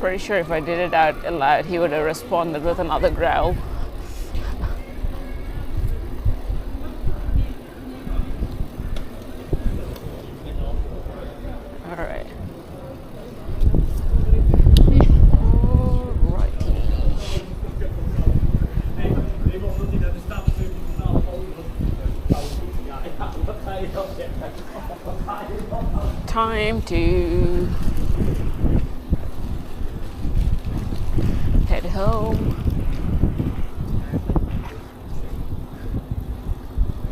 Pretty sure if I did it out aloud, he would have responded with another growl. Alright. Time to head home.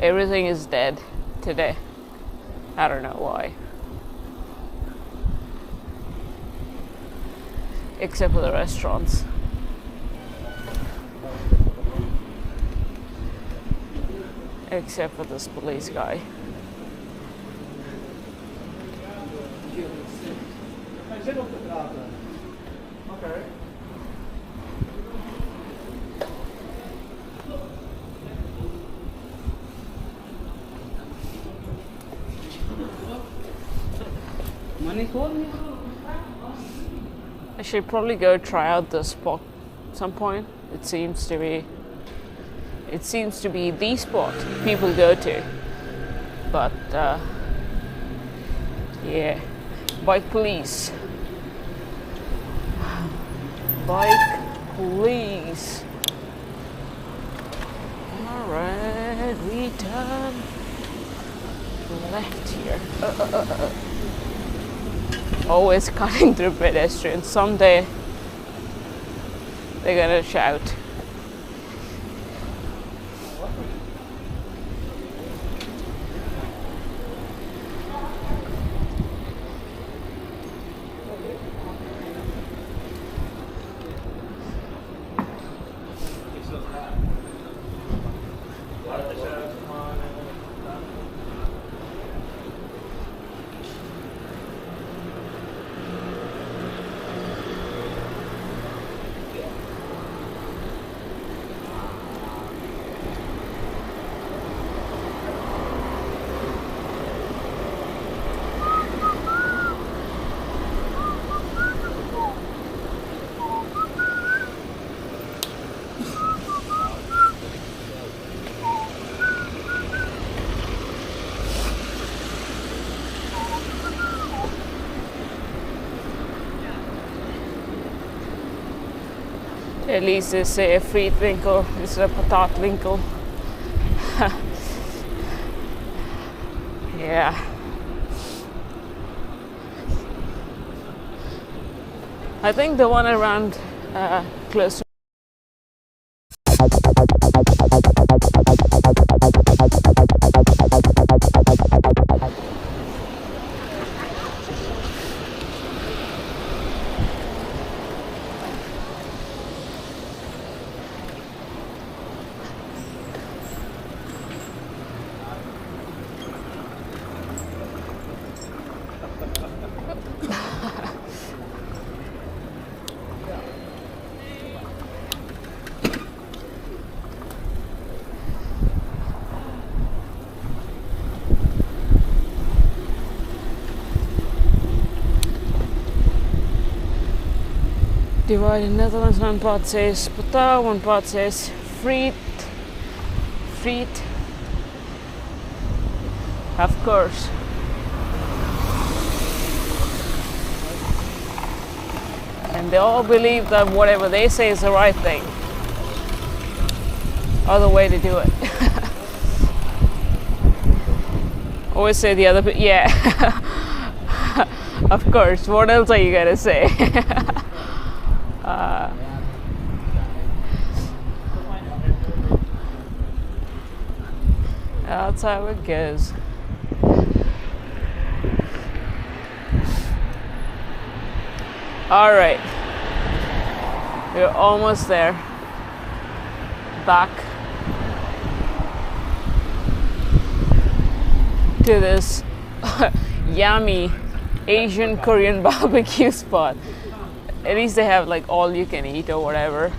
Everything is dead today. I don't know why. Except for the restaurants. Except for this police guy. Okay. I should probably go try out this spot some point. It seems to be the spot people go to. But yeah, bike police. Bike police. Alright, we turn left here. Always cutting through pedestrians. Someday they're gonna shout. At least they say a friedwinkel instead of patatwinkel. Yeah. I think the one around close to Divide in Netherlands. One part says Pota, one part says Friet. Friet. Of course. And they all believe that whatever they say is the right thing. Or the way to do it. Always say the other, yeah. Of course, what else are you gonna say? That's how it goes. All right, We're almost there. Back to this yummy Asian Korean barbecue spot. At least they have like all you can eat or whatever.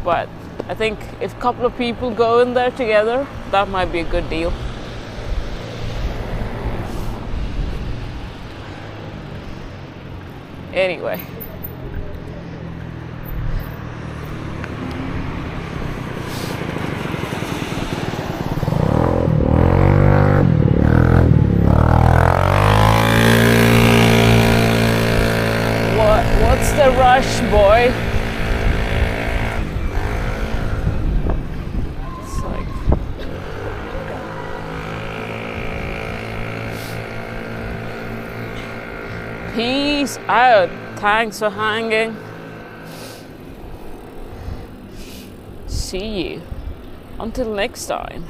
But I think if a couple of people go in there together, that might be a good deal. Anyway. What's the rush, boy? It's like peace out. Thanks for hanging. See you until next time.